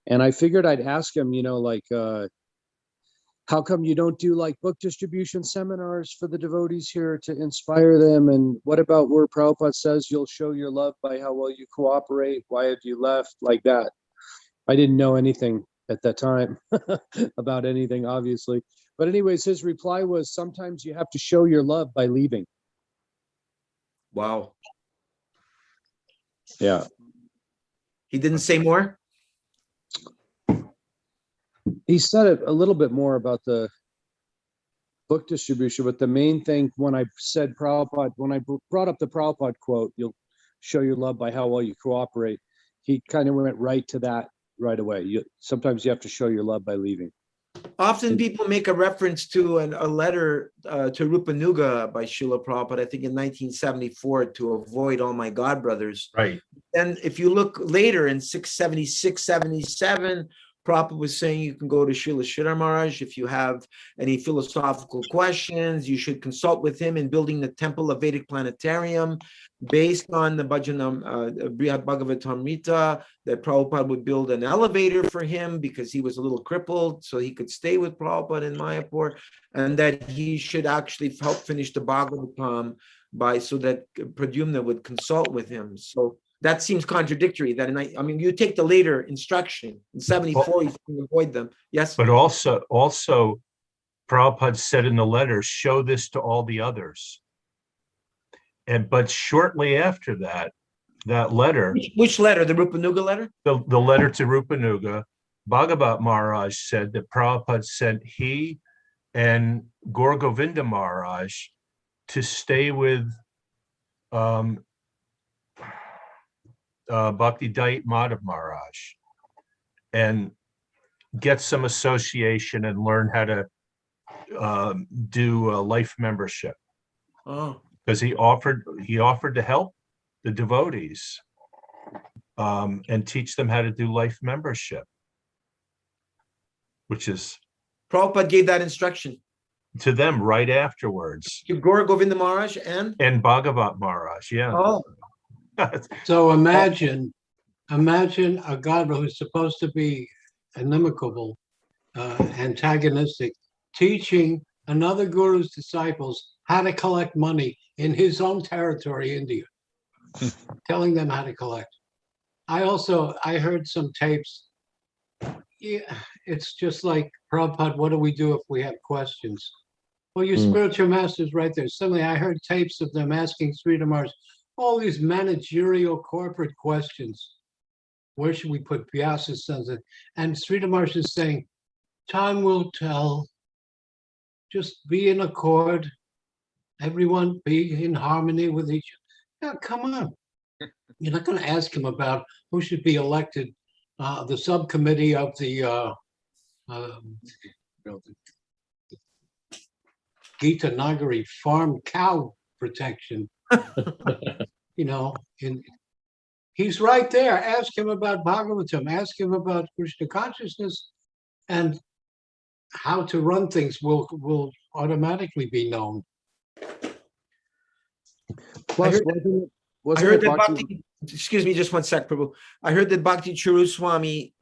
And I figured I'd ask him, how come you don't do like book distribution seminars for the devotees here to inspire them? And what about where Prabhupada says you'll show your love by how well you cooperate? Why have you left? Like that. I didn't know anything at that time about anything, obviously. But anyways, his reply was, sometimes you have to show your love by leaving. Wow. Yeah. He didn't say more? He said it a little bit more about the book distribution, but the main thing when I said Prabhupada, when I brought up the Prabhupada quote, you'll show your love by how well you cooperate, he kind of went right to that right away. Sometimes you have to show your love by leaving. Often people make a reference to a letter to Rupanuga by Srila Prabhupada, I think in 1974, to avoid all my godbrothers. Right. And if you look later in 676, 77, Prabhupada was saying you can go to Srila Sridhar Maharaj if you have any philosophical questions. You should consult with him in building the temple of Vedic Planetarium based on the Bhajanam Brihad Bhagavatamrita, that Prabhupada would build an elevator for him because he was a little crippled, so he could stay with Prabhupada in Mayapur, and that he should actually help finish the Bhagavatam so that Pradyumna would consult with him. So that seems contradictory. That you take the later instruction in 74, you can avoid them. Yes. But also, Prabhupada said in the letter, show this to all the others. But shortly after that letter. Which letter? The Rupanuga letter? The letter to Rupanuga, Bhagavat Maharaj said that Prabhupada sent he and Gaur Govinda Maharaj to stay with Bhakti Dayit Madhav Maharaj and get some association and learn how to do life membership. Oh. Because he offered to help the devotees and teach them how to do life membership. which is Prabhupada gave that instruction to them right afterwards. to Gaura Govinda Maharaj and Bhagavat Maharaj, yeah. oh, So imagine a God who's supposed to be inimical, antagonistic, teaching another guru's disciples how to collect money in his own territory, India, telling them how to collect. I heard some tapes. Yeah, it's just like, Prabhupada, what do we do if we have questions? Well, your spiritual master's right there. Suddenly I heard tapes of them asking Sridhar Maharaj all these managerial corporate questions. Where should we put Vyasa's sons? And Sridhar Maharaj is saying, time will tell. Just be in accord. Everyone be in harmony with each other. Now, come on. You're not going to ask him about who should be elected, the subcommittee of the Gita Nagari farm cow protection. He's right there. Ask him about Bhagavatam. Ask him about Krishna consciousness, and how to run things will automatically be known. Plus, I heard that Bhakti, excuse me, just one sec, Prabhu. I heard that Bhakti Charu Swami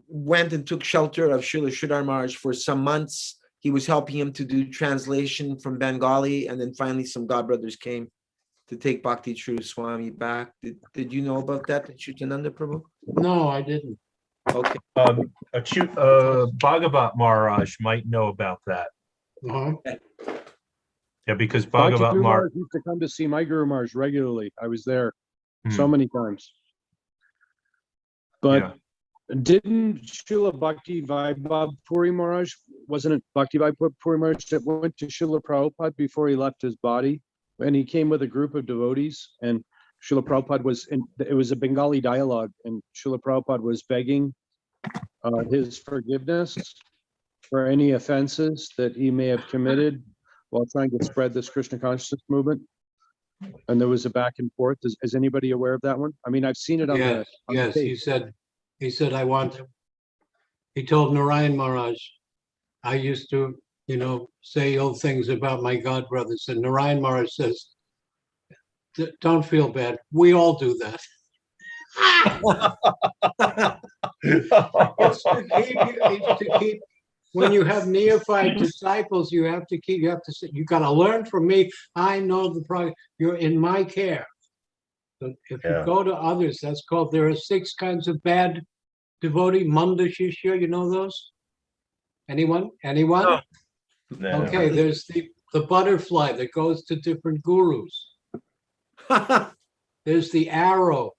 went and took shelter of Srila Sridhar Maharaj for some months. He was helping him to do translation from Bengali, and then finally some godbrothers came to take Bhakti Charu Swami back. Did you know about that, Acyutananda Prabhu? No, I didn't. Okay. Bhagavat Maharaj might know about that. Yeah, because Bhagavat Maharaj used to come to see my Guru Maharaj regularly. I was there so many times. But didn't Srila Bhakti Vaibhav Puri Maharaj, wasn't it Bhakti Vaibhav Puri Maharaj that went to Srila Prabhupada before he left his body? And he came with a group of devotees, and Srila Prabhupada it was a Bengali dialogue, and Srila Prabhupada was begging his forgiveness for any offenses that he may have committed while trying to spread this Krishna consciousness movement. And there was a back and forth. Is anybody aware of that one? I mean, I've seen it on the tape. He said, I want to. He told Narayan Maharaj, I used to, say ill things about my god brothers. And Narayan Maharaj says, don't feel bad. We all do that. It's to keep when you have neophyte disciples, you got to learn from me. I know the product. You're in my care. So if you go to others, that's called, there are 6 kinds of bad devotee, Manda Shishya, you know those? Anyone? No. Okay, there's the butterfly that goes to different gurus. There's the arrow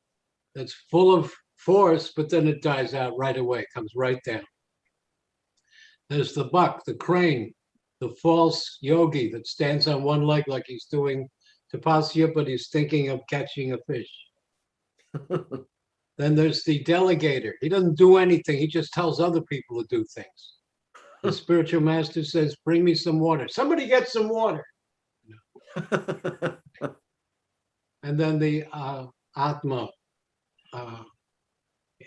that's full of force, but then it dies out right away, comes right down. There's the buck, the crane, the false yogi that stands on one leg like he's doing tapasya, but he's thinking of catching a fish. Then there's the delegator. He doesn't do anything. He just tells other people to do things. The spiritual master says, bring me some water. Somebody get some water. And then the Atma,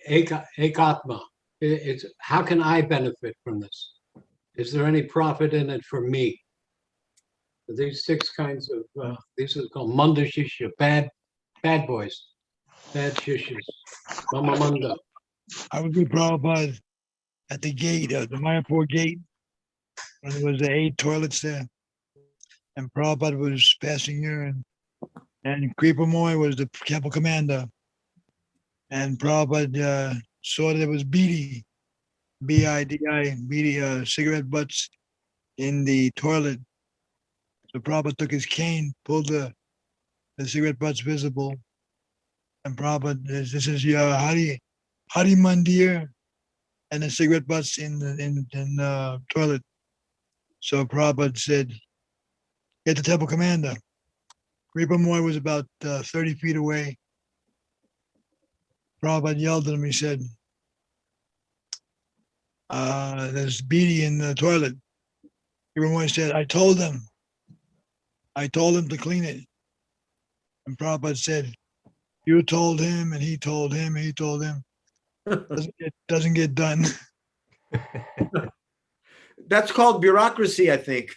Ekatma. It's how can I benefit from this? Is there any profit in it for me? These 6 kinds of, these are called Manda Shishya, bad boys, bad Shishyas. Mama Manda. I was with Prabhupada at the gate, the Mayapur gate, when there was the 8 toilets there. And Prabhupada was passing urine. And Kripa Moy was the temple commander. And Prabhupada saw that it was Bidi, B-I-D-I, Bidi, cigarette butts in the toilet. So Prabhupada took his cane, pulled the cigarette butts visible. And Prabhupada, this is your Hari Mandir, and the cigarette butts in the toilet. So Prabhupada said, get the temple commander. Kripa Moy was about 30 feet away. Prabhupada yelled at him. He said, there's Bidi in the toilet. Kripa Moy said, I told him to clean it. And Prabhupada said, you told him, and he told him, and he told him. It doesn't get done. That's called bureaucracy, I think.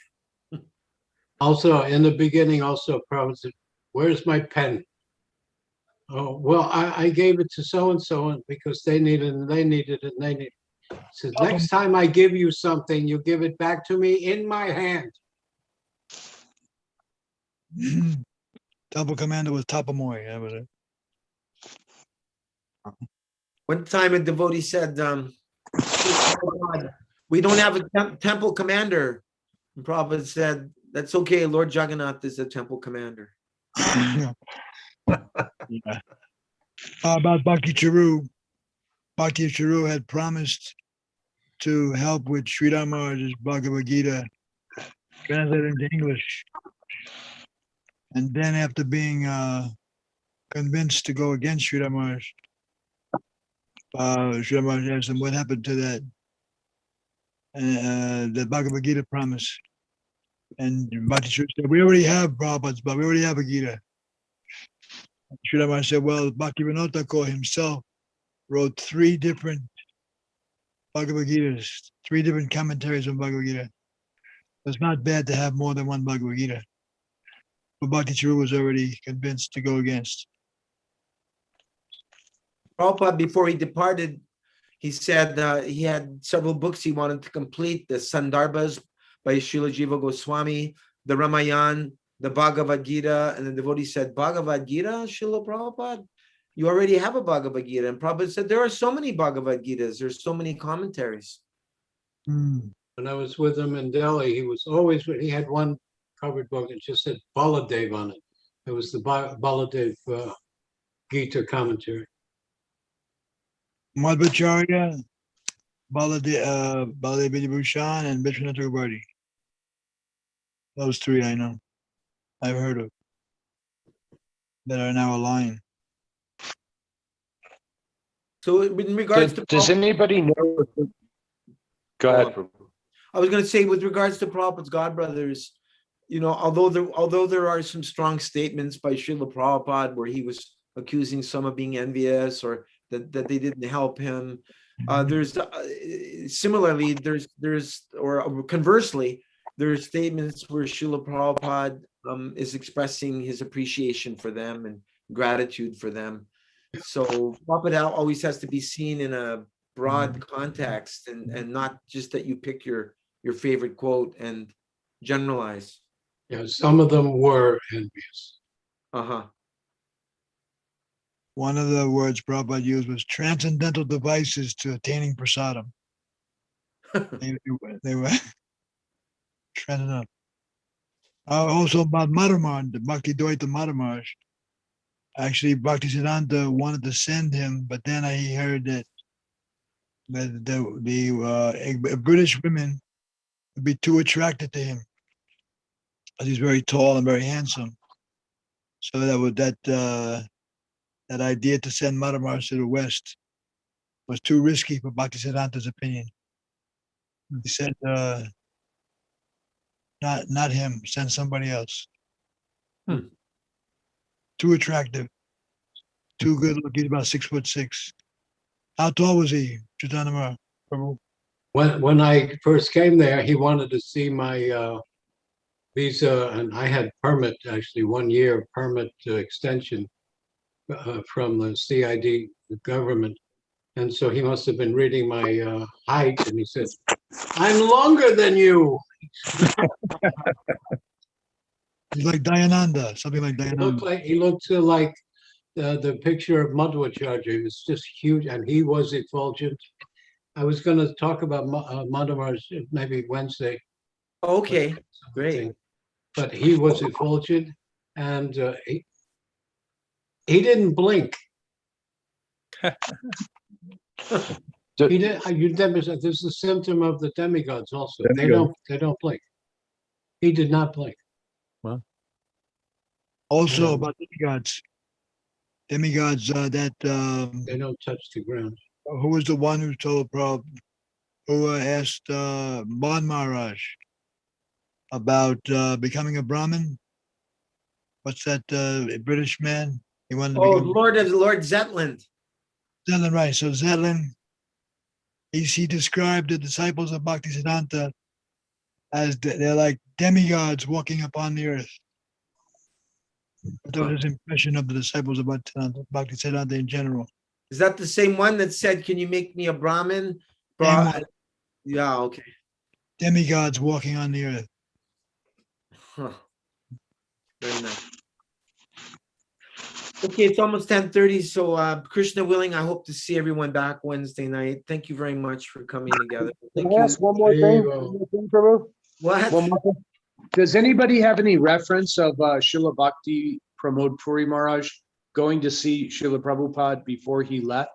Also, in the beginning, also, Prabhupada said, where's my pen? Oh, well, I gave it to so-and-so because they needed it, and they needed it, and they needed it. He says, next time I give you something, you give it back to me in my hand. Temple commander was Tapamoy. That was it. One time a devotee said, we don't have a temple commander. And Prabhupada said, that's okay, Lord Jagannath is a temple commander. Yeah. About Bhakti Charu. Bhakti Charu had promised to help with Sri Rama's Bhagavad Gita translated into English. And then after being convinced to go against Sri Rama's, Sri Rama's asked him what happened to that, the Bhagavad Gita promise. And Bhakti Charu said, we already have Prabhupada's, but we already have a Gita. Sri Rama said, well, Bhaktivinoda Thakur himself wrote 3 different Bhagavad Gitas, 3 different commentaries on Bhagavad Gita. It's not bad to have more than one Bhagavad Gita. But Bhakti Charu was already convinced to go against. Prabhupada, before he departed, he said he had several books he wanted to complete, the Sandarbhas by Srila Jiva Goswami, the Ramayana, the Bhagavad Gita, and the devotee said, Bhagavad Gita, Srila Prabhupada? You already have a Bhagavad Gita. And Prabhupada said, there are so many Bhagavad Gitas, there's so many commentaries. When I was with him in Delhi, he had one covered book and just said Baladev on it. It was the Baladev Gita commentary. Madhvacharya, Baladev Bhushan, and Vishwanath Chakrabarti. Those 3 I know. I've heard of that are now aligned. So in regards to does anybody know? Go ahead. I was going to say, with regards to Prabhupada's God brothers, although there are some strong statements by Srila Prabhupada where he was accusing some of being envious or that they didn't help him. There's similarly, or conversely, there's statements where Srila Prabhupada is expressing his appreciation for them and gratitude for them. So Prabhupada always has to be seen in a broad context and not just that you pick your favorite quote and generalize. Yeah, some of them were envious. One of the words Prabhupada used was transcendental devices to attaining prasadam. they were transcendental. Also about Madhamarj, the Bhakti Dvaita Madhamarj. Actually, Bhaktisiddhanta wanted to send him, but then he heard that the British women would be too attracted to him, as he's very tall and very handsome. So that idea to send Madhamarj to the West was too risky for Bhaktisiddhanta's opinion. He said, not him, send somebody else. Too attractive, too good looking. He's about 6'6". How tall was he, Acyutananda Prabhu? When I first came there, he wanted to see my visa, and I had permit, actually 1 year permit extension from the CID, the government. And so he must have been reading my height, and he said, I'm longer than you. He's like Dayananda, something like Dayananda. He looked like the picture of Madhvacharya. He was just huge, and he was effulgent. I was going to talk about Madhamarj maybe Wednesday. Okay, great. But he was effulgent, and he didn't blink. He did. This is a symptom of the demigods. Also, they don't blink. He did not blink. Well, also about demigods that they don't touch the ground. Who was the one who told who asked Bon Maharaj about becoming a Brahmin? What's that British man? He wanted to become Lord Zetland. Zetland, right. So Zetland, he described the disciples of Bhaktisiddhanta as they're like demigods walking upon the earth. That was his impression of the disciples about Bhaktisiddhanta in general. Is that the same one that said, "Can you make me a Brahmin?" Same one. Yeah, okay. Demigods walking on the earth. Huh. Very nice. Okay, it's almost 10:30, so Krishna willing, I hope to see everyone back Wednesday night. Thank you very much for coming together. Thank Can I ask one more thing? One more thing, Prabhu? What? One more thing. Does anybody have any reference of Srila Bhakti Pramod Puri Maharaj going to see Srila Prabhupada before he left?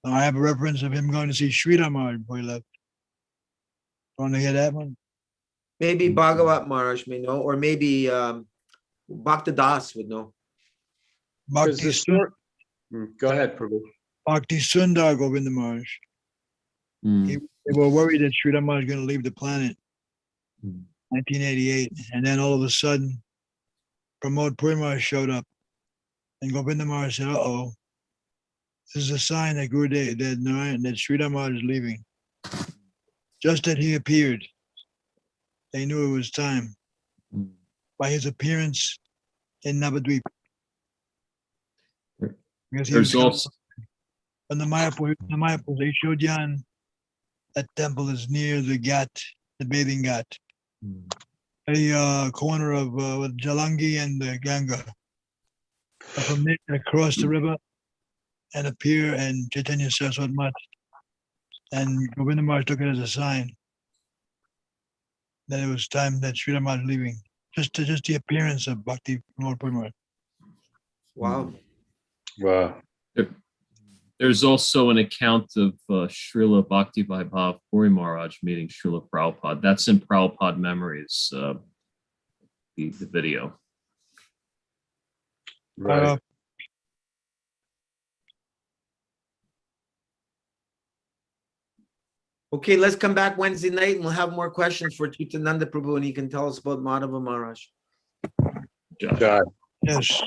I have a reference of him going to see Sridhar Maharaj before he left. Want to hear that one? Maybe Bhagavat Maharaj may know, or maybe Bhakta Das would know. Go ahead, Prabhu. Bhakti Sundar Govinda Maharaj. They were worried that Sridhar Maharaj was going to leave the planet. 1988, and then all of a sudden, Pramod Puri Maharaj showed up, and Govinda Maharaj said, "Uh-oh, this is a sign that Gurudev, that Sridhar Maharaj is leaving." Just as he appeared, they knew it was time by his appearance in Navadvip. Because he There's was also from the Mayapur, Ishodhyan. That temple is near the Ghat, the bathing Ghat, a corner of Jalangi and the Ganga. From there, across the river and appear and Chaitanya Saraswat Mat. And Govinda Maharaj took it as a sign that it was time that Sridhar Maharaj was leaving. Just the appearance of Bhakti Pramod Puri Maharaj. Wow. Wow. There's also an account of Srila Bhakti Vaibhav Puri Maharaj meeting Srila Prabhupada. That's in Prabhupada Memories, the video. Right. Okay, let's come back Wednesday night and we'll have more questions for Acyutananda Prabhu and he can tell us about Madhava Maharaj. God. Yes.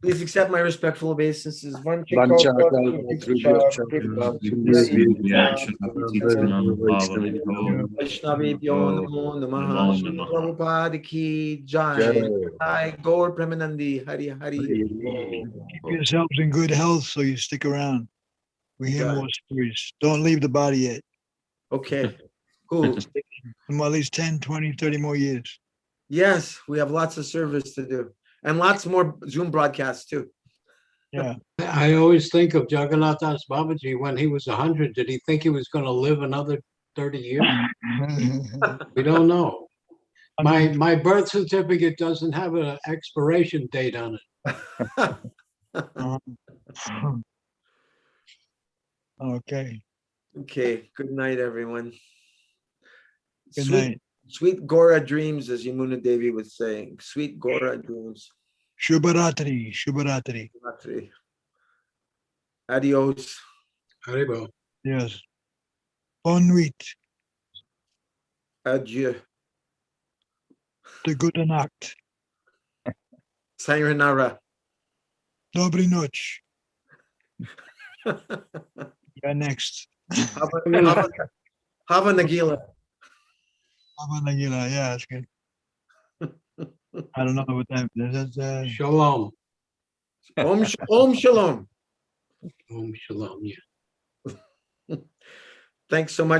Please accept my respectful obeisances. Vaishnavibhyo namo namaha. Prabhupada ki jai. Jai Gaur Premanandi. Hari Hari. Keep yourselves in good health so you stick around. We hear more stories. Don't leave the body yet. Okay, cool. At least 10, 20, 30 more years. Yes, we have lots of service to do and lots more Zoom broadcasts too. Yeah. I always think of Jagannath Das Babaji when he was 100. Did he think he was going to live another 30 years? We don't know. My birth certificate doesn't have an expiration date on it. Okay. Okay. Good night, everyone. Good night. Sweet Gora dreams, as Yamuna Devi was saying. Sweet Gora dreams. Shubharatri. Shubharatri. Shubharatri. Adios. Haribo. Yes. Bonne nuit. Adieu. The good nacht. Sayonara. Dobry noc. You're next. Hava Nagila. Hava Nagila. Yeah, that's good. I don't know what that is. Shalom. Om Shalom. Om Shalom. Yeah. Thanks so much.